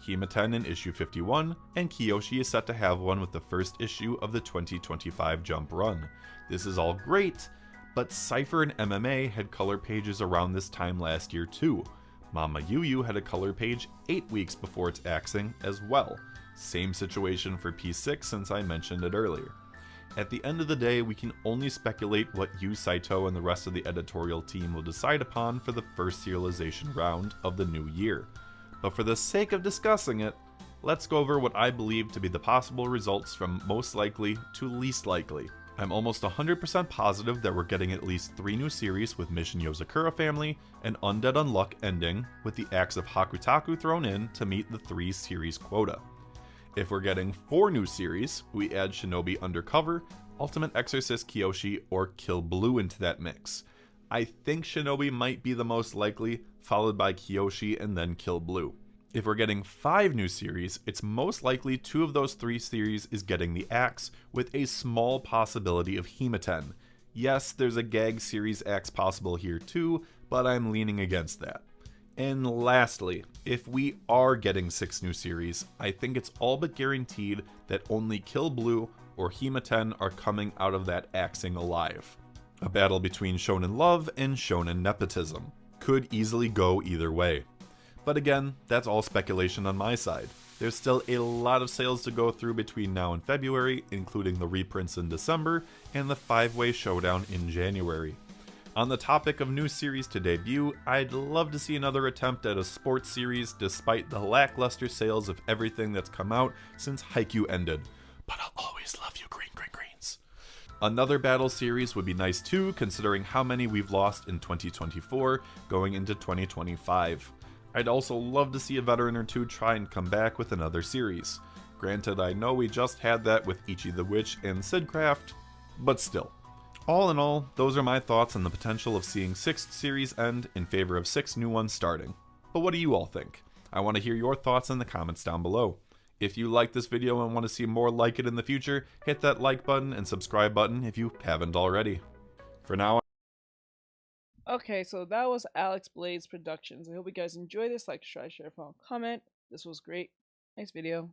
Himiten in issue 51, and Kyoshi is set to have one with the first issue of the 2025 Jump run. This is all great, but Cypher and MMA had color pages around this time last year too. Mama Yu Yu had a color page 8 weeks before its axing as well. Same situation for P6 since I mentioned it earlier. At the end of the day, we can only speculate what Yu Saito and the rest of the editorial team will decide upon for the first serialization round of the new year. But for the sake of discussing it, let's go over what I believe to be the possible results from most likely to least likely. I'm almost 100% positive that we're getting at least 3 new series with Mission Yozakura Family and Undead Unluck ending, with the axe of Hakutaku thrown in to meet the 3 series quota. If we're getting 4 new series, we add Shinobi Undercover, Ultimate Exorcist Kyoshi, or Kill Blue into that mix. I think Shinobi might be the most likely, followed by Kyoshi and then Kill Blue. If we're getting 5 new series, it's most likely 2 of those 3 series is getting the axe, with a small possibility of Himiten. Yes, there's a gag series axe possible here too, but I'm leaning against that. And lastly, if we are getting 6 new series, I think it's all but guaranteed that only Kill Blue or Himiten are coming out of that axing alive. A battle between shonen love and shonen nepotism. Could easily go either way. But again, that's all speculation on my side. There's still a lot of sales to go through between now and February, including the reprints in December and the 5-way showdown in January. On the topic of new series to debut, I'd love to see another attempt at a sports series despite the lackluster sales of everything that's come out since Haikyuu ended. But I'll always love you, Greens. Another battle series would be nice too, considering how many we've lost in 2024 going into 2025. I'd also love to see a veteran or two try and come back with another series. Granted, I know we just had that with Ichi the Witch and Sidcraft, but still. All in all, those are my thoughts on the potential of seeing 6th series end in favor of 6 new ones starting. But what do you all think? I want to hear your thoughts in the comments down below. If you like this video and want to see more like it in the future, hit that like button and subscribe button if you haven't already. For now, Okay, so that was Alex Blades Productions. I hope you guys enjoyed this. Like, try, share, follow, comment. This was great. Nice video.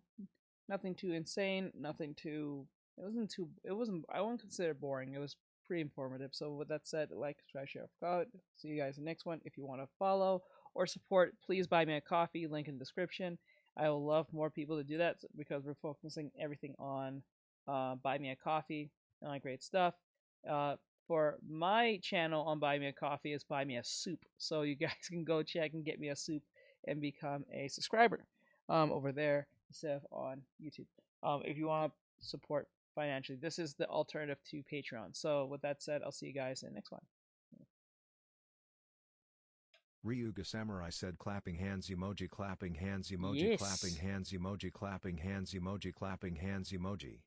Nothing too insane. Nothing too. It wasn't. I wouldn't consider it boring. It was pretty informative. So with that said, like, try, share, comment. See you guys in the next one. If you want to follow or support, please buy me a coffee. Link in the description. I will love more people to do that because we're focusing everything on buy me a coffee and like great stuff. For my channel on Buy Me a Coffee is Buy Me a Soup. So you guys can go check and get me a soup and become a subscriber over there instead of on YouTube. If you want to support financially, this is the alternative to Patreon. So with that said, I'll see you guys in the next one. Ryuga Samurai said clapping hands emoji, clapping hands emoji, Yes. clapping hands emoji, clapping hands emoji, clapping hands emoji.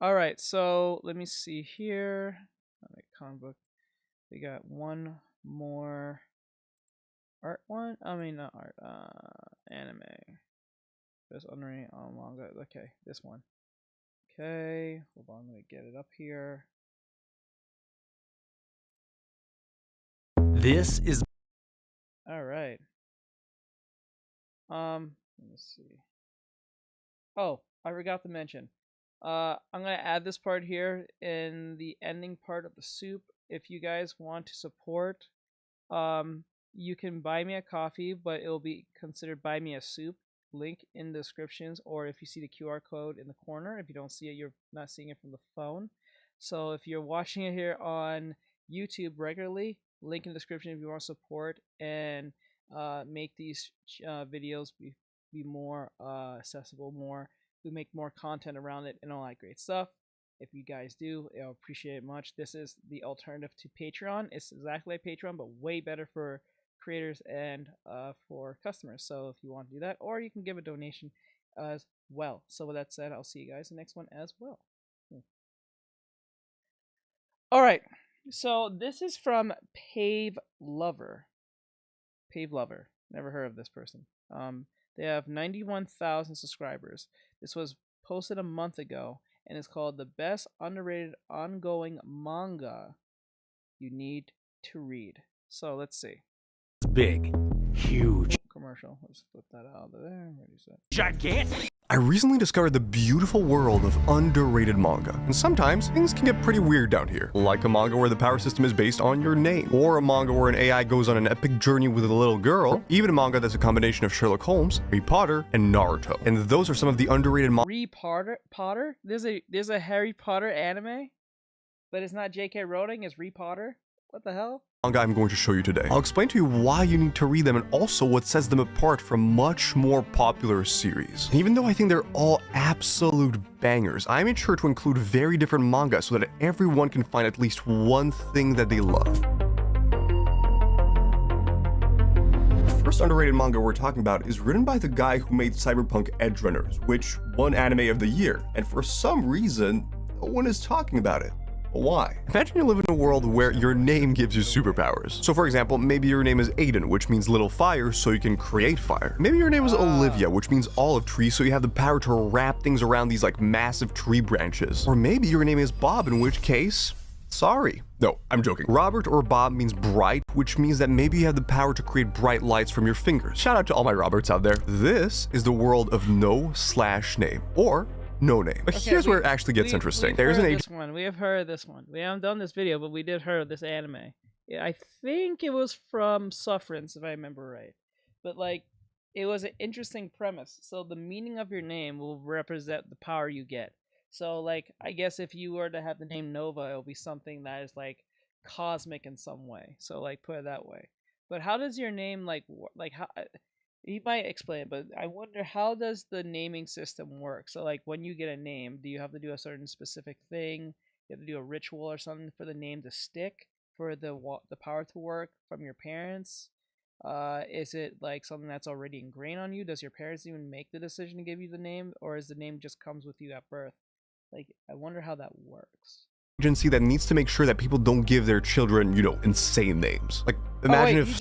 All right, so let me see here. Comic book. We got one more art one. I mean, not art. Anime. There's underneath manga. Okay, this one. Okay, hold on. Let me get it up here. This is All right. Let me see. Oh, I forgot to mention. I'm gonna add this part here in the ending part of the soup. If you guys want to support, you can buy me a coffee, but it will be considered buy me a soup. Link in the descriptions, or if you see the QR code in the corner. If you don't see it, you're not seeing it from the phone. So if you're watching it here on YouTube regularly, link in the description if you want to support and make these videos be more accessible, we make more content around it and all that great stuff. If you guys do, I'll appreciate it much. This is the alternative to Patreon. It's exactly like Patreon, but way better for creators and for customers. So if you want to do that, or you can give a donation as well. So with that said, I'll see you guys in the next one as well. All right. So this is from Pave Lover. Pave Lover. Never heard of this person. They have 91,000 subscribers. This was posted a month ago, and it's called The Best Underrated Ongoing Manga You Need to Read. So let's see. big, huge, Commercial. Let's flip that out of there. What is that? gigantic. I recently discovered the beautiful world of underrated manga, and sometimes things can get pretty weird down here. Like a manga where the power system is based on your name, or a manga where an AI goes on an epic journey with a little girl, even a manga that's a combination of Sherlock Holmes, Harry Potter, and Naruto. And those are some of the underrated Harry Potter? There's a Harry Potter anime, but it's not J.K. Rowling. It's Harry Potter. What the hell? manga I'm going to show you today. I'll explain to you why you need to read them and also what sets them apart from much more popular series. And even though I think they're all absolute bangers, I made sure to include very different manga so that everyone can find at least one thing that they love. The first underrated manga we're talking about is written by the guy who made Cyberpunk Edge Runners, which won Anime of the Year, and for some reason, no one is talking about it. Why? Imagine you live in a world where your name gives you superpowers. So for example, maybe your name is Aiden, which means little fire, so you can create fire. Maybe your name is Olivia, which means olive tree, so you have the power to wrap things around these like massive tree branches. Or maybe your name is Bob, in which case, sorry. No, I'm joking. Robert or Bob means bright, which means that maybe you have the power to create bright lights from your fingers. Shout out to all my Roberts out there. This is the world of no/name, or no name. But Okay, here's where it actually gets interesting. There's an age. We have heard of this one. We haven't done this video, but we did heard of this anime. Yeah, I think it was from Sufferance, if I remember right. But like, it was an interesting premise. So the meaning of your name will represent the power you get. So like, I guess if you were to have the name Nova, it'll be something that is like cosmic in some way. So like, put it that way. But how does your name like how? He might explain it, but I wonder, how does the naming system work? So like, when you get a name, do you have to do a certain specific thing? You have to do a ritual or something for the name to stick, for the power to work from your parents. Is it like something that's already ingrained on you? Does your parents even make the decision to give you the name, or is the name just comes with you at birth? Like, I wonder how that works. Agency that needs to make sure that people don't give their children, you know, insane names. Like, imagine if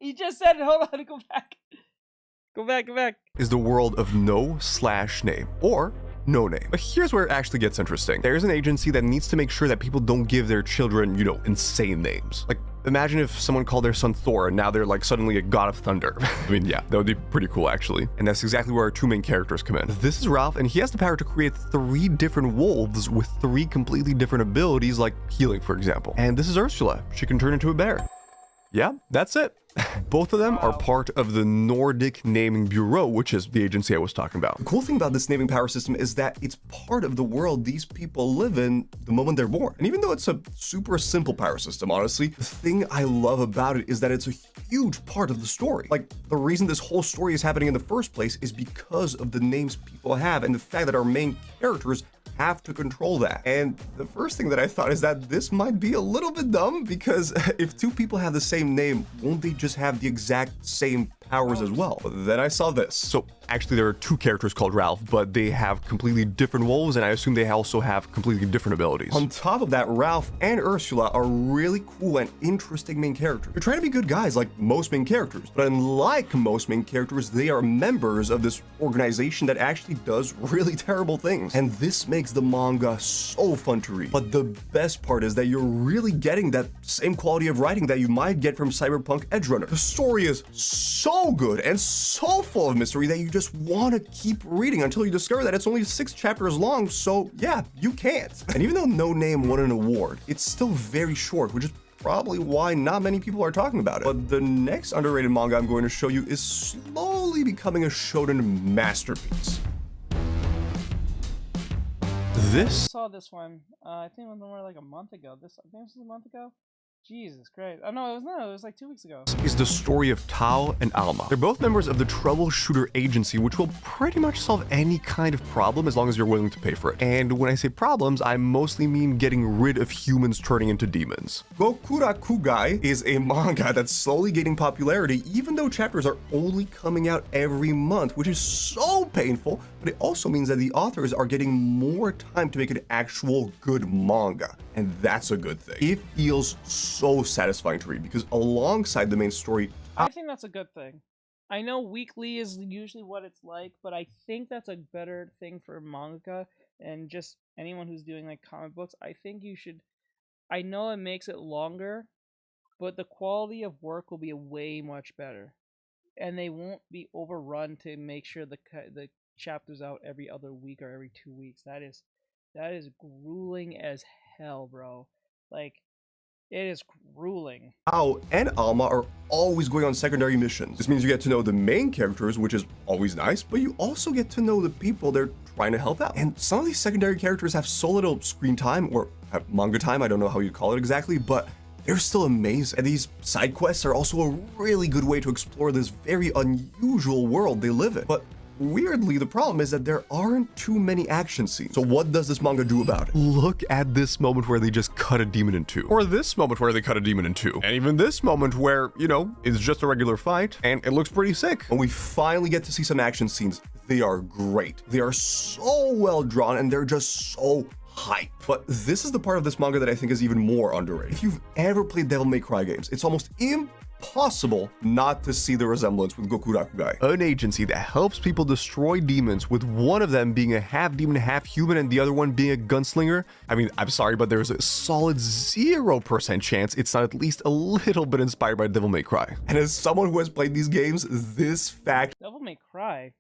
you just said it. Hold on, go back. Go back. Is the world of no/name or no name. But here's where it actually gets interesting. There's an agency that needs to make sure that people don't give their children, you know, insane names. Like, imagine if someone called their son Thor and now they're like suddenly a god of thunder. I mean, yeah, that would be pretty cool actually. And that's exactly where our two main characters come in. This is Ralph, and he has the power to create 3 different wolves with 3 completely different abilities, like healing, for example. And this is Ursula. She can turn into a bear. Yeah, that's it. Both of them are part of the Nordic Naming Bureau, which is the agency I was talking about. The cool thing about this naming power system is that it's part of the world these people live in the moment they're born. And even though it's a super simple power system, honestly, the thing I love about it is that it's a huge part of the story. Like, the reason this whole story is happening in the first place is because of the names people have and the fact that our main characters have to control that. And the first thing that I thought is that this might be a little bit dumb, because if 2 people have the same name, won't they just have the exact same powers as well? But then I saw this. So actually there are 2 characters called Ralph, but they have completely different wolves, and I assume they also have completely different abilities. On top of that, Ralph and Ursula are really cool and interesting main characters. They're trying to be good guys like most main characters, but unlike most main characters, they are members of this organization that actually does really terrible things. And this makes the manga so fun to read. But the best part is that you're really getting that same quality of writing that you might get from Cyberpunk Edgerunner. The story is so good and so full of mystery that you just want to keep reading until you discover that it's only 6 chapters long, so yeah, you can't. And even though No Name won an award, it's still very short, which is probably why not many people are talking about it. But the next underrated manga I'm going to show you is slowly becoming a shonen masterpiece. I saw this one. I think it was more like a month ago. I think this was a month ago. Jesus Christ. Oh no, it was like 2 weeks ago. Is the story of Tao and Alma. They're both members of the Troubleshooter Agency, which will pretty much solve any kind of problem as long as you're willing to pay for it. And when I say problems, I mostly mean getting rid of humans turning into demons. Gokurakugai is a manga that's slowly gaining popularity, even though chapters are only coming out every month, which is so painful, but it also means that the authors are getting more time to make an actual good manga. And that's a good thing. It feels so satisfying to read because alongside the main story, I think that's a good thing. I know weekly is usually what it's like, but I think that's a better thing for manga and just anyone who's doing like comic books. I think you should. I know it makes it longer, but the quality of work will be way much better, and they won't be overrun to make sure the chapters out every other week or every 2 weeks. That is grueling as hell, bro. Like, it is grueling. Ao and Alma are always going on secondary missions. This means you get to know the main characters, which is always nice, but you also get to know the people they're trying to help out. And some of these secondary characters have so little screen time, or have manga time, I don't know how you call it exactly, but they're still amazing. And these side quests are also a really good way to explore this very unusual world they live in. But weirdly, the problem is that there aren't too many action scenes. So what does this manga do about it? Look at this moment where they just cut a demon in 2. Or this moment where they cut a demon in 2. And even this moment where, you know, it's just a regular fight and it looks pretty sick. When we finally get to see some action scenes, they are great. They are so well drawn and they're just so hype. But this is the part of this manga that I think is even more underrated. If you've ever played Devil May Cry games, it's almost impossible not to see the resemblance with Gokurakugai, an agency that helps people destroy demons, with one of them being a half demon, half human, and the other one being a gunslinger. I mean, I'm sorry, but there's a solid 0% chance it's not at least a little bit inspired by Devil May Cry. And as someone who has played these games, this fact... Devil May Cry?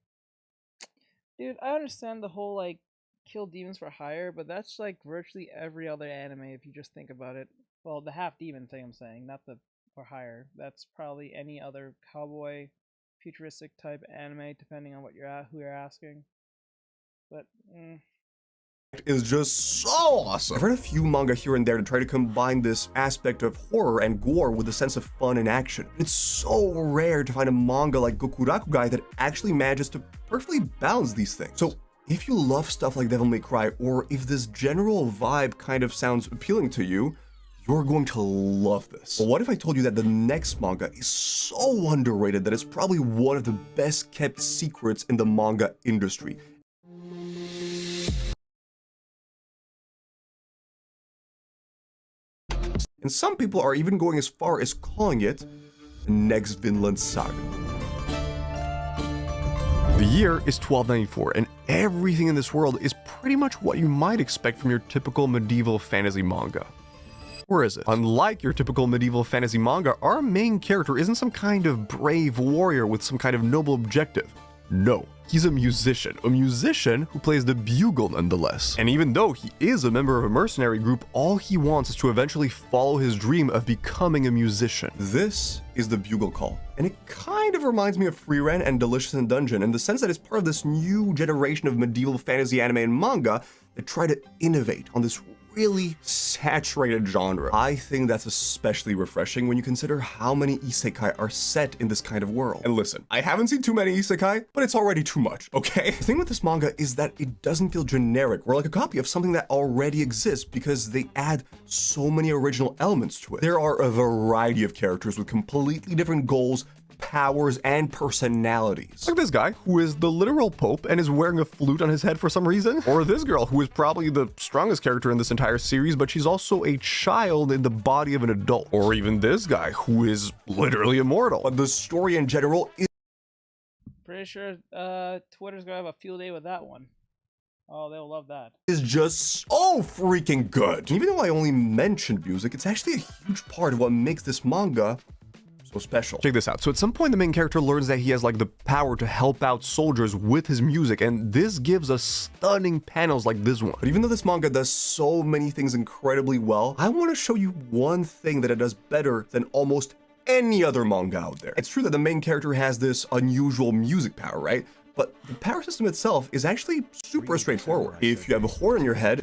Dude, I understand the whole, like, kill demons for hire, but that's, like, virtually every other anime if you just think about it. Well, the half demon thing I'm saying, not the for hire. That's probably any other cowboy, futuristic type anime, depending on what who you're asking. But is just so awesome. I've read a few manga here and there to try to combine this aspect of horror and gore with a sense of fun and action. It's so rare to find a manga like Gokurakugai that actually manages to perfectly balance these things. So If you love stuff like Devil May Cry, or if this general vibe kind of sounds appealing to you, you're going to love this. But what if I told you that the next manga is so underrated that it's probably one of the best kept secrets in the manga industry? And some people are even going as far as calling it the next Vinland Saga. The year is 1294, and everything in this world is pretty much what you might expect from your typical medieval fantasy manga. Or is it? Unlike your typical medieval fantasy manga, our main character isn't some kind of brave warrior with some kind of noble objective. No, he's a musician who plays the bugle nonetheless. And even though he is a member of a mercenary group, all he wants is to eventually follow his dream of becoming a musician. This is the bugle call, and it kind of reminds me of Free Ren and Delicious in Dungeon in the sense that it's part of this new generation of medieval fantasy anime and manga that try to innovate on this really saturated genre. I think that's especially refreshing when you consider how many isekai are set in this kind of world. And listen, I haven't seen too many isekai, but it's already too much, okay? The thing with this manga is that it doesn't feel generic or like a copy of something that already exists because they add so many original elements to it. There are a variety of characters with completely different goals, powers, and personalities. Like this guy, who is the literal Pope and is wearing a flute on his head for some reason. Or this girl, who is probably the strongest character in this entire series, but she's also a child in the body of an adult. Or even this guy, who is literally immortal. But the story in general is... Pretty sure Twitter's gonna have a field day with that one. Oh, they'll love that. Is just so freaking good. Even though I only mentioned music, it's actually a huge part of what makes this manga so special. Check this out. So at some point, the main character learns that he has like the power to help out soldiers with his music, and this gives us stunning panels like this one. But even though this manga does so many things incredibly well, I want to show you one thing that it does better than almost any other manga out there. It's true that the main character has this unusual music power, right? But the power system itself is actually super straightforward. If you have a horn in your head,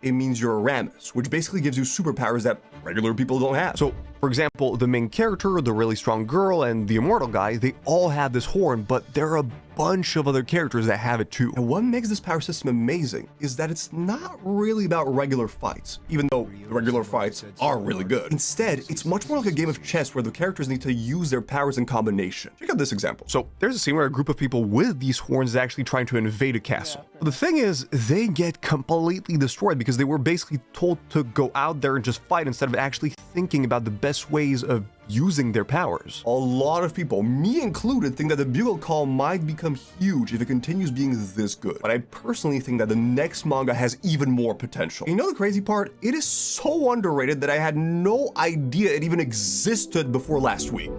it means you're a Ramus, which basically gives you superpowers that regular people don't have. So, for example, the main character, the really strong girl, and the immortal guy, they all have this horn, but there are a bunch of other characters that have it too. And what makes this power system amazing is that it's not really about regular fights, even though the regular fights are really good. Instead, it's much more like a game of chess where the characters need to use their powers in combination. Check out this example. So there's a scene where a group of people with these horns is actually trying to invade a castle. But the thing is, they get completely destroyed because they were basically told to go out there and just fight instead of actually thinking about the best ways of using their powers. A lot of people, me included, think that the bugle call might become huge if it continues being this good. But I personally think that the next manga has even more potential. You know the crazy part? It is so underrated that I had no idea it even existed before last week.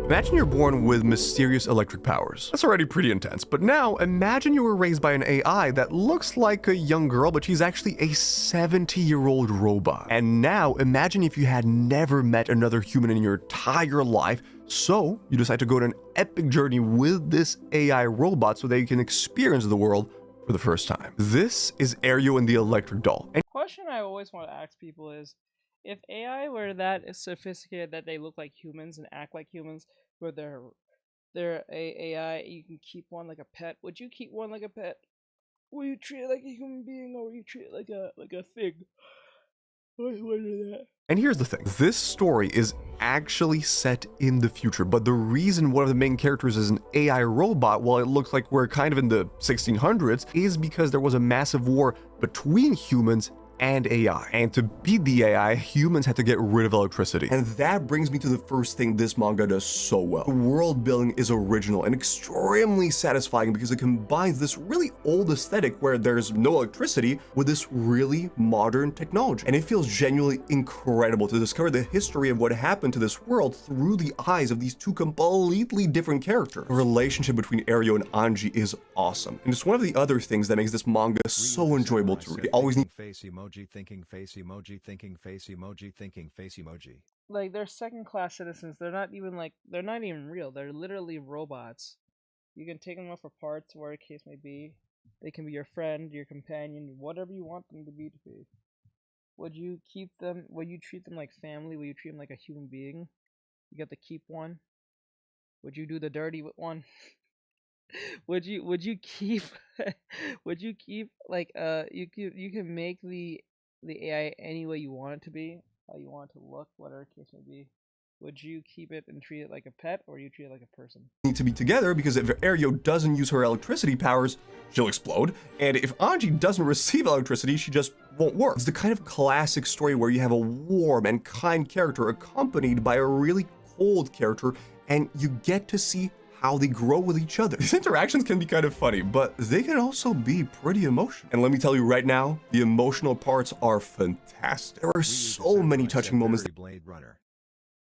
Imagine you're born with mysterious electric powers. That's already pretty intense, but now imagine you were raised by an AI that looks like a young girl, but she's actually a 70-year-old robot. And now imagine if you had never met another human in your entire life, so you decide to go on an epic journey with this AI robot so that you can experience the world for the first time. This is Aeryo and the Electric Doll. And Question I always want to ask people is, if AI were that sophisticated that they look like humans and act like humans, where they're a AI, you can keep one like a pet. Would you keep one like a pet? Will you treat it like a human being, or will you treat it like a thing? I wonder that. And here's the thing, this story is actually set in the future, but the reason one of the main characters is an AI robot, while it looks like we're kind of in the 1600s, is because there was a massive war between humans and AI. And to beat the AI, humans had to get rid of electricity. And that brings me to the first thing this manga does so well. The world building is original and extremely satisfying because it combines this really old aesthetic where there's no electricity with this really modern technology. And it feels genuinely incredible to discover the history of what happened to this world through the eyes of these two completely different characters. The relationship between Aeryo and Anji is awesome. And it's one of the other things that makes this manga so enjoyable to read. You always need thinking face emoji, thinking face emoji, thinking face emoji. Like, they're second-class citizens. They're not even real. They're literally robots. You can take them off for parts, whatever the case may be. They can be your friend, your companion, whatever you want them to be. Would you keep them? Would you treat them like family? Would you treat them like a human being? You get to keep one. Would you do the dirty with one? would you keep would you keep like you can make the AI any way you want it to be, how you want it to look, whatever the case may be. Would you keep it and treat it like a pet, or you treat it like a person? Need to be together because if Aeryo doesn't use her electricity powers, she'll explode, and if Anji doesn't receive electricity, she just won't work. It's the kind of classic story where you have a warm and kind character accompanied by a really cold character, and you get to see how they grow with each other. These interactions can be kind of funny, but they can also be pretty emotional. And let me tell you right now, the emotional parts are fantastic. There are so many touching moments Blade Runner.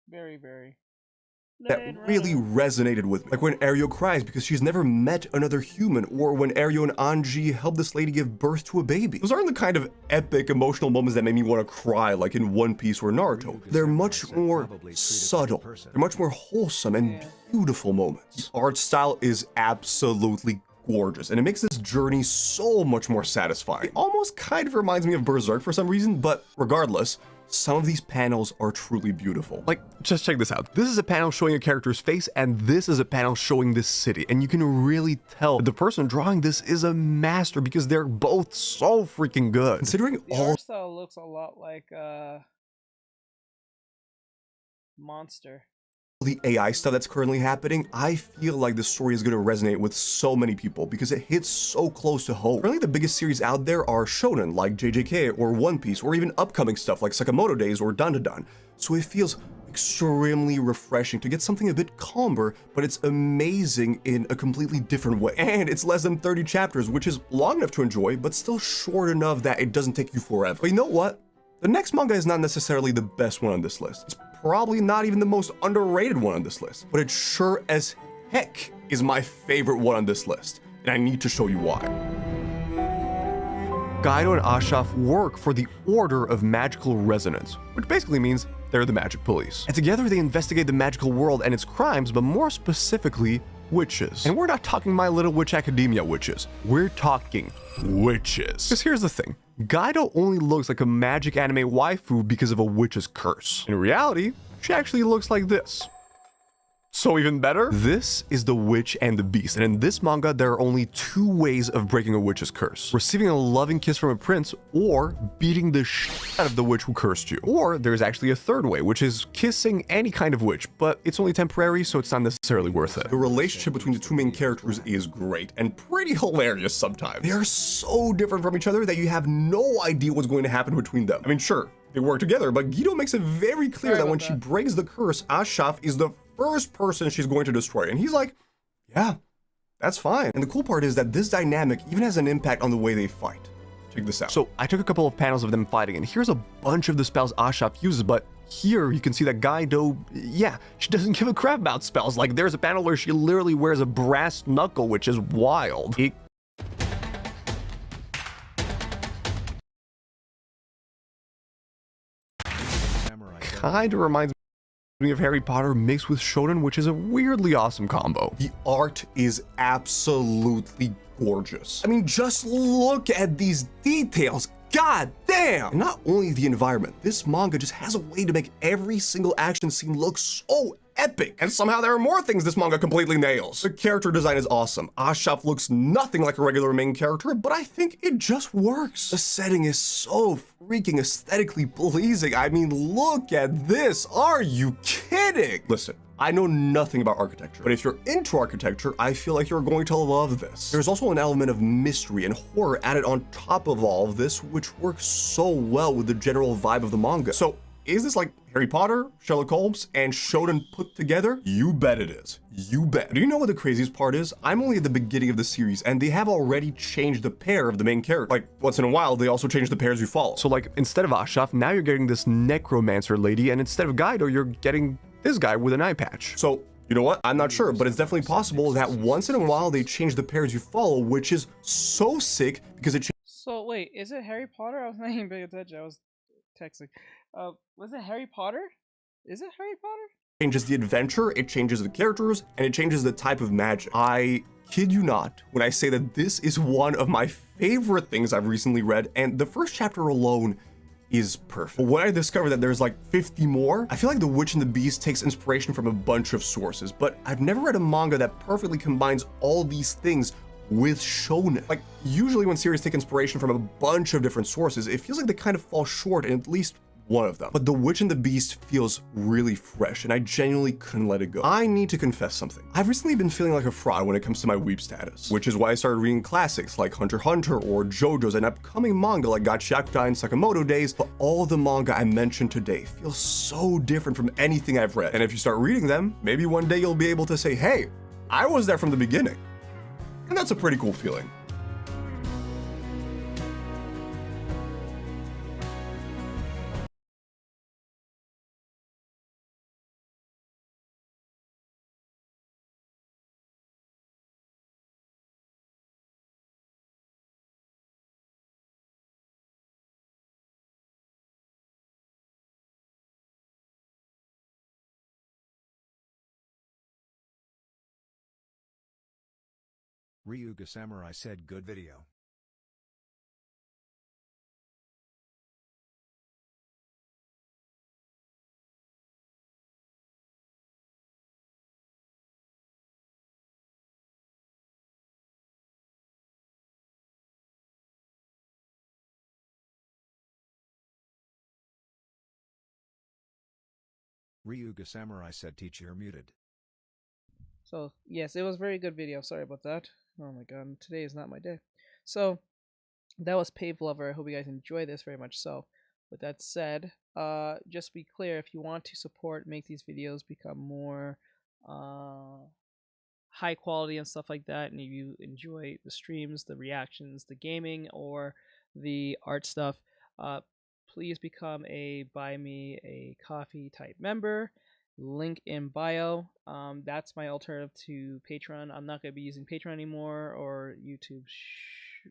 Very, very. that really resonated with me. Like when Aeryo cries because she's never met another human, or when Aeryo and Anji help this lady give birth to a baby. Those aren't the kind of epic emotional moments that made me want to cry like in One Piece or Naruto. They're much more subtle. They're much more wholesome and beautiful moments. The art style is absolutely gorgeous, and it makes this journey so much more satisfying. It almost kind of reminds me of Berserk for some reason, but regardless, some of these panels are truly beautiful. Like, just check this out. This is a panel showing a character's face, and this is a panel showing this city. And you can really tell that the person drawing this is a master because they're both so freaking good. Considering The all art style looks a lot like Monster. the AI stuff that's currently happening, I feel like the story is going to resonate with so many people because it hits so close to home. Currently, the biggest series out there are shonen like JJK or One Piece, or even upcoming stuff like Sakamoto Days or Dandadan. So it feels extremely refreshing to get something a bit calmer, but it's amazing in a completely different way. And it's less than 30 chapters, which is long enough to enjoy, but still short enough that it doesn't take you forever. But you know what? The next manga is not necessarily the best one on this list. It's probably not even the most underrated one on this list, but it sure as heck is my favorite one on this list, and I need to show you why. Kaido and Ashraf work for the Order of Magical Resonance, which basically means they're the magic police. And together they investigate the magical world and its crimes, but more specifically, witches. And we're not talking My Little Witch Academia witches. We're talking witches. Because here's the thing. Kaido only looks like a magic anime waifu because of a witch's curse. In reality, she actually looks like this. So even better, this is the Witch and the Beast, and in this manga there are only two ways of breaking a witch's curse: receiving a loving kiss from a prince, or beating the shit out of the witch who cursed you. Or there's actually a third way, which is kissing any kind of witch, but it's only temporary, so it's not necessarily worth it. The relationship between the two main characters is great and pretty hilarious sometimes. They are so different from each other that you have no idea what's going to happen between them. I mean, sure, they work together, but Guido makes it very clear that when she breaks the curse, Ashraf is the first person she's going to destroy. And he's like, yeah, that's fine. And the cool part is that this dynamic even has an impact on the way they fight. Check this out. So I took a couple of panels of them fighting, and here's a bunch of the spells Ashraf uses, but here you can see that Kaido, yeah, she doesn't give a crap about spells. Like, there's a panel where she literally wears a brass knuckle, which is wild. It kind of reminds me of Harry Potter mixed with shonen, which is a weirdly awesome combo. The art is absolutely gorgeous. I mean, just look at these details. God damn! And not only the environment, this manga just has a way to make every single action scene look so epic. And somehow there are more things this manga completely nails. The character design is awesome. Ashraf looks nothing like a regular main character, but I think it just works. The setting is so freaking aesthetically pleasing. I mean, look at this. Are you kidding? Listen, I know nothing about architecture, but if you're into architecture, I feel like you're going to love this. There's also an element of mystery and horror added on top of all of this, which works so well with the general vibe of the manga. So, is this like Harry Potter, Sherlock Holmes, and shonen put together? You bet it is. You bet. Do you know what the craziest part is? I'm only at the beginning of the series, and they have already changed the pair of the main character. Like, once in a while, they also change the pairs you follow. So like, instead of Ashraf, now you're getting this necromancer lady, and instead of Kaido, you're getting this guy with an eye patch. So, you know what? I'm not sure, but it's definitely possible that once in a while they change the pairs you follow, which is so sick because it So wait, is it Harry Potter? I was not even paying attention. I was texting. Was it Harry Potter? Is it Harry Potter? changes the adventure, it changes the characters, and it changes the type of magic. I kid you not when I say that this is one of my favorite things I've recently read, and the first chapter alone is perfect. But when I discovered that there's like 50 more, I feel like The Witch and the Beast takes inspiration from a bunch of sources, but I've never read a manga that perfectly combines all these things with shonen. Like, usually when series take inspiration from a bunch of different sources, it feels like they kind of fall short in at least one of them. But The Witch and the Beast feels really fresh, and I genuinely couldn't let it go. I need to confess something. I've recently been feeling like a fraud when it comes to my weeb status, which is why I started reading classics like Hunter x Hunter or JoJo's and upcoming manga like Gachakutai and Sakamoto Days, but all the manga I mentioned today feels so different from anything I've read. And if you start reading them, maybe one day you'll be able to say, hey, I was there from the beginning. And that's a pretty cool feeling. Ryuga Samurai said good video. Ryuga Samurai said teacher muted. So yes, it was a very good video. Sorry about that. Oh my god, today is not my day. So that was Pave Lover. I hope you guys enjoy this very much. So with that said, just be clear, if you want to support, make these videos become more high quality and stuff like that, and if you enjoy the streams, the reactions, the gaming, or the art stuff, please become a Buy Me a Coffee type member. Link in bio. That's my alternative to Patreon. I'm not going to be using Patreon anymore, or YouTube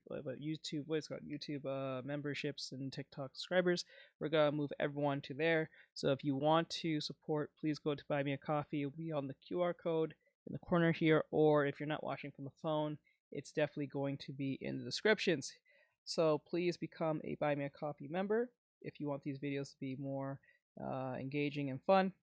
but YouTube, what is it called, YouTube memberships and TikTok subscribers. We're gonna move everyone to there. So if you want to support, please go to Buy Me a Coffee. It'll be on the QR code in the corner here, or if you're not watching from the phone, it's definitely going to be in the descriptions. So please become a Buy Me a Coffee member if you want these videos to be more engaging and fun.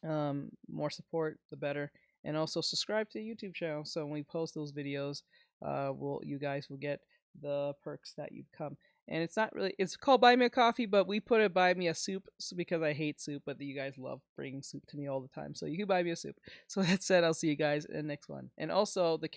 More support, the better. And also subscribe to the YouTube channel, so when we post those videos, you guys will get the perks that you become. And it's not really, it's called Buy Me a Coffee, but we put it Buy Me a Soup because I hate soup, but you guys love bringing soup to me all the time, so you can buy me a soup. So that said, I'll see you guys in the next one. And also the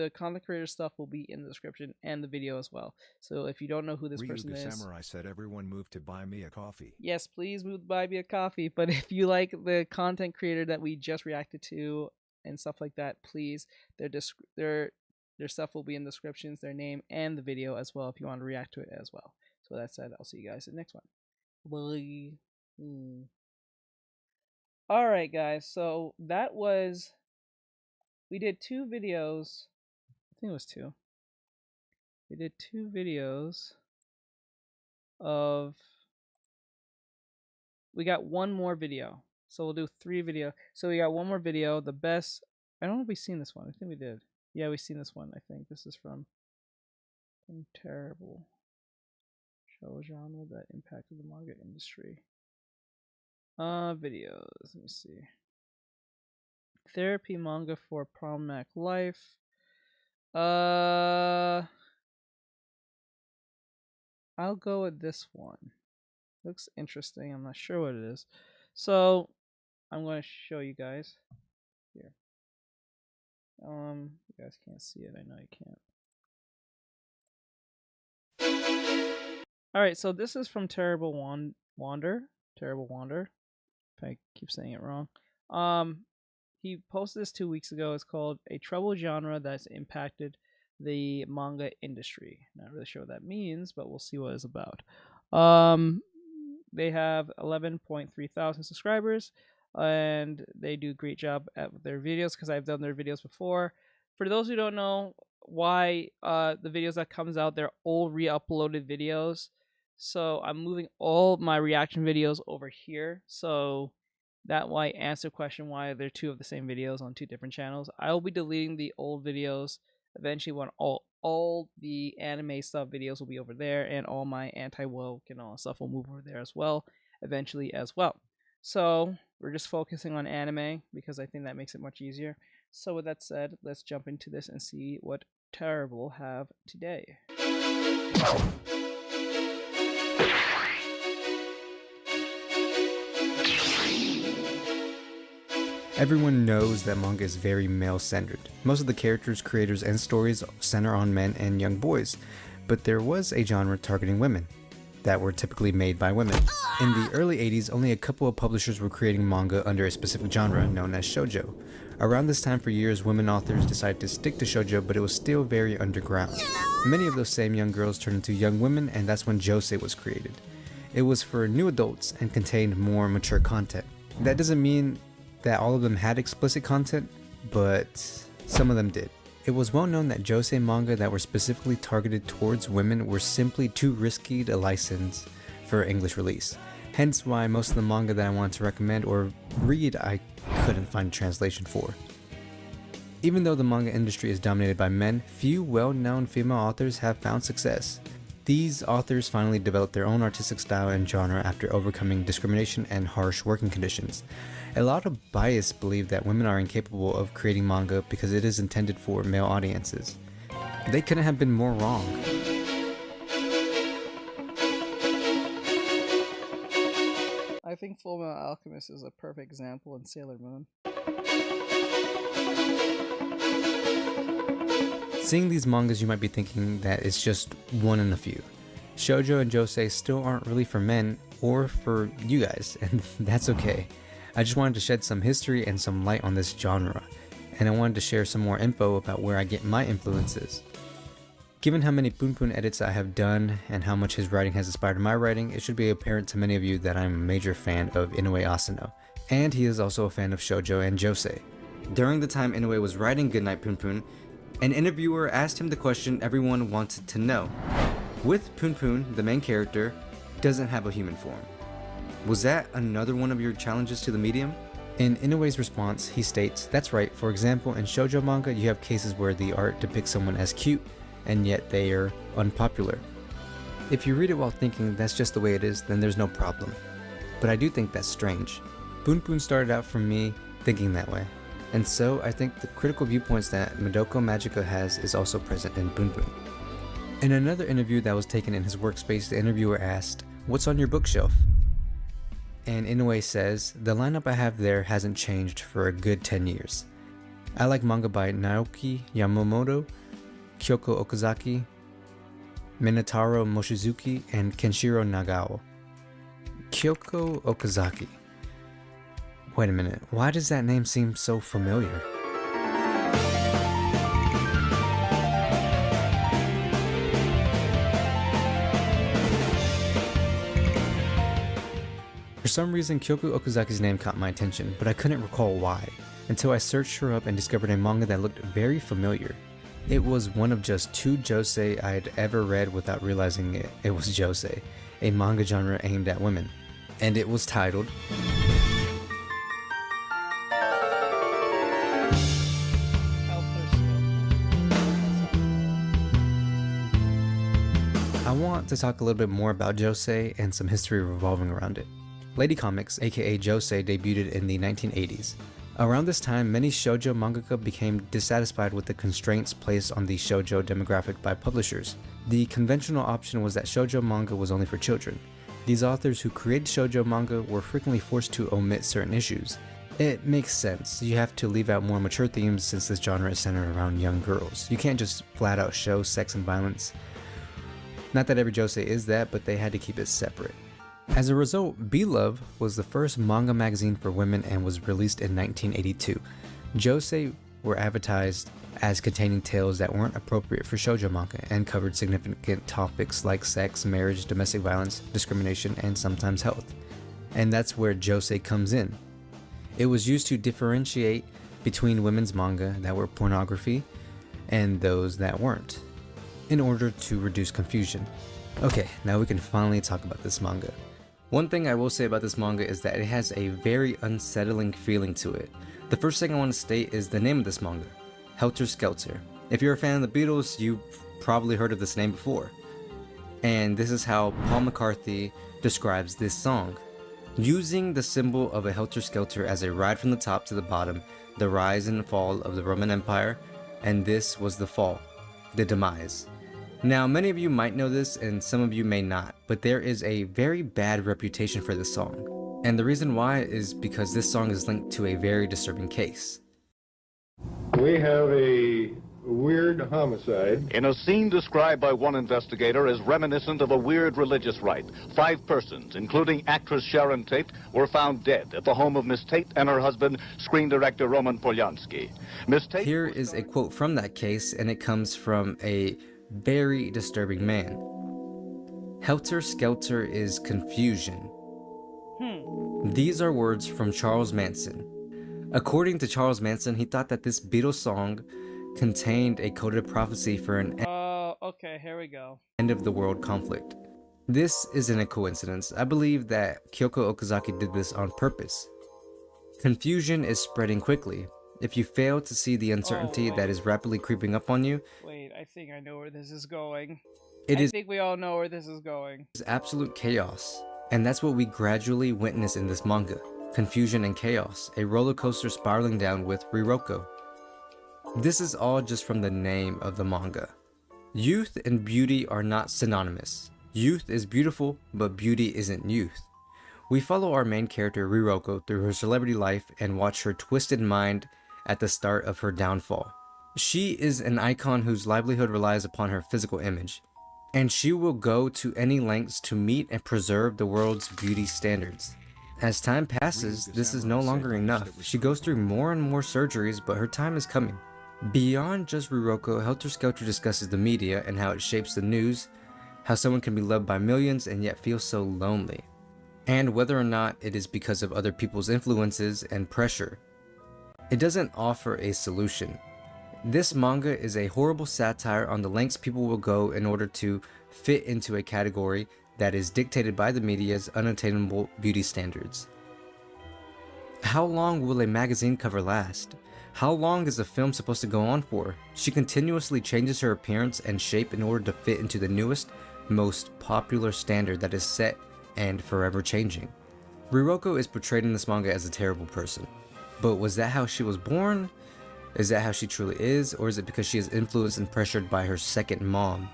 content creator stuff will be in the description and the video as well. So if you don't know who this person is, Samurai said everyone move to Buy Me a Coffee. Yes, please move to Buy Me a Coffee. But if you like the content creator that we just reacted to and stuff like that, please, their stuff will be in the descriptions, their name, and the video as well if you want to react to it as well. So that said, I'll see you guys in the next one. Bye. Alright guys, so that was, we did 2 videos. I think it was 2. We did 2 videos of, we got 1 more video. So we'll do 3 video. So we got 1 more video, the best, I don't know if we've seen this one. I think we did. Yeah, we've seen this one, I think. This is from Terrible show genre that impacted the manga industry. Videos, let me see. Therapy manga for problematic life. I'll go with this one. Looks interesting. I'm not sure what it is. So I'm going to show you guys here. You guys can't see it. I know you can't. All right, so this is from Terrible Wander. If I keep saying it wrong. He posted this 2 weeks ago. It's called A Troubled Genre That's Impacted the Manga Industry. Not really sure what that means, but we'll see what it's about. They have 11.3 thousand subscribers, and they do a great job at their videos because I've done their videos before. For those who don't know why, the videos that comes out, they're all re-uploaded videos. So I'm moving all my reaction videos over here. So that might answer the question why they're 2 of the same videos on 2 different channels. I will be deleting the old videos eventually when all all the anime stuff videos will be over there, and all my anti-woke and all that stuff will move over there as well, eventually as well. So we're just focusing on anime because I think that makes it much easier. So with that said, let's jump into this and see what Terrible will have today. Everyone knows that manga is very male-centered. Most of the characters, creators, and stories center on men and young boys, but there was a genre targeting women that were typically made by women. In the early 80s, only a couple of publishers were creating manga under a specific genre known as shoujo. Around this time for years, women authors decided to stick to shoujo, but it was still very underground. Many of those same young girls turned into young women, and that's when josei was created. It was for new adults and contained more mature content. That doesn't mean that all of them had explicit content, but some of them did. It was well known that josei manga that were specifically targeted towards women were simply too risky to license for English release. Hence why most of the manga that I wanted to recommend or read I couldn't find a translation for. Even though the manga industry is dominated by men, few well-known female authors have found success. These authors finally developed their own artistic style and genre after overcoming discrimination and harsh working conditions. A lot of bias believe that women are incapable of creating manga because it is intended for male audiences. They couldn't have been more wrong. I think Fullmetal Alchemist is a perfect example in Sailor Moon. Seeing these mangas, you might be thinking that it's just one in a few. Shoujo and josei still aren't really for men or for you guys, and that's okay. I just wanted to shed some history and some light on this genre, and I wanted to share some more info about where I get my influences. Given how many Poon edits I have done and how much his writing has inspired my writing, it should be apparent to many of you that I'm a major fan of Inoue Asano, and he is also a fan of shoujo and josei. During the time Inoue was writing Goodnight Poon, an interviewer asked him the question everyone wanted to know. With Poon, the main character doesn't have a human form. Was that another one of your challenges to the medium? In Inoue's response, he states, that's right, for example, in shoujo manga you have cases where the art depicts someone as cute, and yet they are unpopular. If you read it while thinking that's just the way it is, then there's no problem. But I do think that's strange. Poon started out from me thinking that way. And so I think the critical viewpoints that Madoka Magica has is also present in Poon. In another interview that was taken in his workspace, the interviewer asked, what's on your bookshelf? And Inoue says, the lineup I have there hasn't changed for a good 10 years. I like manga by Naoki Yamamoto, Kyoko Okazaki, Minotaro Mochizuki, and Kenshiro Nagao. Kyoko Okazaki. Wait a minute, why does that name seem so familiar? For some reason, Kyoko Okazaki's name caught my attention, but I couldn't recall why, until I searched her up and discovered a manga that looked very familiar. It was one of just 2 josei I had ever read without realizing it was josei, a manga genre aimed at women. And it was titled I want to talk a little bit more about josei and some history revolving around it. Lady Comics, aka josei, debuted in the 1980s. Around this time, many shoujo mangaka became dissatisfied with the constraints placed on the shoujo demographic by publishers. The conventional option was that shoujo manga was only for children. These authors who created shoujo manga were frequently forced to omit certain issues. It makes sense, you have to leave out more mature themes since this genre is centered around young girls. You can't just flat out show sex and violence. Not that every josei is that, but they had to keep it separate. As a result, Beloved was the first manga magazine for women and was released in 1982. Josei were advertised as containing tales that weren't appropriate for shoujo manga and covered significant topics like sex, marriage, domestic violence, discrimination, and sometimes health. And that's where josei comes in. It was used to differentiate between women's manga that were pornography and those that weren't, in order to reduce confusion. Okay, now we can finally talk about this manga. One thing I will say about this manga is that it has a very unsettling feeling to it. The first thing I want to state is the name of this manga, Helter Skelter. If you're a fan of the Beatles, you've probably heard of this name before. And this is how Paul McCartney describes this song. Using the symbol of a helter-skelter as a ride from the top to the bottom, the rise and fall of the Roman Empire, and this was the fall, the demise. Now, many of you might know this and some of you may not, but there is a very bad reputation for this song. And the reason why is because this song is linked to a very disturbing case. We have a weird homicide. In a scene described by one investigator as reminiscent of a weird religious rite, 5 persons, including actress Sharon Tate, were found dead at the home of Miss Tate and her husband, screen director Roman Polanski. Miss Tate. Here is a quote from that case, and it comes from a very disturbing man. Helter skelter is confusion. These are words from Charles Manson. According to Charles Manson, he thought that this Beatles song contained a coded prophecy for an okay, here we go. end of the world conflict. This isn't a coincidence. I believe that Kyoko Okazaki did this on purpose. Confusion is spreading quickly. If you fail to see the uncertainty that is rapidly creeping up on you, Wait, I think I know where this is going. I think we all know where this is going. It's absolute chaos. And that's what we gradually witness in this manga. Confusion and chaos, a roller coaster spiraling down with Riroko. This is all just from the name of the manga. Youth and beauty are not synonymous. Youth is beautiful, but beauty isn't youth. We follow our main character Riroko through her celebrity life and watch her twisted mind at the start of her downfall. She is an icon whose livelihood relies upon her physical image, and she will go to any lengths to meet and preserve the world's beauty standards. As time passes, this is no longer enough. She goes through more and more surgeries, but her time is coming. Beyond just Riroko, Helter Skelter discusses the media and how it shapes the news, how someone can be loved by millions and yet feel so lonely, and whether or not it is because of other people's influences and pressure. It doesn't offer a solution. This manga is a horrible satire on the lengths people will go in order to fit into a category that is dictated by the media's unattainable beauty standards. How long will a magazine cover last? How long is a film supposed to go on for? She continuously changes her appearance and shape in order to fit into the newest, most popular standard that is set and forever changing. Riroko is portrayed in this manga as a terrible person. But was that how she was born? Is that how she truly is? Or is it because she is influenced and pressured by her second mom?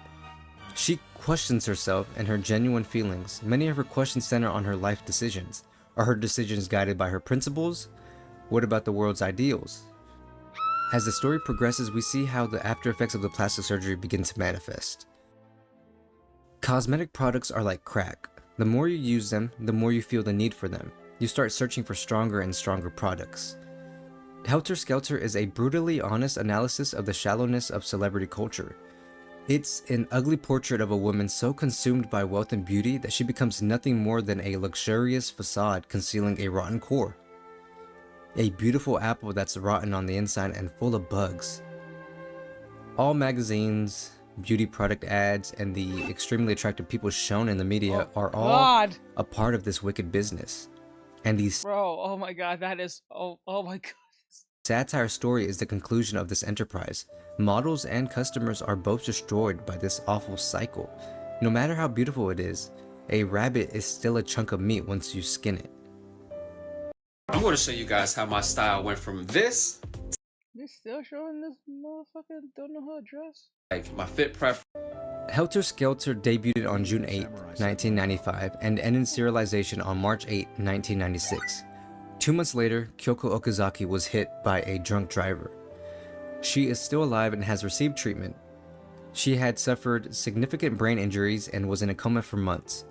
She questions herself and her genuine feelings. Many of her questions center on her life decisions. Are her decisions guided by her principles? What about the world's ideals? As the story progresses, we see how the after effects of the plastic surgery begin to manifest. Cosmetic products are like crack. The more you use them, the more you feel the need for them. You start searching for stronger and stronger products. Helter Skelter is a brutally honest analysis of the shallowness of celebrity culture. It's an ugly portrait of a woman so consumed by wealth and beauty that she becomes nothing more than a luxurious facade concealing a rotten core. A beautiful apple that's rotten on the inside and full of bugs. All magazines, beauty product ads, and the extremely attractive people shown in the media are all a part of this wicked business. And these oh my god, that is oh my god. Satire story is the conclusion of this enterprise. Models and customers are both destroyed by this awful cycle. No matter how beautiful it is, a rabbit is still a chunk of meat once you skin it. I'm going to show you guys how my style went from this. You're still showing this motherfucker don't know how to dress? Like my fit preference. Helter Skelter debuted on June 8, 1995 and ended serialization on March 8, 1996. 2 months later, Kyoko Okazaki was hit by a drunk driver. She is still alive and has received treatment. She had suffered significant brain injuries and was in a coma for months.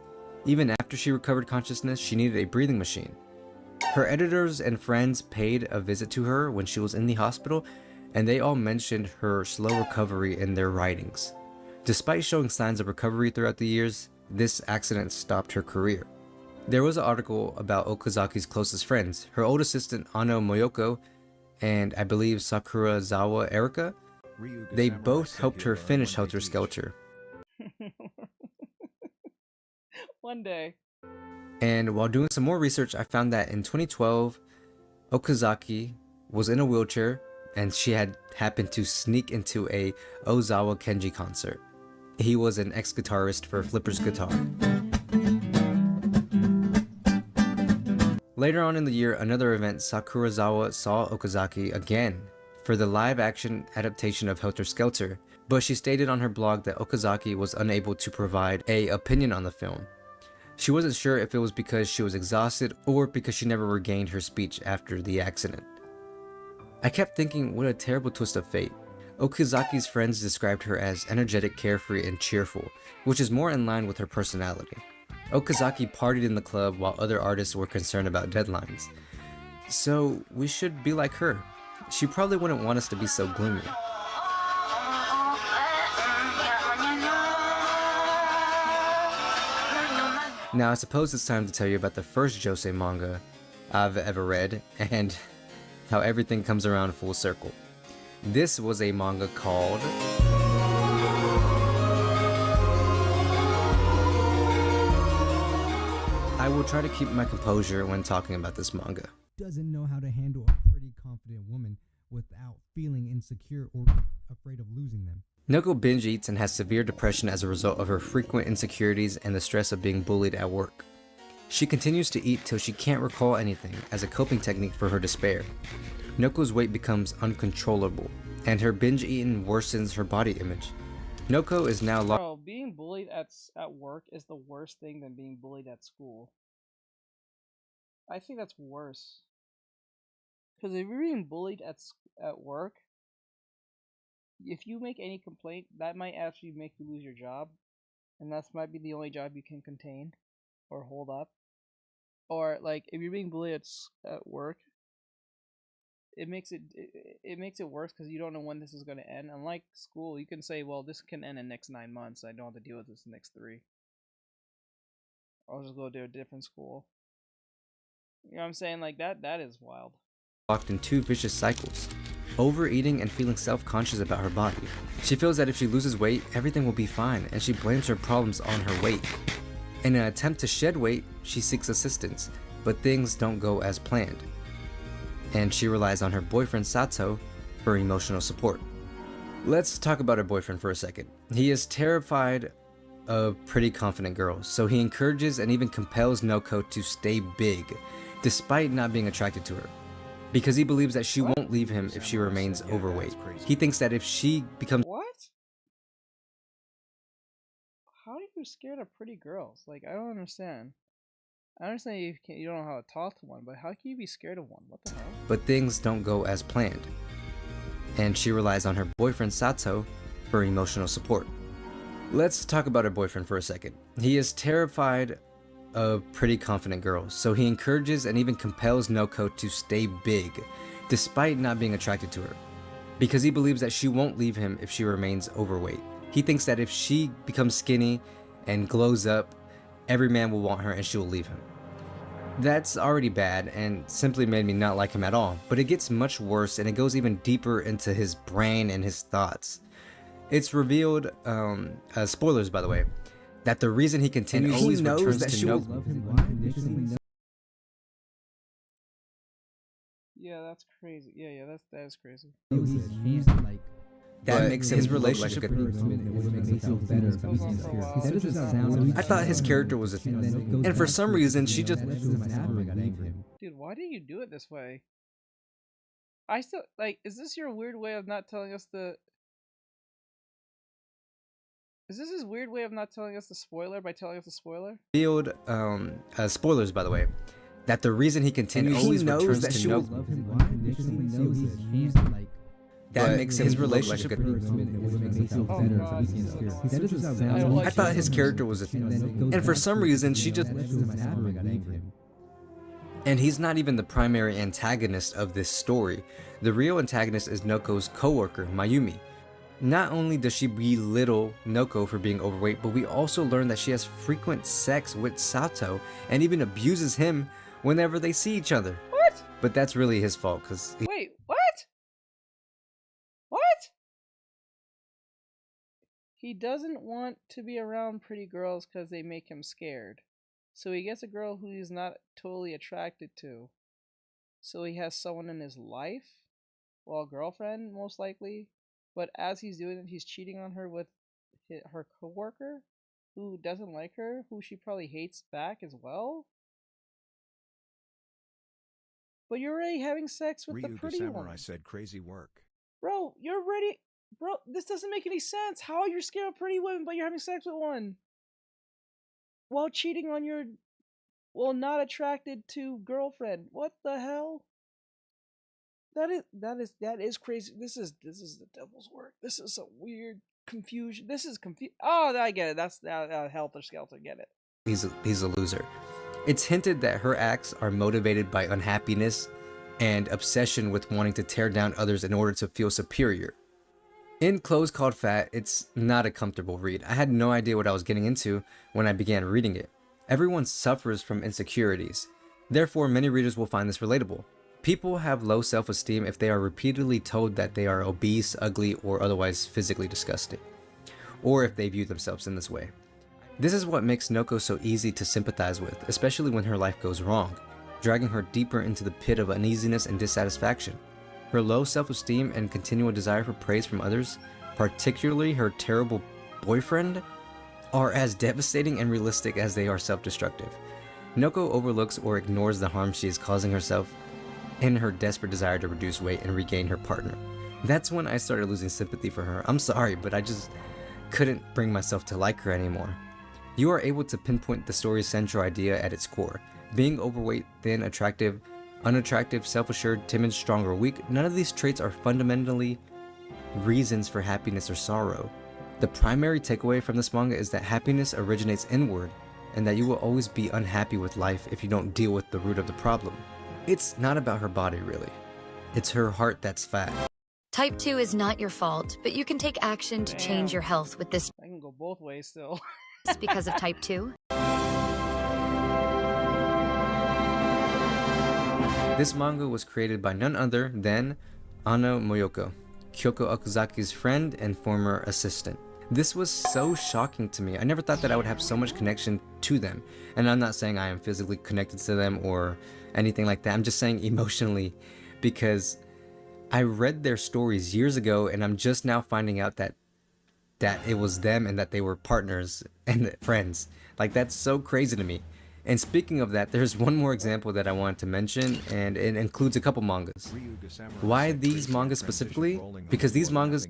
Even after she recovered consciousness, she needed a breathing machine. Her editors and friends paid a visit to her when she was in the hospital, and they all mentioned her slow recovery in their writings. Despite showing signs of recovery throughout the years, this accident stopped her career. There was an article about Okazaki's closest friends, her old assistant Ano Moyoko, and I believe Sakurazawa Erika. They both helped her finish Helter Skelter. One day. And while doing some more research, I found that in 2012, Okazaki was in a wheelchair, and she had happened to sneak into a Ozawa Kenji concert. He was an ex-guitarist for Flipper's Guitar. Later on in the year, another event, Sakurazawa saw Okazaki again for the live-action adaptation of Helter Skelter, but she stated on her blog that Okazaki was unable to provide an opinion on the film. She wasn't sure if it was because she was exhausted or because she never regained her speech after the accident. I kept thinking, what a terrible twist of fate. Okazaki's friends described her as energetic, carefree, and cheerful, which is more in line with her personality. Okazaki partied in the club while other artists were concerned about deadlines. So we should be like her. She probably wouldn't want us to be so gloomy. Now I suppose it's time to tell you about the first Josei manga I've ever read and how everything comes around full circle. This was a manga called I will try to keep my composure when talking about this manga. Doesn't know how to handle a pretty confident woman without feeling insecure or afraid of losing them. Noko binge eats and has severe depression as a result of her frequent insecurities and the stress of being bullied at work. She continues to eat till she can't recall anything as a coping technique for her despair. Noko's weight becomes uncontrollable, and her binge eating worsens her body image. Noko is now Bro, being bullied at work is the worst thing than being bullied at school. I think that's worse. Because if you're being bullied at work, if you make any complaint, that might actually make you lose your job, and that might be the only job you can contain or hold up. Or like if you're being bullied at work, it makes it worse because you don't know when this is going to end. Unlike school, you can say, well, this can end in the next 9 months. I don't have to deal with this in the next 3. I'll just go to a different school. You know what I'm saying? Like that is wild. Locked in 2 vicious cycles. Overeating and feeling self-conscious about her body. She feels that if she loses weight, everything will be fine, and she blames her problems on her weight. In an attempt to shed weight, she seeks assistance, but things don't go as planned. And she relies on her boyfriend Sato for emotional support. Let's talk about her boyfriend for a second. He is terrified of pretty confident girls, so he encourages and even compels Noko to stay big, despite not being attracted to her. Because he believes that she won't leave him if she remains overweight. He thinks that if she becomes— What? How are you scared of pretty girls? Like, I don't understand. I understand you don't know how to talk to one, but how can you be scared of one? What the hell? But things don't go as planned. And she relies on her boyfriend Sato for emotional support. Let's talk about her boyfriend for a second. He is terrified of pretty confident girls, so he encourages and even compels Noko to stay big, despite not being attracted to her. Because he believes that she won't leave him if she remains overweight. He thinks that if she becomes skinny and glows up, every man will want her and she will leave him. That's already bad and simply made me not like him at all, but it gets much worse and it goes even deeper into his brain and his thoughts. It's revealed, spoilers by the way, that the reason he continues And always knows returns that to she will Noko. love him unconditionally. Yeah, that's crazy. Yeah, that is crazy. That makes his relationship. I thought his character was a, and for some reason she just. Dude, why do you do it this way? I still like. Is this your weird way of not telling us the? Is this his weird way of not telling us the spoiler by telling us the spoiler? Revealed, spoilers by the way, that the reason he continues always returns to Noko. That makes his relationship. I thought his character was a, and for some reason she just. And he's not even the primary antagonist of this story. The real antagonist is Noko's co-worker, Mayumi. Not only does she belittle Noko for being overweight, but we also learn that she has frequent sex with Sato and even abuses him whenever they see each other. What? But that's really his fault, because Wait, what? What? He doesn't want to be around pretty girls because they make him scared. So he gets a girl who he's not totally attracted to. So he has someone in his life? well, girlfriend, most likely. But as he's doing it, he's cheating on her with her coworker, who doesn't like her, who she probably hates back as well. But you're already having sex with the Ryu the pretty Samurai one. said crazy work. Bro, you're already... Bro, this doesn't make any sense. How are you scared of pretty women, but you're having sex with one? While cheating on your... Well, not attracted to girlfriend. What the hell? That is crazy. This is the devil's work. This is a weird confusion. This is Oh, I get it. That's Helter Skelter. Get it. He's a loser. It's hinted that her acts are motivated by unhappiness and obsession with wanting to tear down others in order to feel superior. In Clothes Called Fat, it's not a comfortable read. I had no idea what I was getting into when I began reading it. Everyone suffers from insecurities. Therefore, many readers will find this relatable. People have low self-esteem if they are repeatedly told that they are obese, ugly, or otherwise physically disgusting, or if they view themselves in this way. This is what makes Noko so easy to sympathize with, especially when her life goes wrong, dragging her deeper into the pit of uneasiness and dissatisfaction. Her low self-esteem and continual desire for praise from others, particularly her terrible boyfriend, are as devastating and realistic as they are self-destructive. Noko overlooks or ignores the harm she is causing herself in her desperate desire to reduce weight and regain her partner. That's when I started losing sympathy for her. I'm sorry, but I just couldn't bring myself to like her anymore. You are able to pinpoint the story's central idea at its core. Being overweight, thin, attractive, unattractive, self-assured, timid, strong, or weak, none of these traits are fundamentally reasons for happiness or sorrow. The primary takeaway from this manga is that happiness originates inward, and that you will always be unhappy with life if you don't deal with the root of the problem. It's not about her body, really. It's her heart that's fat. Type 2 is not your fault, but you can take action to change your health with this. I can go both ways still. Because of Type 2. This manga was created by none other than Ano Moyoko, Kyoko Okuzaki's friend and former assistant. This was so shocking to me. I never thought that I would have so much connection to them. And I'm not saying I am physically connected to them or anything like that. I'm just saying emotionally, because I read their stories years ago and I'm just now finding out that it was them and that they were partners and friends. Like, that's so crazy to me. And speaking of that, there's one more example that I wanted to mention, and it includes a couple mangas. Why these mangas specifically? Because these mangas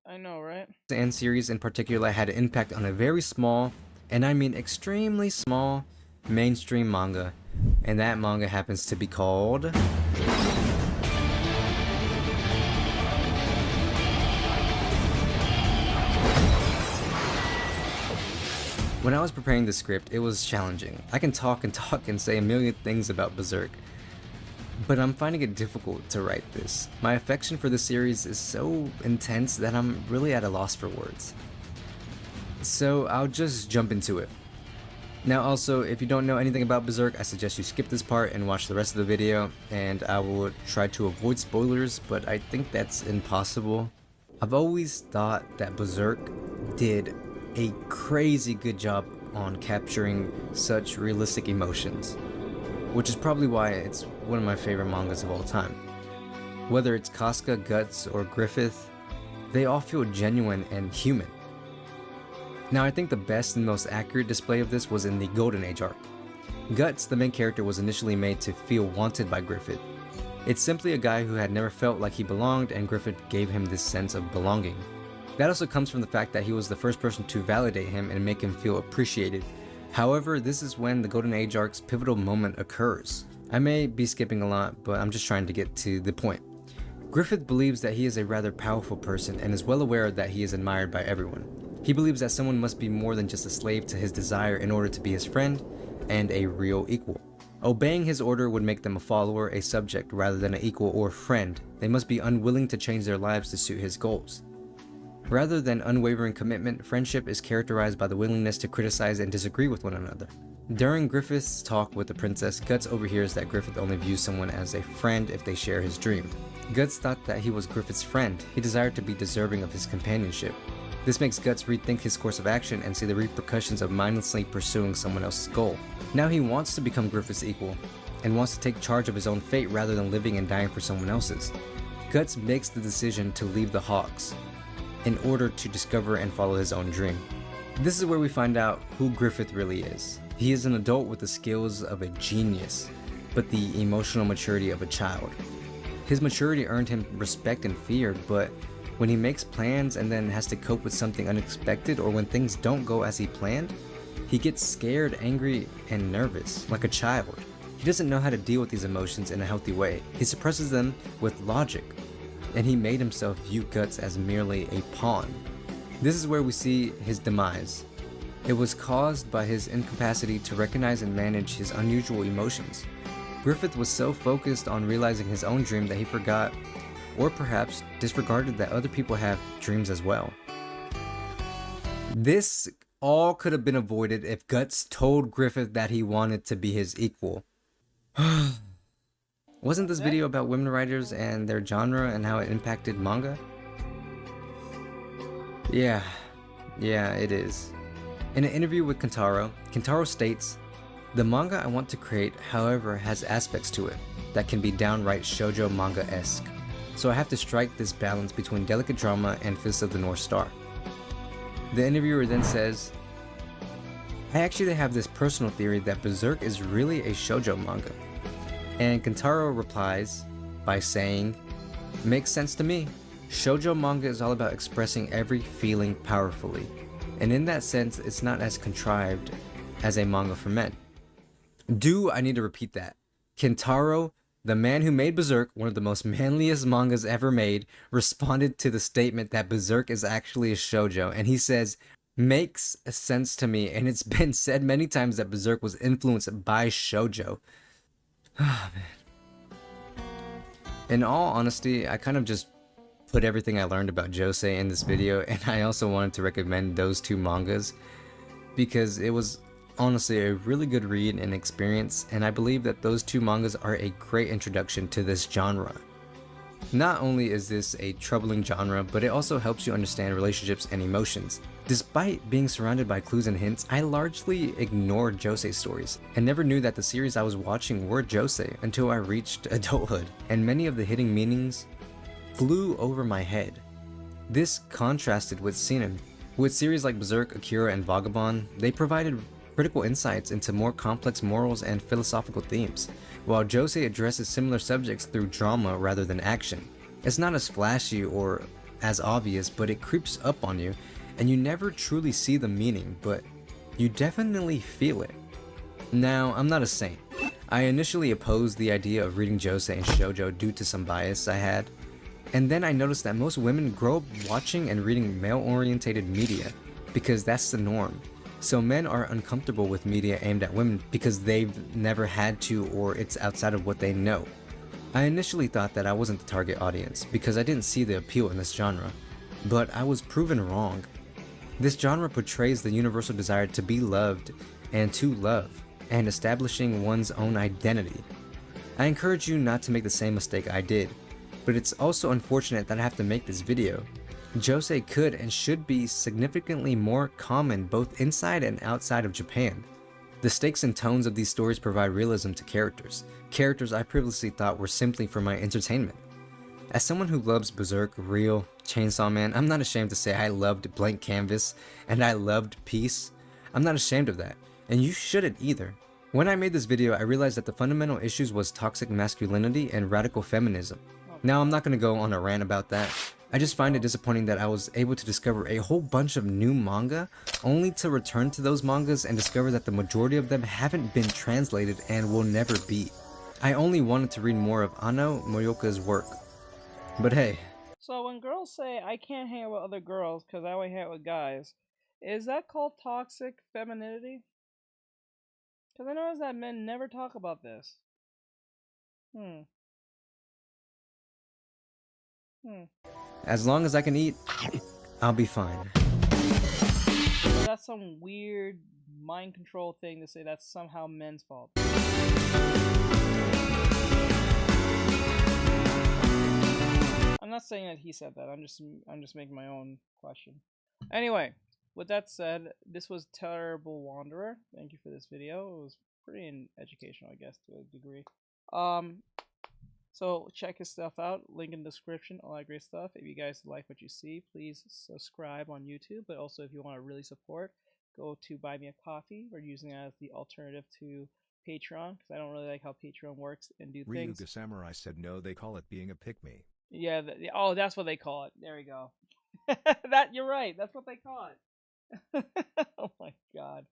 I know, right? and series in particular had an impact on a very small, and I mean extremely small, mainstream manga. And that manga happens to be called... When I was preparing the script, it was challenging. I can talk and say a million things about Berserk, but I'm finding it difficult to write this. My affection for the series is so intense that I'm really at a loss for words. So I'll just jump into it. Now also, if you don't know anything about Berserk, I suggest you skip this part and watch the rest of the video, and I will try to avoid spoilers, but I think that's impossible. I've always thought that Berserk did a crazy good job on capturing such realistic emotions, which is probably why it's one of my favorite mangas of all time. Whether it's Casca, Guts, or Griffith, they all feel genuine and human. Now I think the best and most accurate display of this was in the Golden Age arc. Guts, the main character, was initially made to feel wanted by Griffith. It's simply a guy who had never felt like he belonged, and Griffith gave him this sense of belonging. That also comes from the fact that he was the first person to validate him and make him feel appreciated. However, this is when the Golden Age arc's pivotal moment occurs. I may be skipping a lot, but I'm just trying to get to the point. Griffith believes that he is a rather powerful person and is well aware that he is admired by everyone. He believes that someone must be more than just a slave to his desire in order to be his friend and a real equal. Obeying his order would make them a follower, a subject, rather than an equal or friend. They must be unwilling to change their lives to suit his goals. Rather than unwavering commitment, friendship is characterized by the willingness to criticize and disagree with one another. During Griffith's talk with the princess, Guts overhears that Griffith only views someone as a friend if they share his dream. Guts thought that he was Griffith's friend. He desired to be deserving of his companionship. This makes Guts rethink his course of action and see the repercussions of mindlessly pursuing someone else's goal. Now he wants to become Griffith's equal, and wants to take charge of his own fate rather than living and dying for someone else's. Guts makes the decision to leave the Hawks in order to discover and follow his own dream. This is where we find out who Griffith really is. He is an adult with the skills of a genius, but the emotional maturity of a child. His maturity earned him respect and fear, but when he makes plans and then has to cope with something unexpected, or when things don't go as he planned, he gets scared, angry, and nervous, like a child. He doesn't know how to deal with these emotions in a healthy way. He suppresses them with logic, and he made himself view Guts as merely a pawn. This is where we see his demise. It was caused by his incapacity to recognize and manage his unusual emotions. Griffith was so focused on realizing his own dream that he forgot, or perhaps disregarded, that other people have dreams as well. This all could have been avoided if Guts told Griffith that he wanted to be his equal. Wasn't this video about women writers and their genre and how it impacted manga? Yeah, it is. In an interview with Kentaro states, "The manga I want to create, however, has aspects to it that can be downright shoujo manga-esque. So I have to strike this balance between delicate drama and Fist of the North Star." The interviewer then says, "I actually have this personal theory that Berserk is really a shoujo manga." And Kentaro replies by saying, "Makes sense to me. Shoujo manga is all about expressing every feeling powerfully, and in that sense, it's not as contrived as a manga for men." Do I need to repeat that? Kentaro, the man who made Berserk, one of the most manliest mangas ever made, responded to the statement that Berserk is actually a shoujo, and he says, "Makes sense to me," and it's been said many times that Berserk was influenced by shoujo. Ah, man. In all honesty, I kind of just put everything I learned about Josei in this video, and I also wanted to recommend those two mangas because it was honestly a really good read and experience, and I believe that those two mangas are a great introduction to this genre. Not only is this a troubling genre, but it also helps you understand relationships and emotions. Despite being surrounded by clues and hints, I largely ignored Josei stories and never knew that the series I was watching were Josei until I reached adulthood, and many of the hidden meanings flew over my head. This contrasted with seinen. With series like Berserk, Akira, and Vagabond, they provided critical insights into more complex morals and philosophical themes, while Josei addresses similar subjects through drama rather than action. It's not as flashy or as obvious, but it creeps up on you, and you never truly see the meaning, but you definitely feel it. Now, I'm not a saint. I initially opposed the idea of reading Josei and shoujo due to some bias I had, and then I noticed that most women grow up watching and reading male-orientated media because that's the norm. So men are uncomfortable with media aimed at women because they've never had to, or it's outside of what they know. I initially thought that I wasn't the target audience because I didn't see the appeal in this genre, but I was proven wrong. This genre portrays the universal desire to be loved and to love, and establishing one's own identity. I encourage you not to make the same mistake I did, but it's also unfortunate that I have to make this video. Josei could and should be significantly more common both inside and outside of Japan. The stakes and tones of these stories provide realism to characters I previously thought were simply for my entertainment. As someone who loves Berserk, Real, Chainsaw Man, I'm not ashamed to say I loved Blank Canvas and I loved Peace. I'm not ashamed of that, and you shouldn't either. When I made this video, I realized that the fundamental issues was toxic masculinity and radical feminism. Now, I'm not going to go on a rant about that. I just find it disappointing that I was able to discover a whole bunch of new manga, only to return to those mangas and discover that the majority of them haven't been translated and will never be. I only wanted to read more of Ano Morioka's work. But hey. So when girls say, "I can't hang out with other girls because I only hang out with guys," is that called toxic femininity? Because I notice that men never talk about this. As long as I can eat, I'll be fine. So that's some weird mind control thing to say that's somehow men's fault. I'm not saying that he said that. I'm just making my own question. Anyway, with that said, this was Terrible Wanderer. Thank you for this video. It was pretty educational, I guess, to a degree. So check his stuff out. Link in the description. All that great stuff. If you guys like what you see, please subscribe on YouTube. But also, if you want to really support, go to Buy Me a Coffee. We're using it as the alternative to Patreon because I don't really like how Patreon works and do things. Ryuga Samurai said no, they call it being a pick-me. Yeah. Oh, that's what they call it. There we go. That you're right. That's what they call it. Oh my god.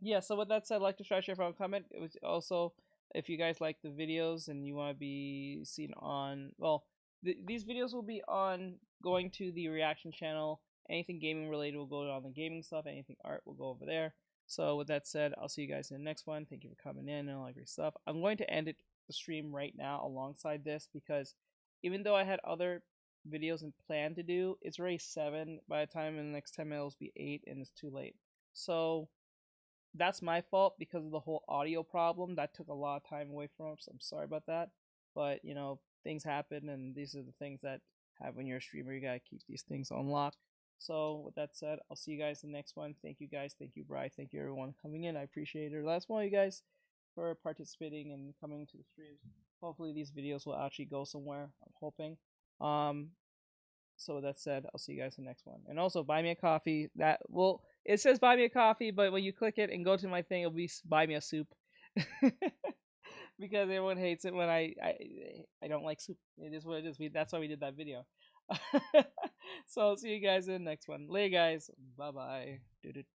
Yeah. So with that said, like to try, share, follow, comment. It was also, if you guys like the videos and you want to be seen on, well, these videos will be on going to the reaction channel. Anything gaming related will go on the gaming stuff. Anything art will go over there. So with that said, I'll see you guys in the next one. Thank you for coming in and all that great stuff. I'm going to end the stream right now alongside this because even though I had other videos and plan to do, it's already 7. By the time in the next 10 minutes will be 8 and it's too late. So that's my fault because of the whole audio problem. That took a lot of time away from us. So I'm sorry about that. But, you know, things happen and these are the things that happen when you're a streamer. You gotta keep these things on lock. So with that said, I'll see you guys in the next one. Thank you guys. Thank you, Bri. Thank you everyone coming in. I appreciate it. Last one, you guys, for participating and coming to the streams. Hopefully these videos will actually go somewhere. I'm hoping. So with that said, I'll see you guys in the next one. And also, buy me a coffee. That will, it says buy me a coffee, but when you click it and go to my thing, it'll be buy me a soup. Because everyone hates it when I don't like soup. It is what it is. That's why we did that video. So I'll see you guys in the next one. Later, guys. Bye bye.